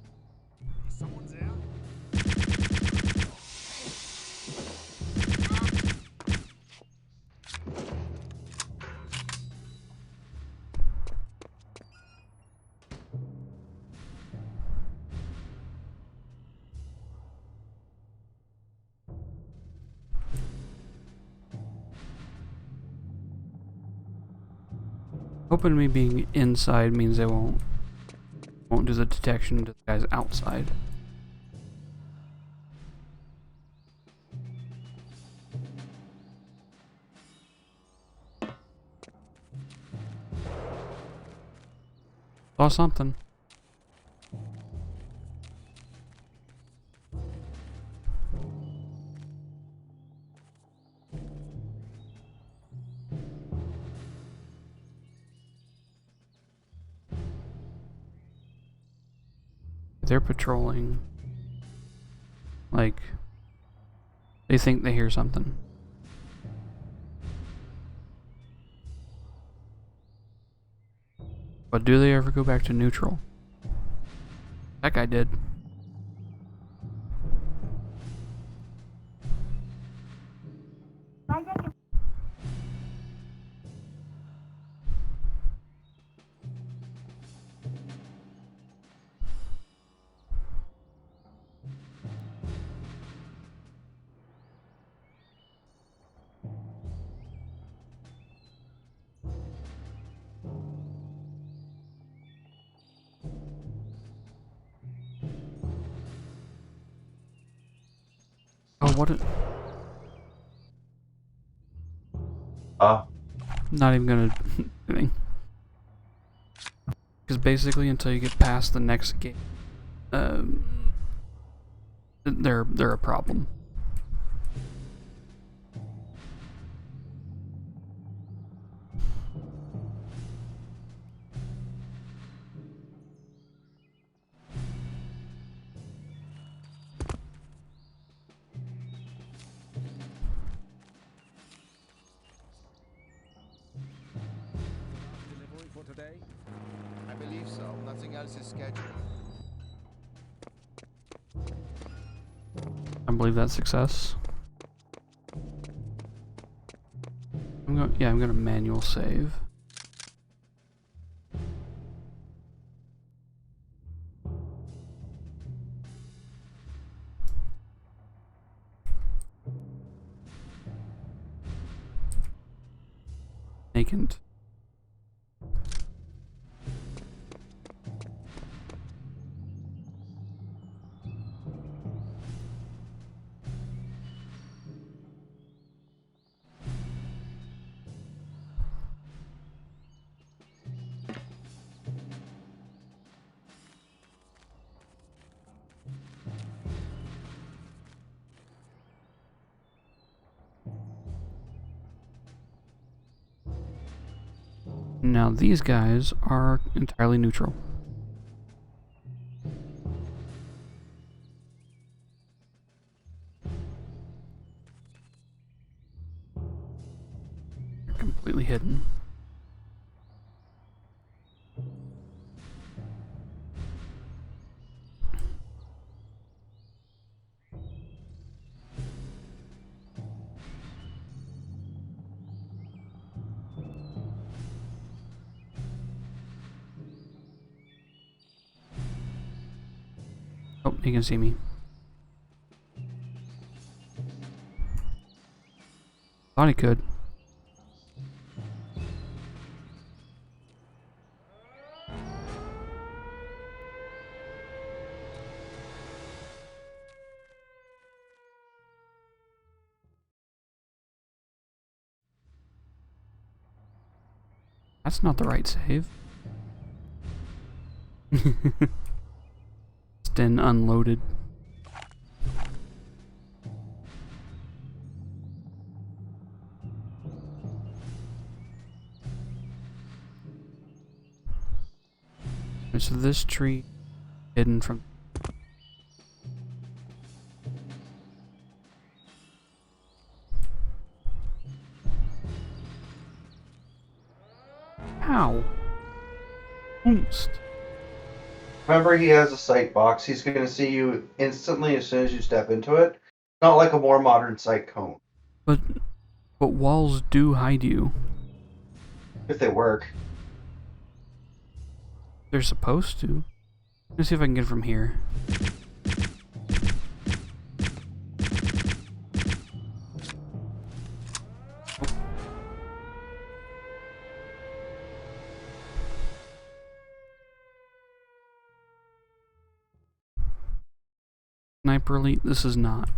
Hoping me being inside means they won't do the detection to the guys outside. Saw something. They're patrolling. Like, they think they hear something. But do they ever go back to neutral? That guy did. Oh, what? Not even gonna. Kidding. Because basically, until you get past the next gate, they're a problem. Delivery for today? I believe so. Nothing else is scheduled. I believe that's success. I'm gonna manual save. Vacant. Now these guys are entirely neutral. They're completely hidden. Oh, he can see me. Thought he could. That's not the right save. It's been unloaded. So this tree hidden from. How? Oomst. Remember, he has a sight box. He's going to see you instantly as soon as you step into it. Not like a more modern sight cone. But walls do hide you. If they work. They're supposed to. Let's see if I can get it from here. Sniper Elite, this is not.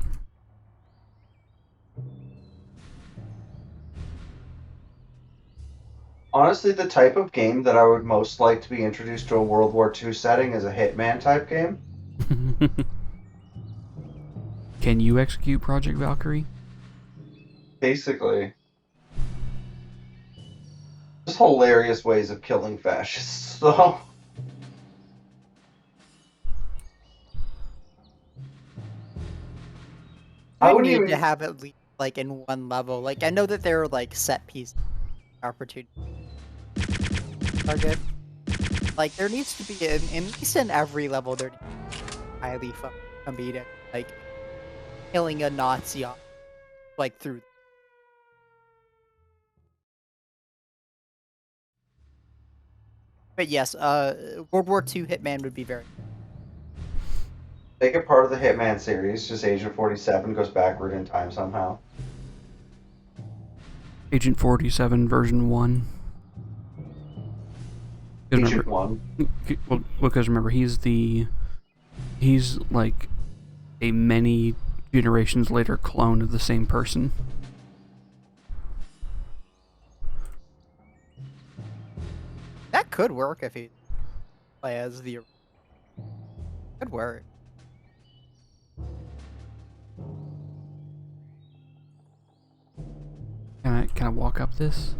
Honestly, the type of game that I would most like to be introduced to a World War II setting is a Hitman type game. Can you execute Project Valkyrie? Basically. Just hilarious ways of killing fascists, though. I would need to have it like in one level. Like I know that there are like set piece opportunities are good. Like there needs to be at least in every level there needs to be highly comedic, like killing a Nazi off, like through. But yes, World War II Hitman would be very. Make it part of the Hitman series. Just Agent 47 goes backward in time somehow. Agent 47 version 1. Agent 1. Well, because remember, he's like a many generations later clone of the same person. That could work if he play as the. Could work. Can I walk up this?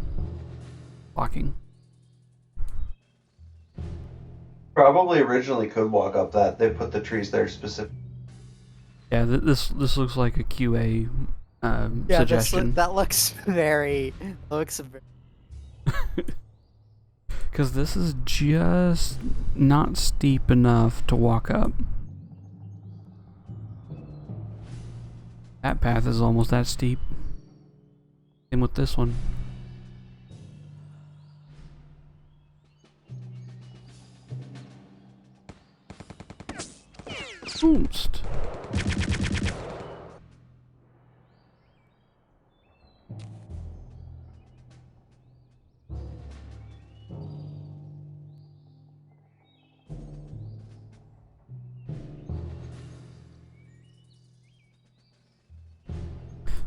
Walking. Probably originally could walk up that. They put the trees there specifically. Yeah, this looks like a QA Yeah, suggestion. that looks very. Looks very. Because this is just not steep enough to walk up. That path is almost that steep. Same with this one. Boomst.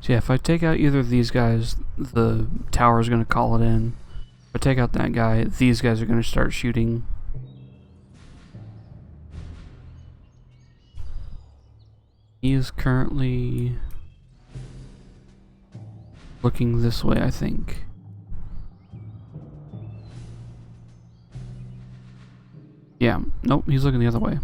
So yeah, if I take out either of these guys, the tower is going to call it in. If I take out that guy, these guys are going to start shooting. He is currently looking this way, I think. Yeah, nope, he's looking the other way.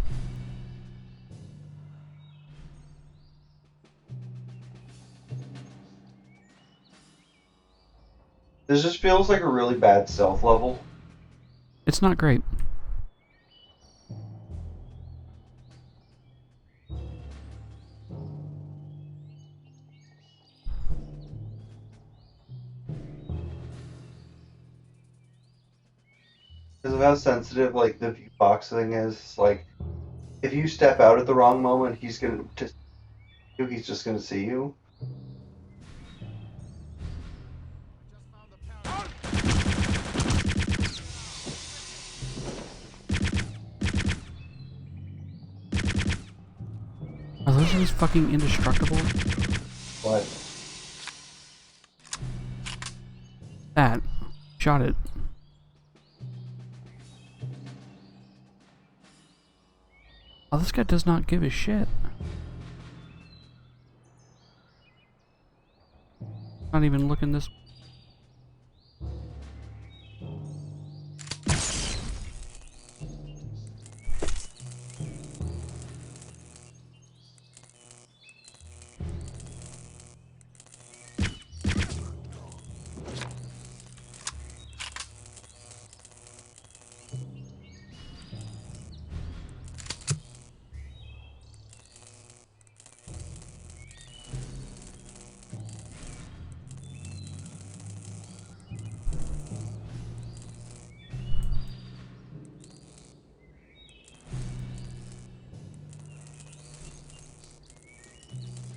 This just feels like a really bad stealth level. It's not great. Because of how sensitive like the view box thing is. Like, if you step out at the wrong moment, he's just gonna see you. Are those things fucking indestructible? What? That. Shot it. Oh, this guy does not give a shit. Not even looking this.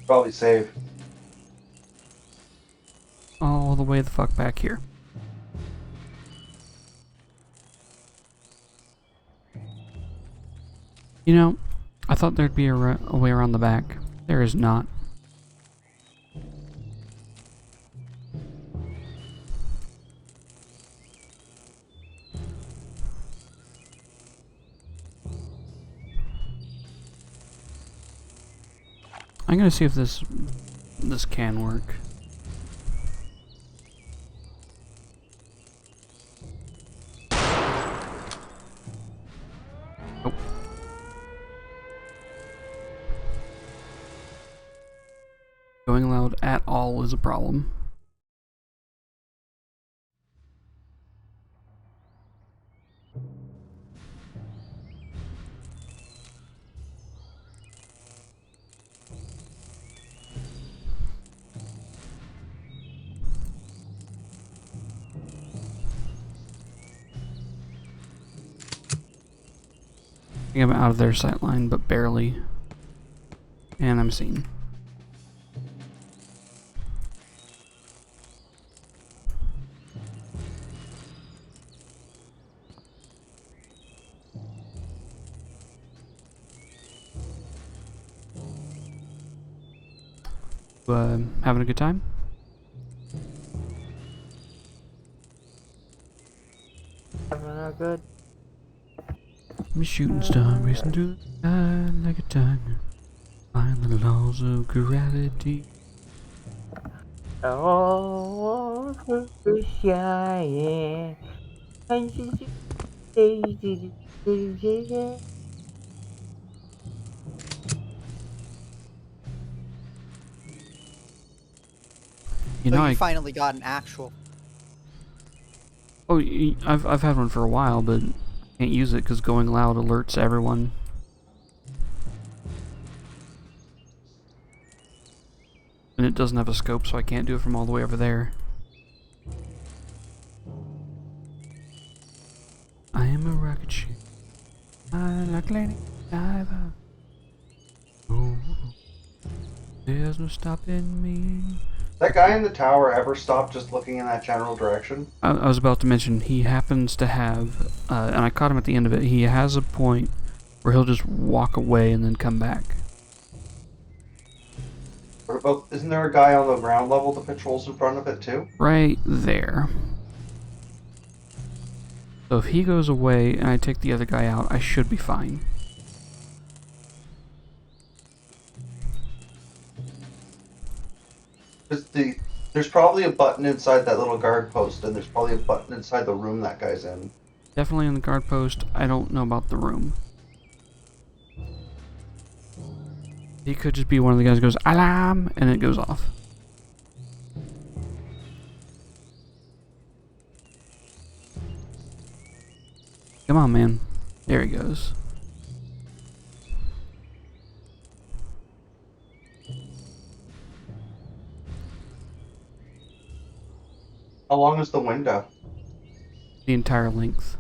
Probably save. All the way the fuck back here. You know, I thought there'd be a way around the back. There is not. I'm gonna see if this can work. Oh. Going loud at all is a problem. I think I'm out of their sight line, but barely. And I'm seen. Having a good time? Having a good. I'm a shooting star racing through the sky like a tiger. Find the laws of gravity. Oh, yeah. You So know, you finally got an actual. Oh, I've had one for a while, but I can't use it because going loud alerts everyone. And it doesn't have a scope, so I can't do it from all the way over there. I am a rocket ship. I like Lady Diver. Oh, there's no stopping me. That guy in the tower ever stop just looking in that general direction? I was about to mention, he happens to have, and I caught him at the end of it, he has a point where he'll just walk away and then come back. What about, isn't there a guy on the ground level that patrols in front of it too? Right there. So if he goes away and I take the other guy out, I should be fine. There's probably a button inside that little guard post, and there's probably a button inside the room that guy's in. Definitely in the guard post. I don't know about the room. He could just be one of the guys who goes, alarm, and it goes off. Come on, man. There he goes. How long is the window? The entire length.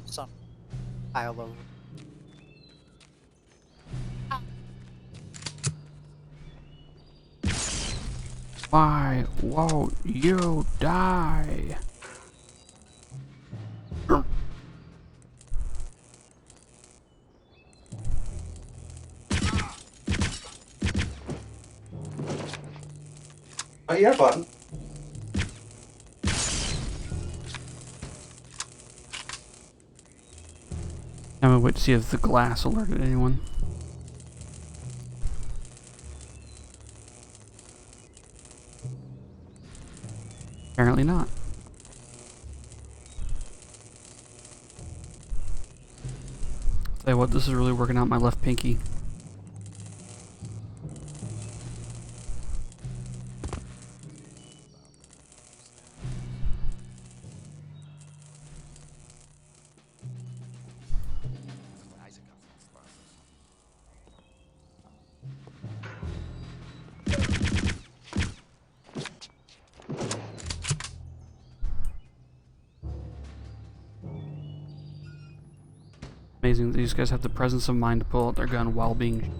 Some pile over. Why won't you die? Oh yeah, button. I'm gonna wait to see if the glass alerted anyone. Apparently not. Tell you what, this is really working out my left pinky. Amazing that these guys have the presence of mind to pull out their gun while being...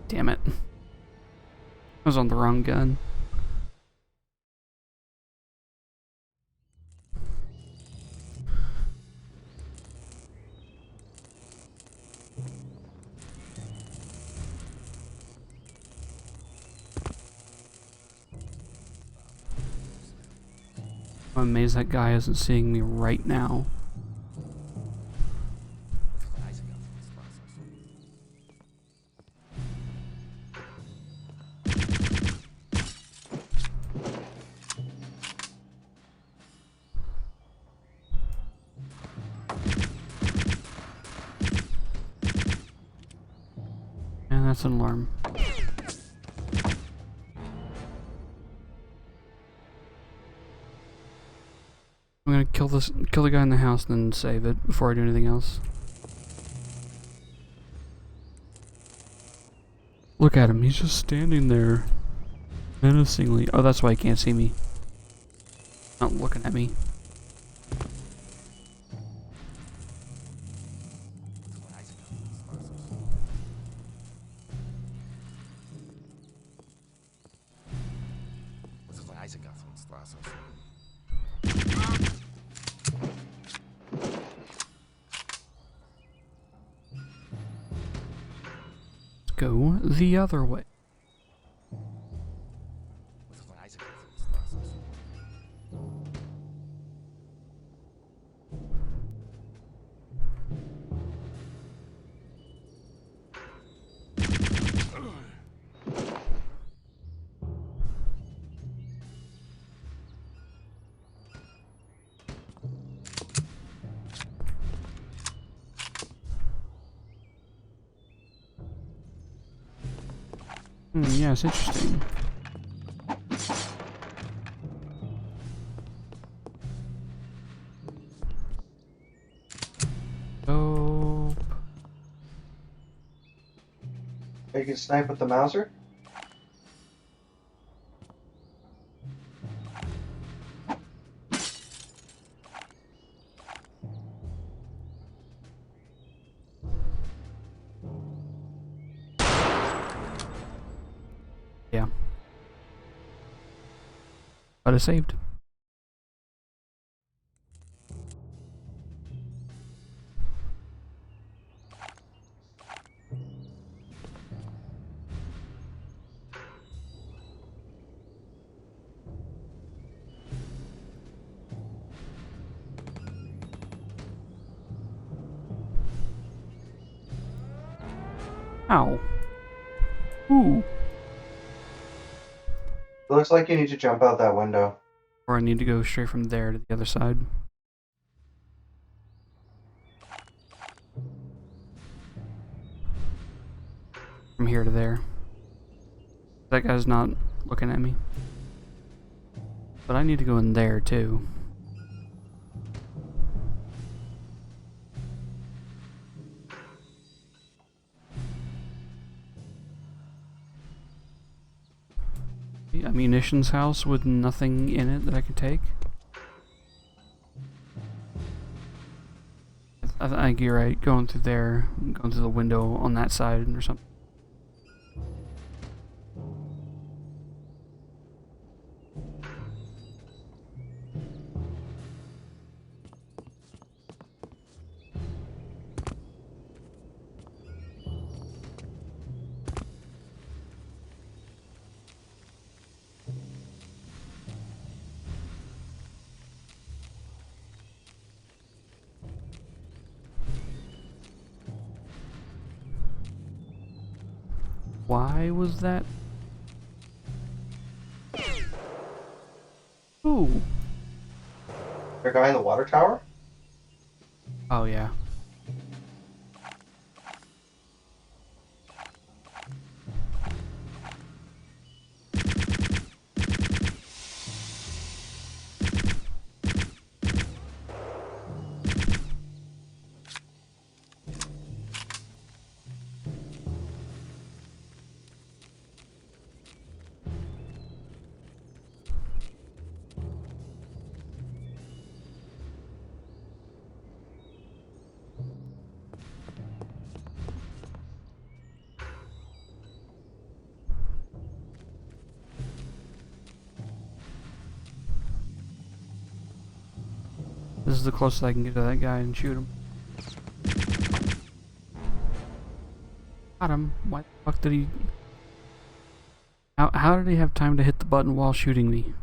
Damn it. I was on the wrong gun. I'm amazed that guy isn't seeing me right now. And that's an alarm. I'm gonna kill the guy in the house, and then save it before I do anything else. Look at him, he's just standing there, menacingly. Oh, that's why he can't see me. Not looking at me. Go the other way. Yeah, it's interesting. Oh. You can snipe with the Mauser? Yeah. But it's saved. Ow. Ooh. It looks like you need to jump out that window. Or I need to go straight from there to the other side. From here to there. That guy's not looking at me. But I need to go in there too. A munitions house with nothing in it that I can take. I think you're right. Going through there, going through the window on that side or something. Why was that? Ooh. There a guy in the water tower? Oh yeah. This is the closest I can get to that guy and shoot him. Got him. Why the fuck did he... How did he have time to hit the button while shooting me?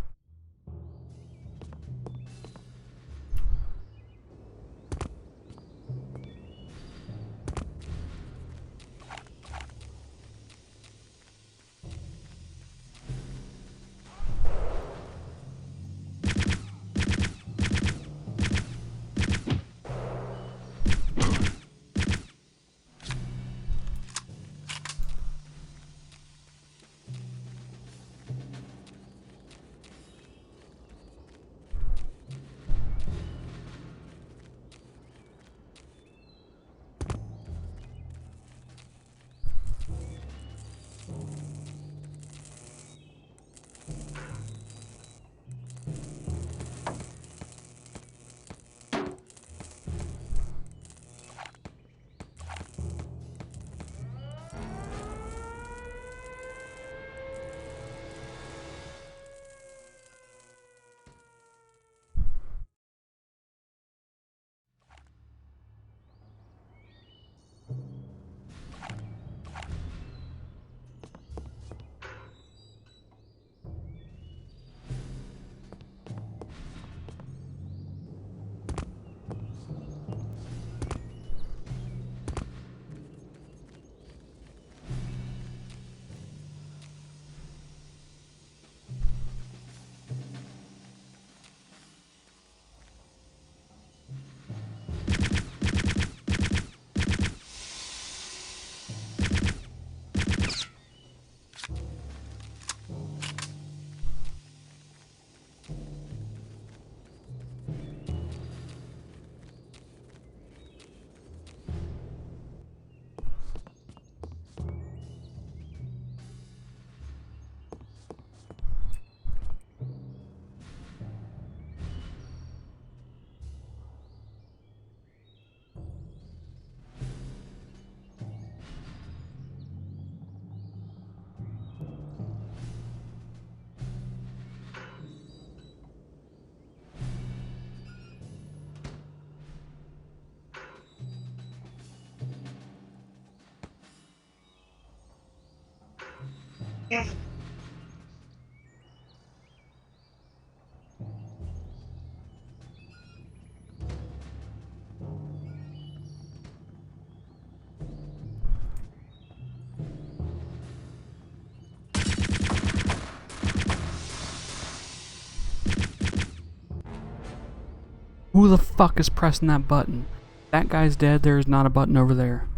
Who the fuck is pressing that button? That guy's dead, there is not a button over there.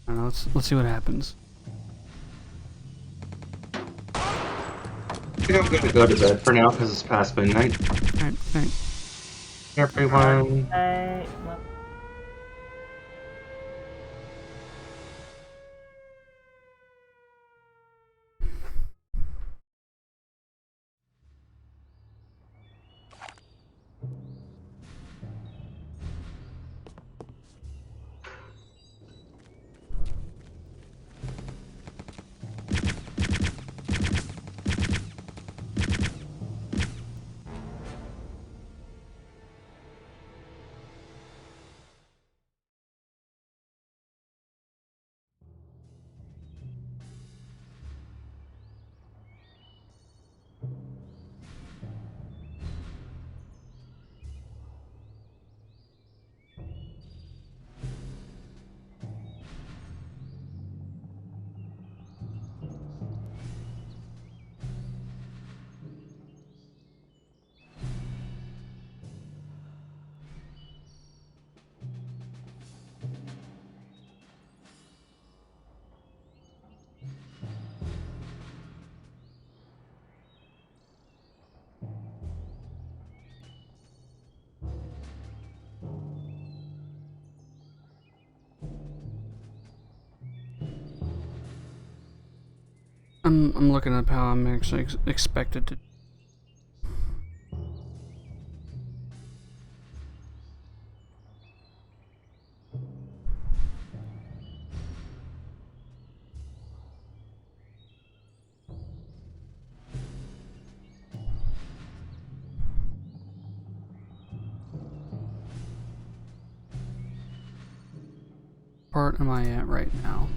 I don't know, let's see what happens. I think I'm gonna go to bed for now because it's past midnight. Alright, alright. Everyone. I'm looking up how I'm actually expected to. Part am I at right now?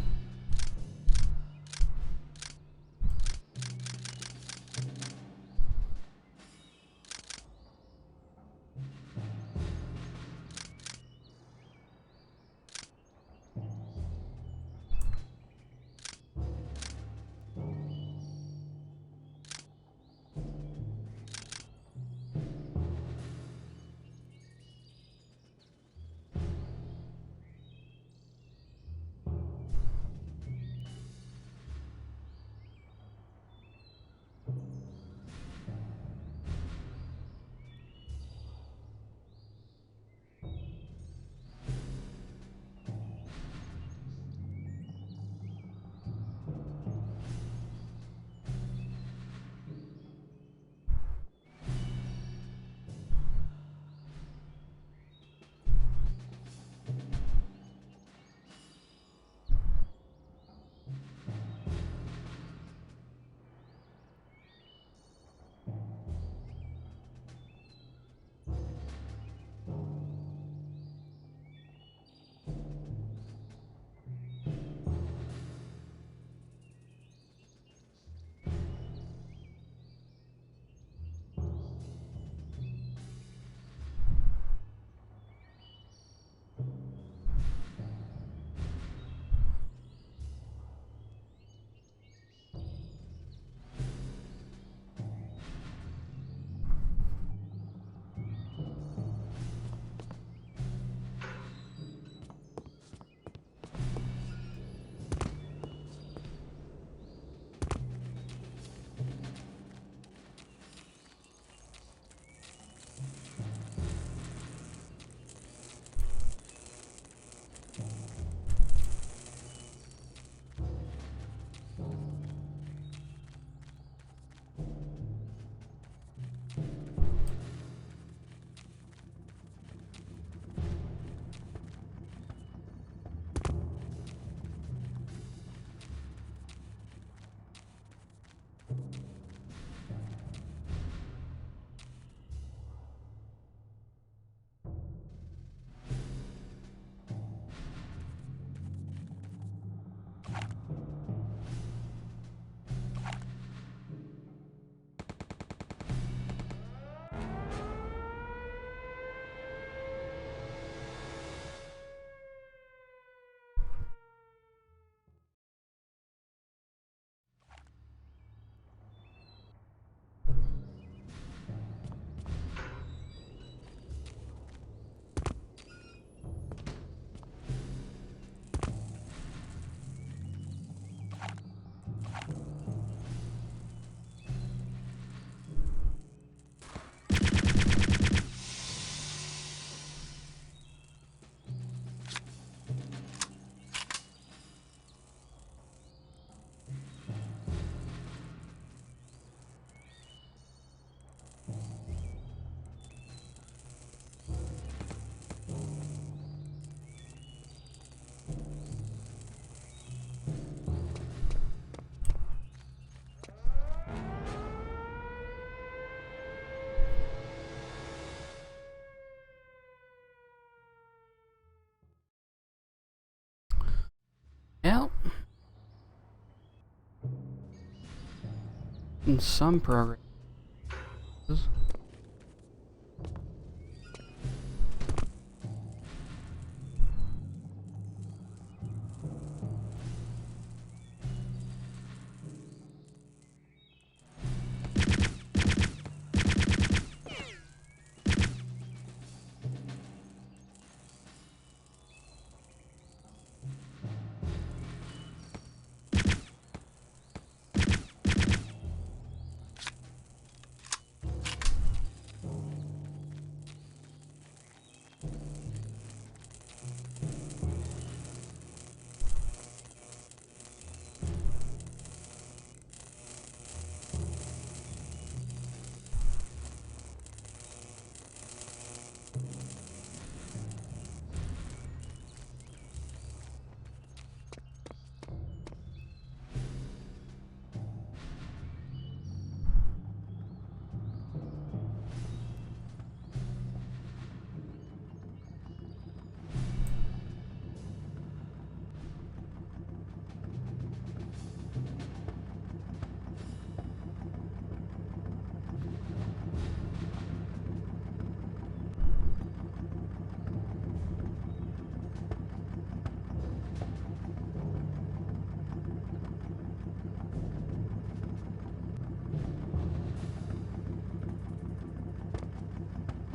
In some progress.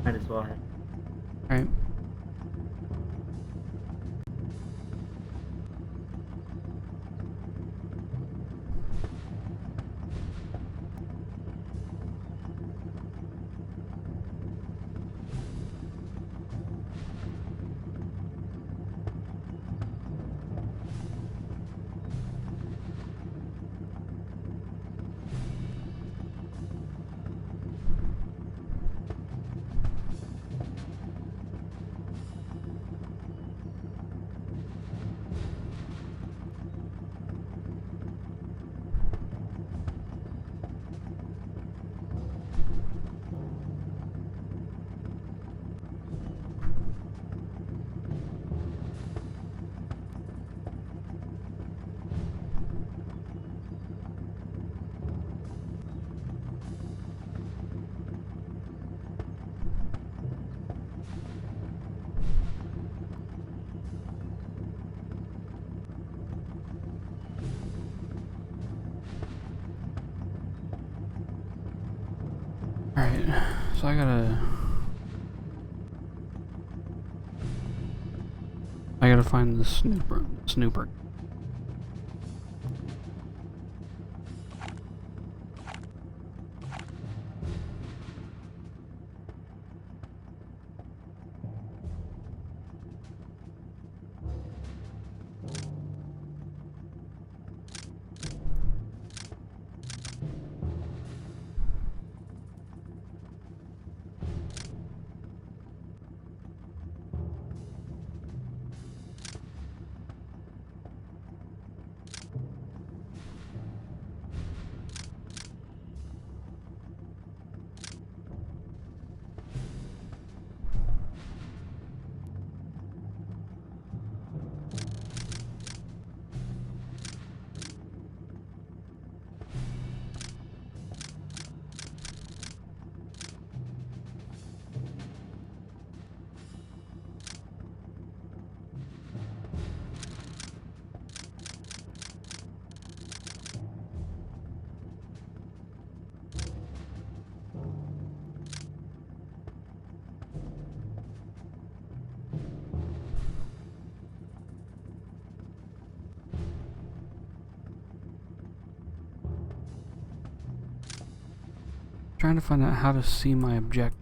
Might as well have. Alright. Alright, so I gotta find the snooper. Trying to find out how to see my objective.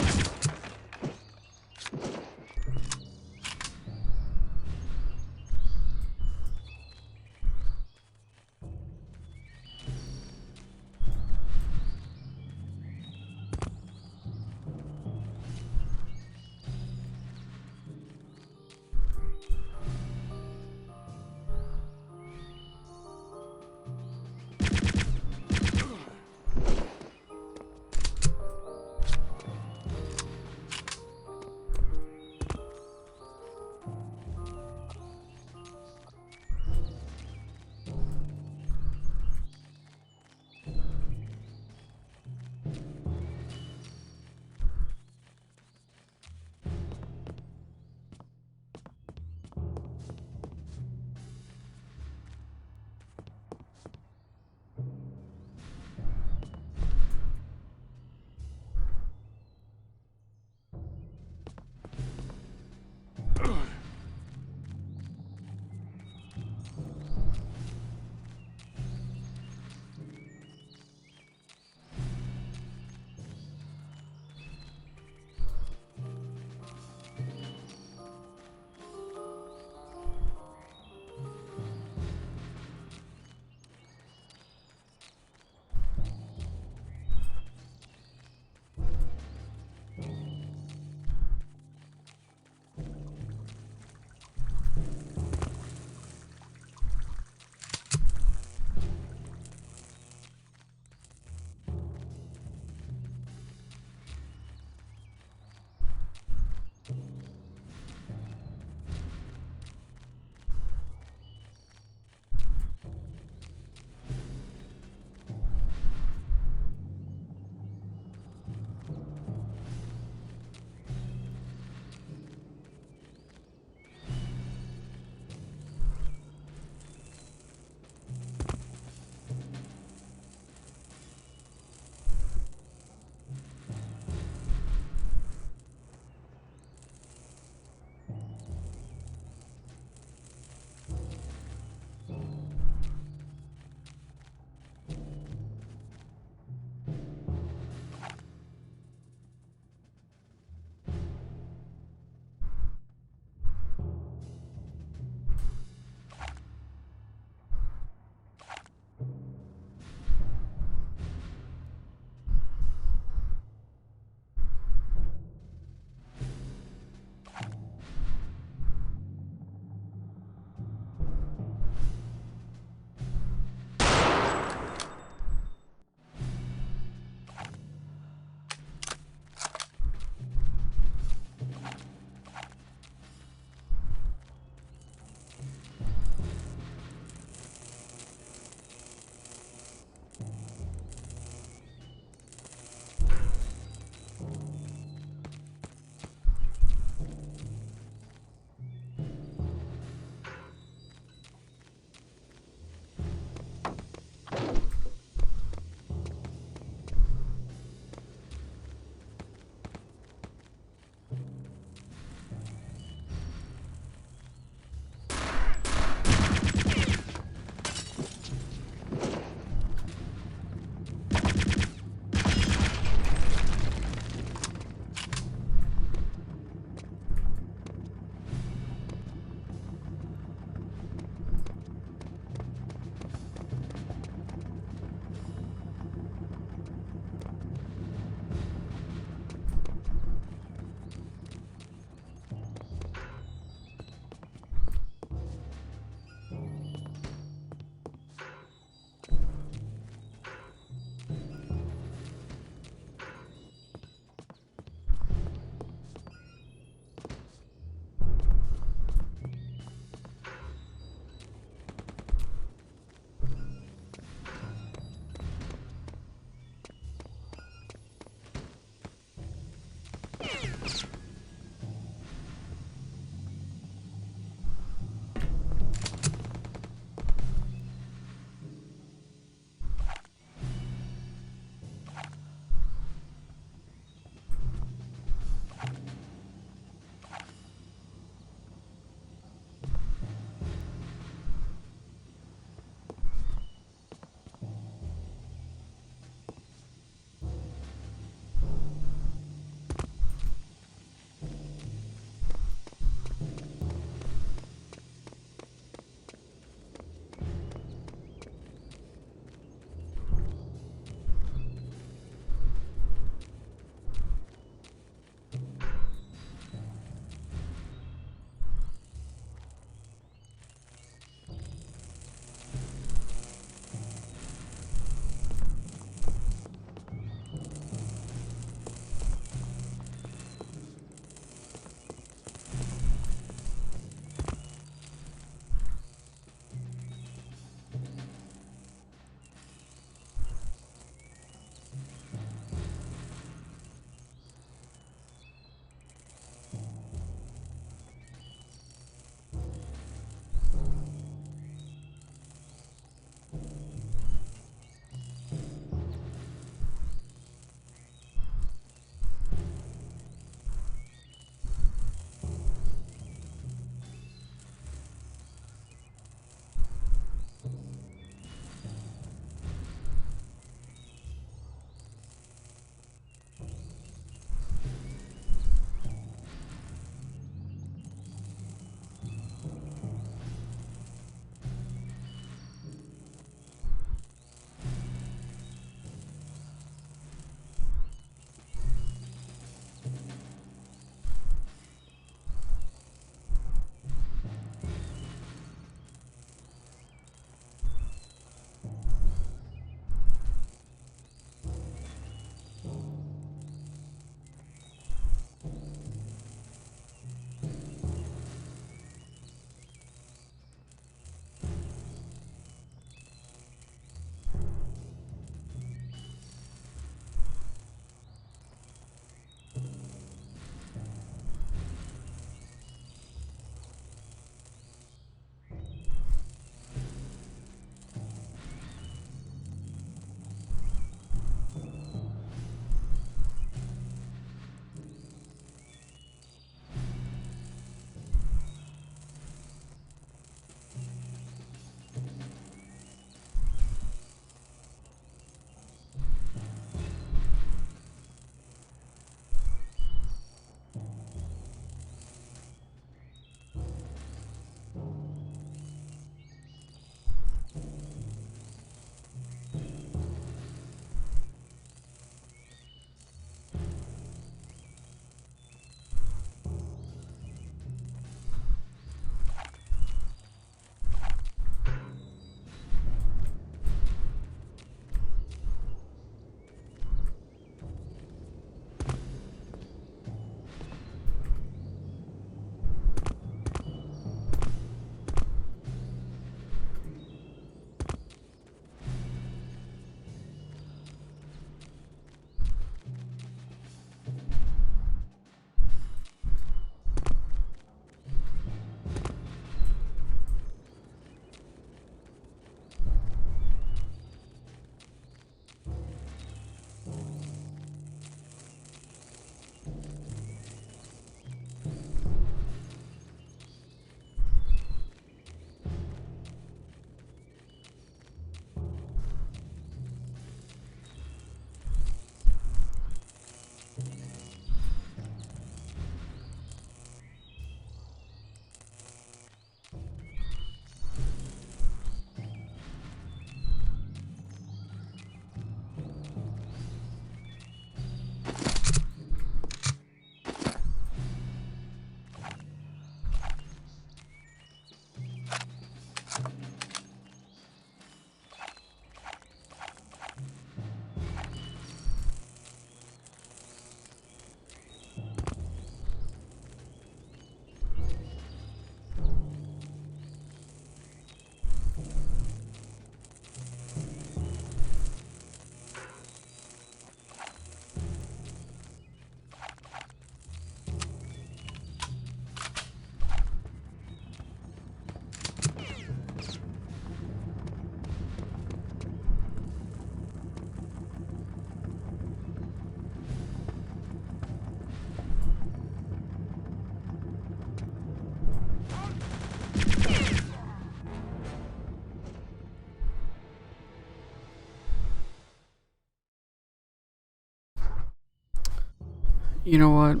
You know what?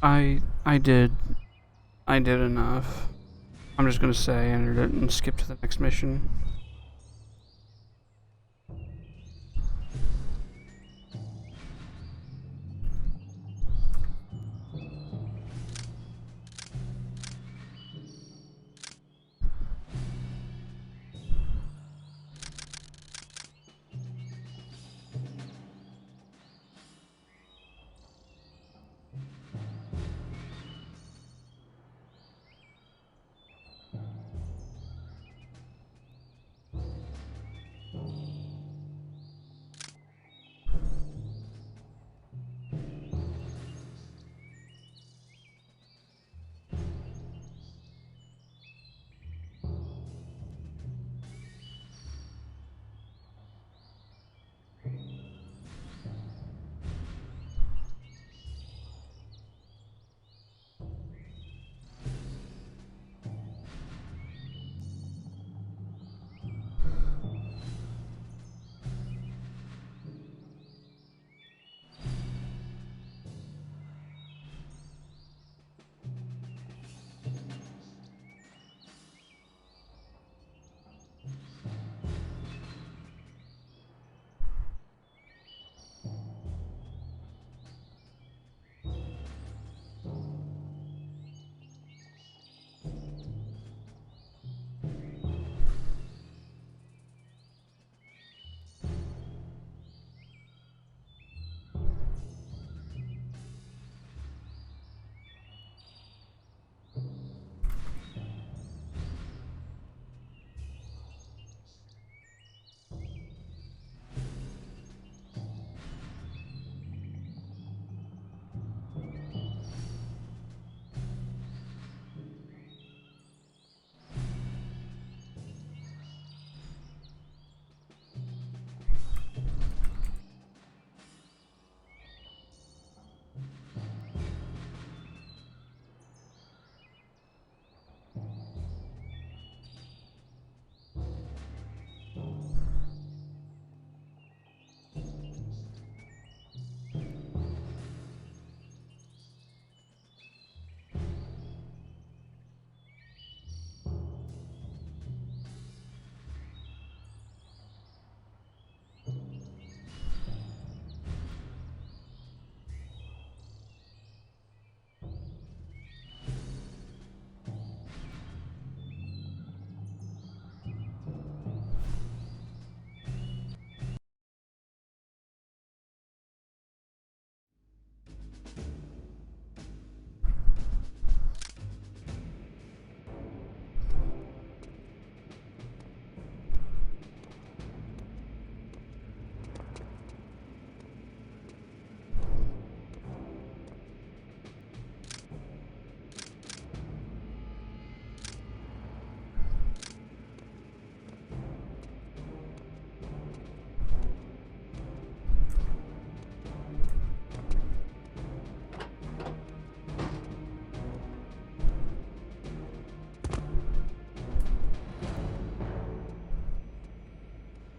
I did enough. I'm just gonna say I entered it and skip to the next mission.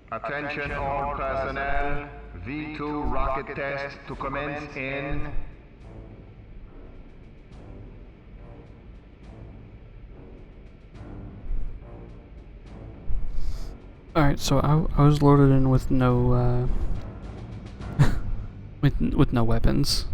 Attention all personnel. V2 rocket test to commence in... Alright, so I was loaded in with no, with no weapons.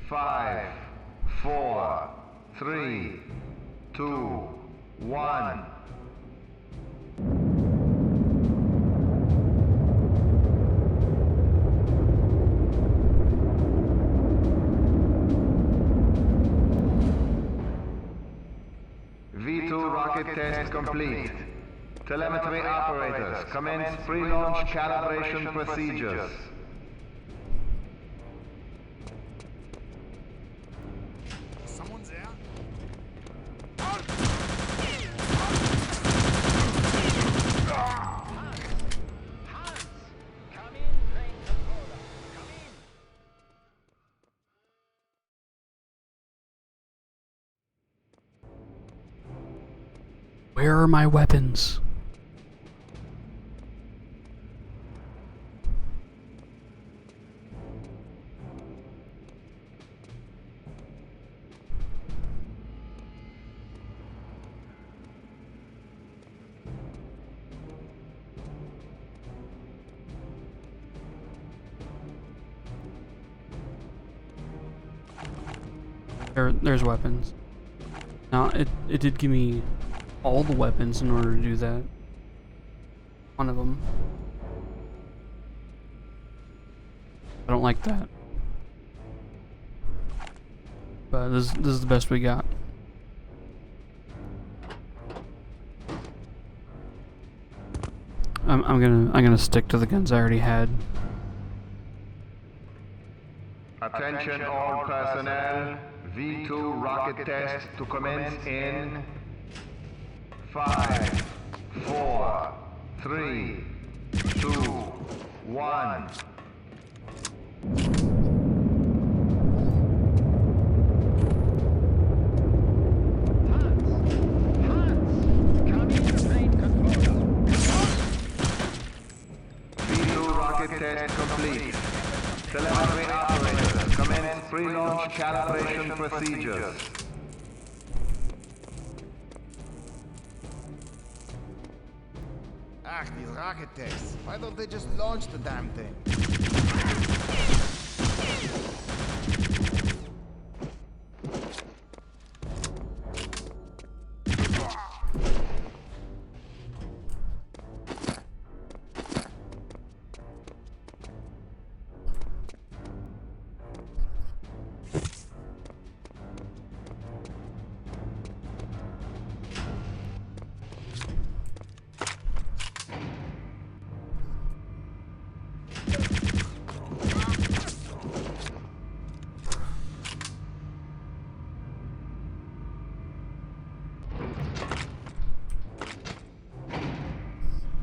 Five, 4, 3, 2, 1. V2 rocket test complete. Telemetry operators, commence pre-launch calibration procedures. Someone's there. Where are my weapons? There's weapons. Now, it did give me all the weapons in order to do that. One of them. I don't like that. But this is the best we got. I'm gonna stick to the guns I already had. Attention all personnel. V2 rocket test to commence in 5, 4, 3, 2, 1. V2 rocket test complete. Telemetry operators, commence pre-launch calibration procedures. Ah, these rocket tests. Why don't they just launch the damn thing?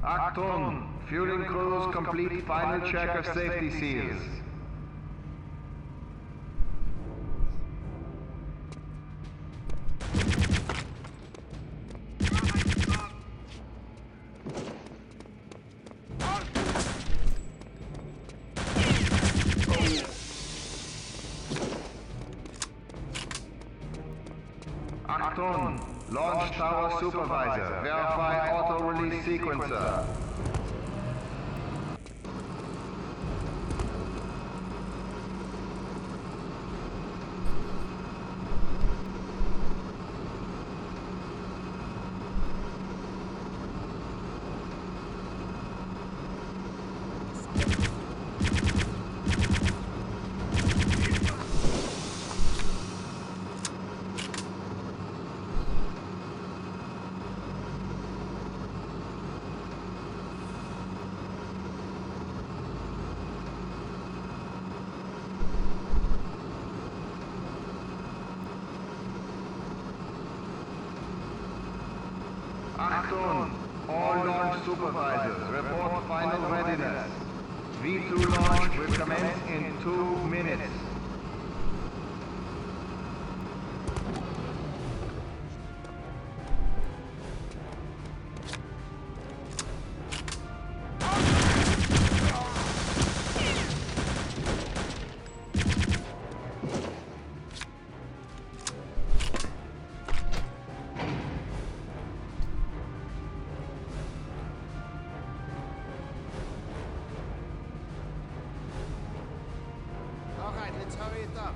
Achtung! Fueling crews complete final check of safety seals. Achtung! Launch tower supervisor. Verify auto-release sequencer. Achtung! All launch supervisors, report final readiness. V2 launch will commence in 2 minutes. Alright, let's hurry it up.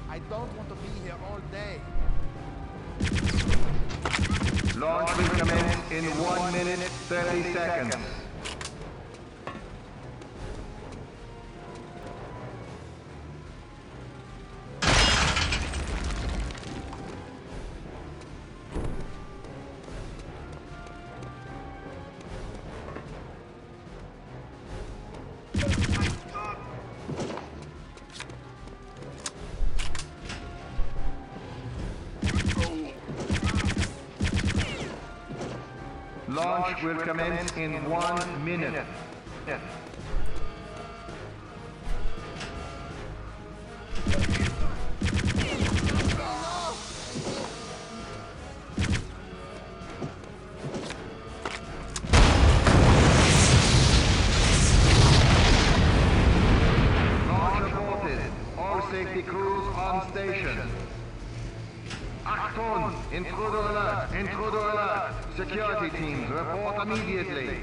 I don't want to be here all day. Launch will commence in 1 minute 30 seconds. Launch will commence in 1 minute. Launch aborted. All safety crews on station. Achtung! Intruder alert! Intruder alert! Security teams, report immediately!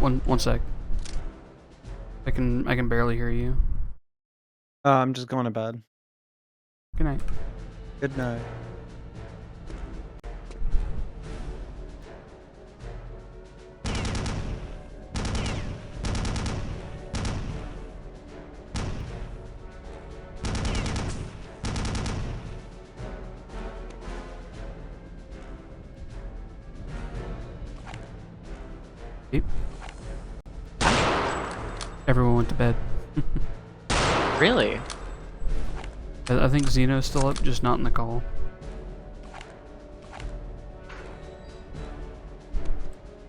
one sec. I can barely hear you. I'm just going to bed. Good night. Good night. Yep. Everyone went to bed. Really? I think Xeno's still up, just not in the call.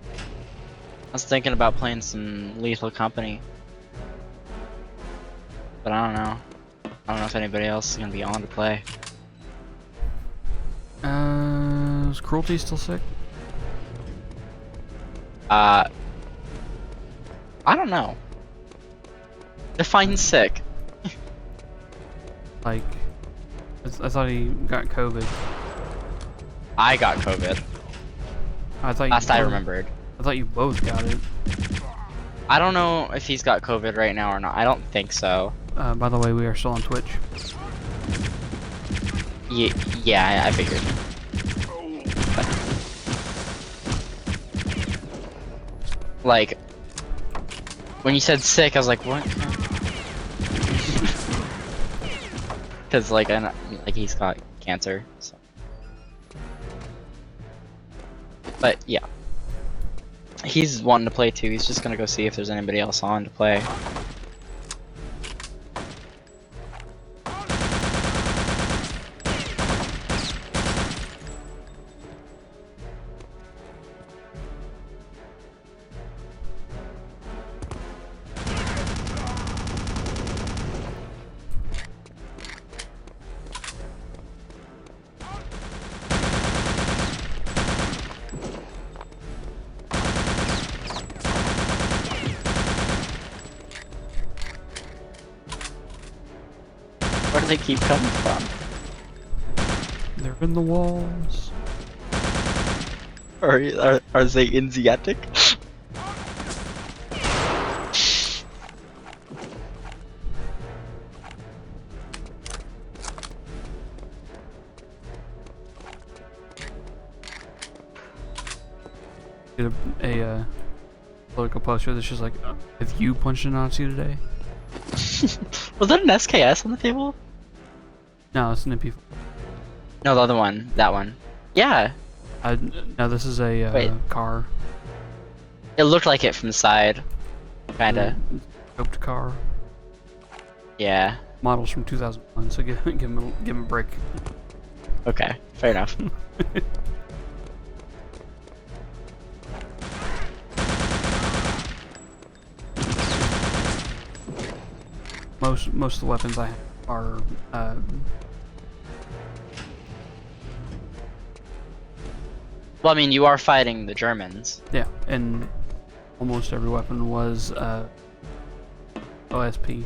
I was thinking about playing some Lethal Company. But I don't know. I don't know if anybody else is gonna be on to play. Is Cruelty still sick? I don't know. Define sick. Like, I thought he got COVID. I got COVID. I thought Last I remembered. I thought you both got it. I don't know if he's got COVID right now or not. I don't think so. By the way, we are still on Twitch. Yeah, I figured. Like, when you said sick, I was like, what? Because like he's got cancer. So. But yeah, he's wanting to play too. He's just gonna go see if there's anybody else on to play. Where do they keep coming from? They're in the walls. Are they in the attic? Get a political poster that's just like, have you punched a Nazi today? Was that an SKS on the table? No, it's an MP4. No, the other one. That one. Yeah. No, this is a car. It looked like it from the side. Kinda. Scoped car. Yeah. Models from 2001, so give him a break. Okay, fair enough. Most of the weapons I have are well, I mean, you are fighting the Germans. yeah, and almost every weapon was OSP.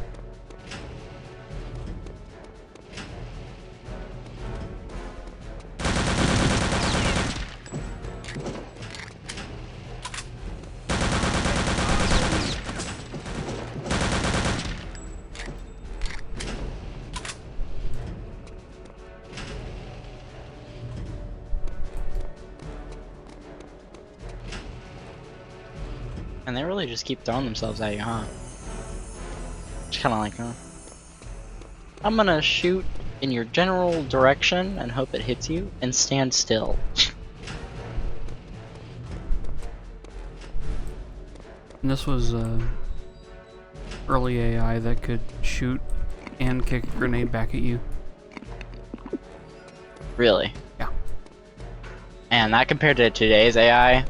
And they really just keep throwing themselves at you, huh? Just kinda like, huh? I'm gonna shoot in your general direction and hope it hits you, and stand still. And this was early AI that could shoot and kick a grenade back at you. Really? Yeah. And that compared to today's AI,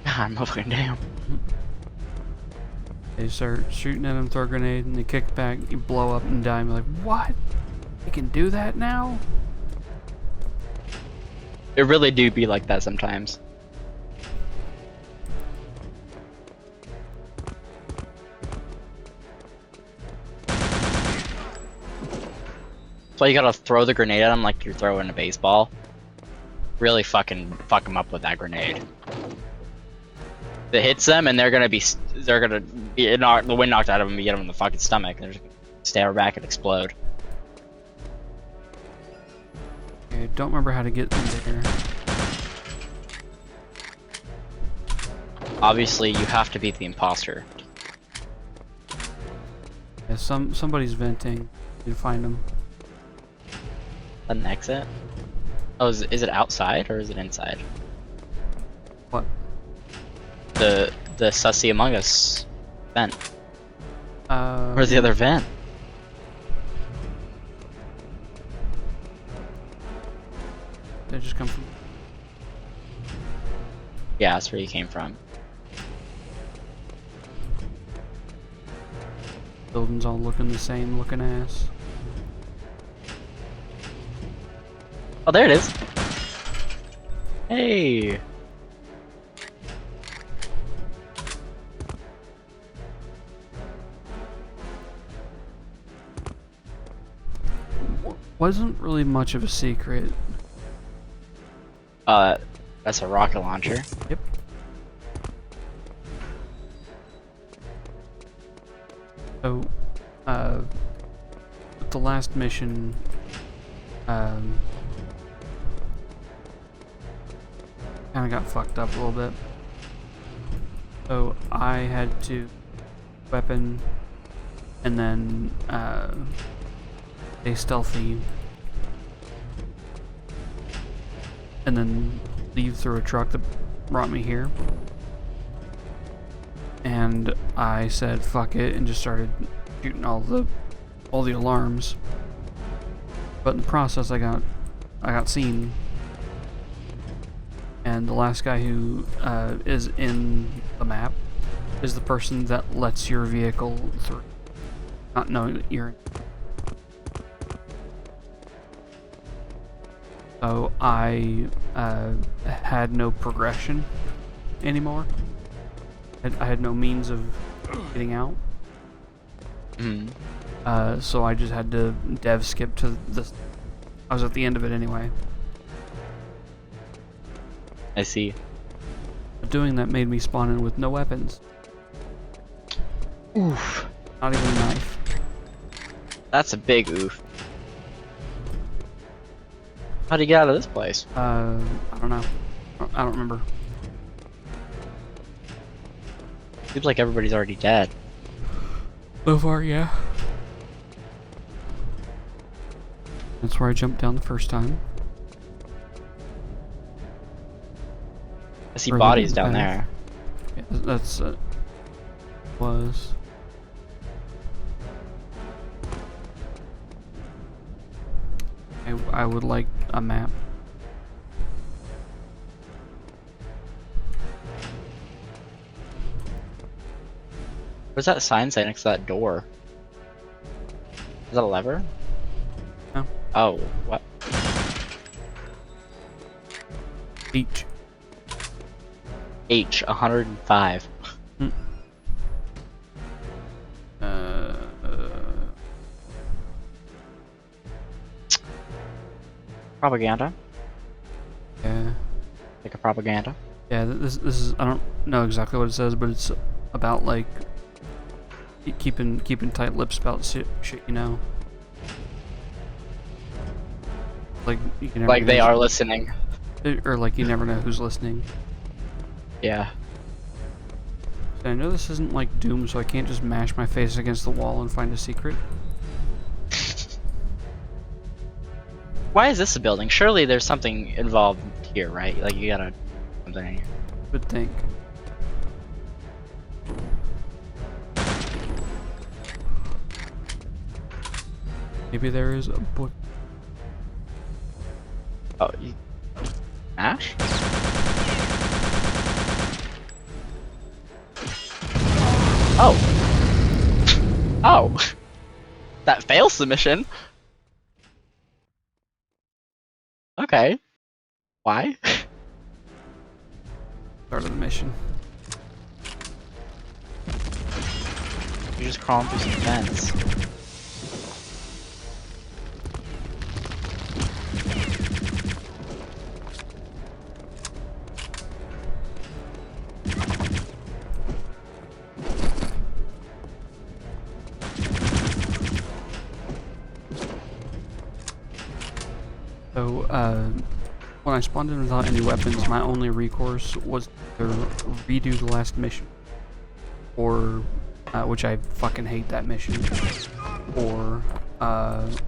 God, fucking damn. They start shooting at him, throw a grenade, and they kick back, you blow up and die, and you're like, what? They can do that now? It really do be like that sometimes. So you gotta throw the grenade at him like you're throwing a baseball. Really fucking fuck him up with that grenade. that hits them, and they're gonna be the wind knocked out of them and get them in the fucking stomach. And they're just gonna stare back and explode. Okay, I don't remember how to get in there. Obviously, you have to beat the imposter. Yeah, somebody's venting. You find them. An exit? Oh, is it outside or is it inside? What? The Sussy Among Us vent. Uh. Where's the other vent? They just come from. Yeah, that's where you came from. Buildings all looking the same looking ass. Oh, there it is. Hey. Wasn't really much of a secret. That's a rocket launcher. Yep. So, with the last mission, kind of got fucked up a little bit. So I had to weapon, and then stay stealthy, and then leave through a truck that brought me here. And I said fuck it and just started shooting all the alarms. But in the process I got seen. And the last guy who is in the map is the person that lets your vehicle through, not knowing that you're in. So I had no progression anymore. I had no means of getting out. So I just had to dev skip to this. I was at the end of it anyway. I see. But doing that made me spawn in with no weapons. Oof. Not even a knife. That's a big oof. How'd you get out of this place? I don't know. I don't remember. Seems like everybody's already dead. So far, yeah. That's where I jumped down the first time. I see bodies down there. Yeah, that's was. I would like a map. What's that sign say next to that door? Is that a lever? No. Oh, what? H. H, 105. Propaganda? Yeah. Like a propaganda? Yeah, this is, I don't know exactly what it says, but it's about like keeping tight lips about shit you know. Like you can never Like they are listening. Or like you never know who's listening. Yeah. So I know this isn't like Doom, so I can't just mash my face against the wall and find a secret. Why is this a building? Surely there's something involved here, right? Like you gotta something in here. Would think. Maybe there is a book. Oh, you... Ash? Oh. Oh. That fails the mission. Okay. Why? Start of the mission. You're just crawling through some fence. So, when I spawned in without any weapons, my only recourse was to redo the last mission. Or, which I fucking hate that mission. Or,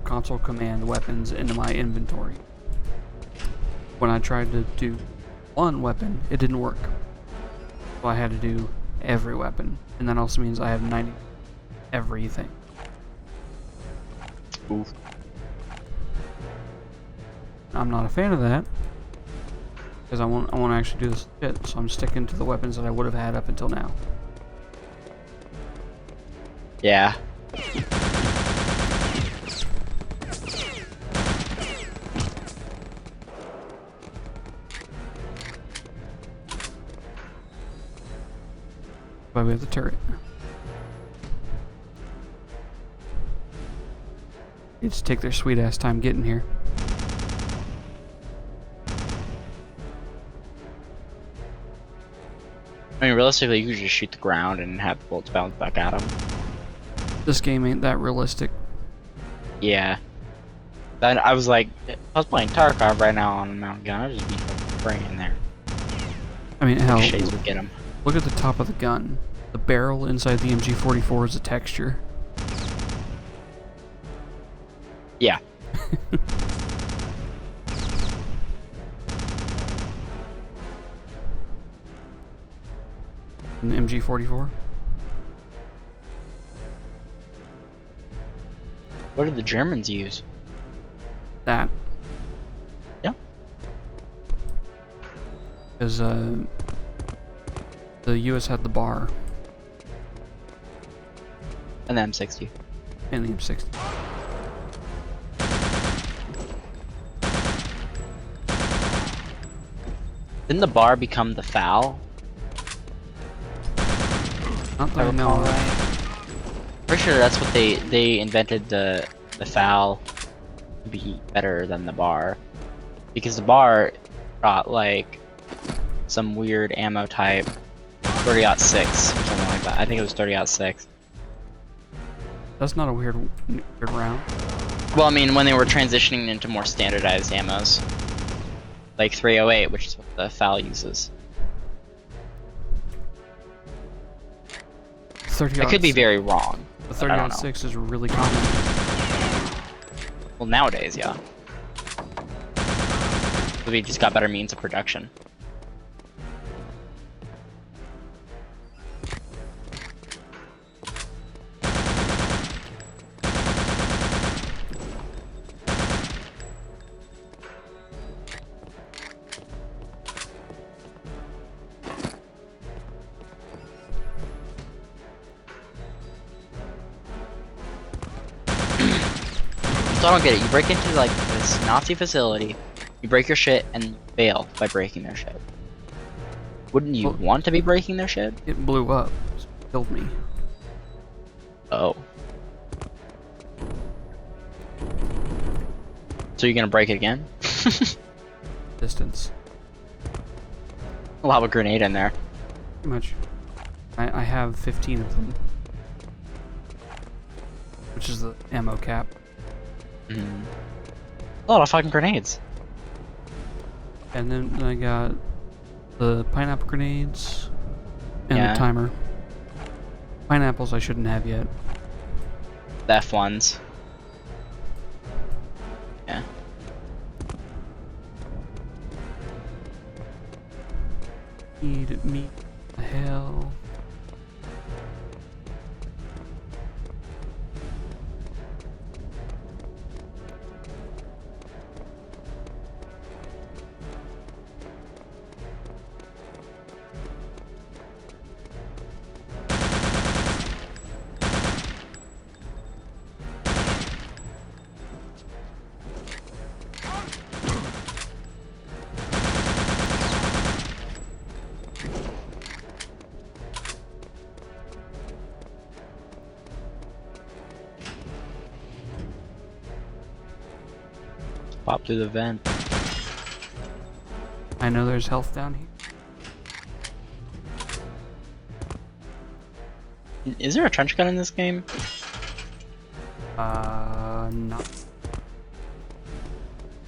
console command weapons into my inventory. When I tried to do one weapon, it didn't work. So I had to do every weapon. And that also means I have 90 everything. Oof. I'm not a fan of that. Because I want to actually do this shit, so I'm sticking to the weapons that I would have had up until now. Yeah. Why we have the turret. They just take their sweet ass time getting here. I mean, realistically, you could just shoot the ground and have the bullets bounce back at them. This game ain't that realistic. Yeah. Then I was like, if I was playing Tarkov right now on a mountain gun, I'd just be spraying in there. I mean, hell, Shades would get him. Look at the top of the gun. The barrel inside the MG44 is a texture. Yeah. An MG44? What did the Germans use? That. Yeah. Because, the US had the bar. And the M60. And the M60. Didn't the bar become the FAL? Not that I know of. Pretty sure that's what they invented the FAL to be better than the bar, because the bar got like some weird ammo type, 30-06 or something like that. I think it was 30-06. That's not a weird round. Well, I mean, when they were transitioning into more standardized ammos, like 308, which is what the FAL uses. I could be very wrong. The but I don't know. 30-06 is really common. Well, nowadays, yeah. We just got better means of production. So I don't get it. You break into like this Nazi facility, you break your shit, and you fail by breaking their shit. Wouldn't you want to be breaking their shit? It blew up. So it killed me. Oh. So you're gonna break it again? Distance. I'll have a grenade in there. Pretty much. I have 15 of them. Which is the ammo cap. A lot of fucking grenades. And then I got the pineapple grenades and Yeah. the timer. Pineapples I shouldn't have yet. The F1s. Yeah. Need me the hell. Pop through the vent. I know there's health down here. Is there a trench gun in this game? Not.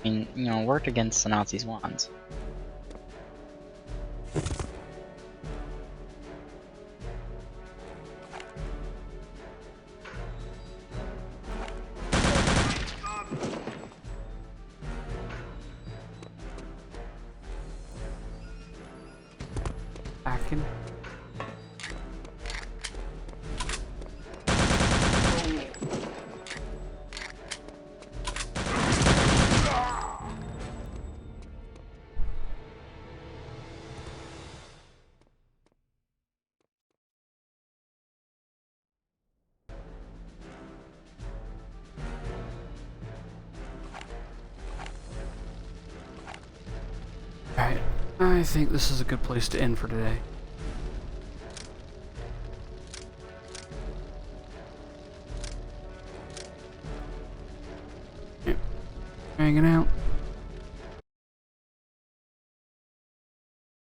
I mean, you know, worked against the Nazis once. Backing. Alright, I think this is a good place to end for today. Yep. Hanging out.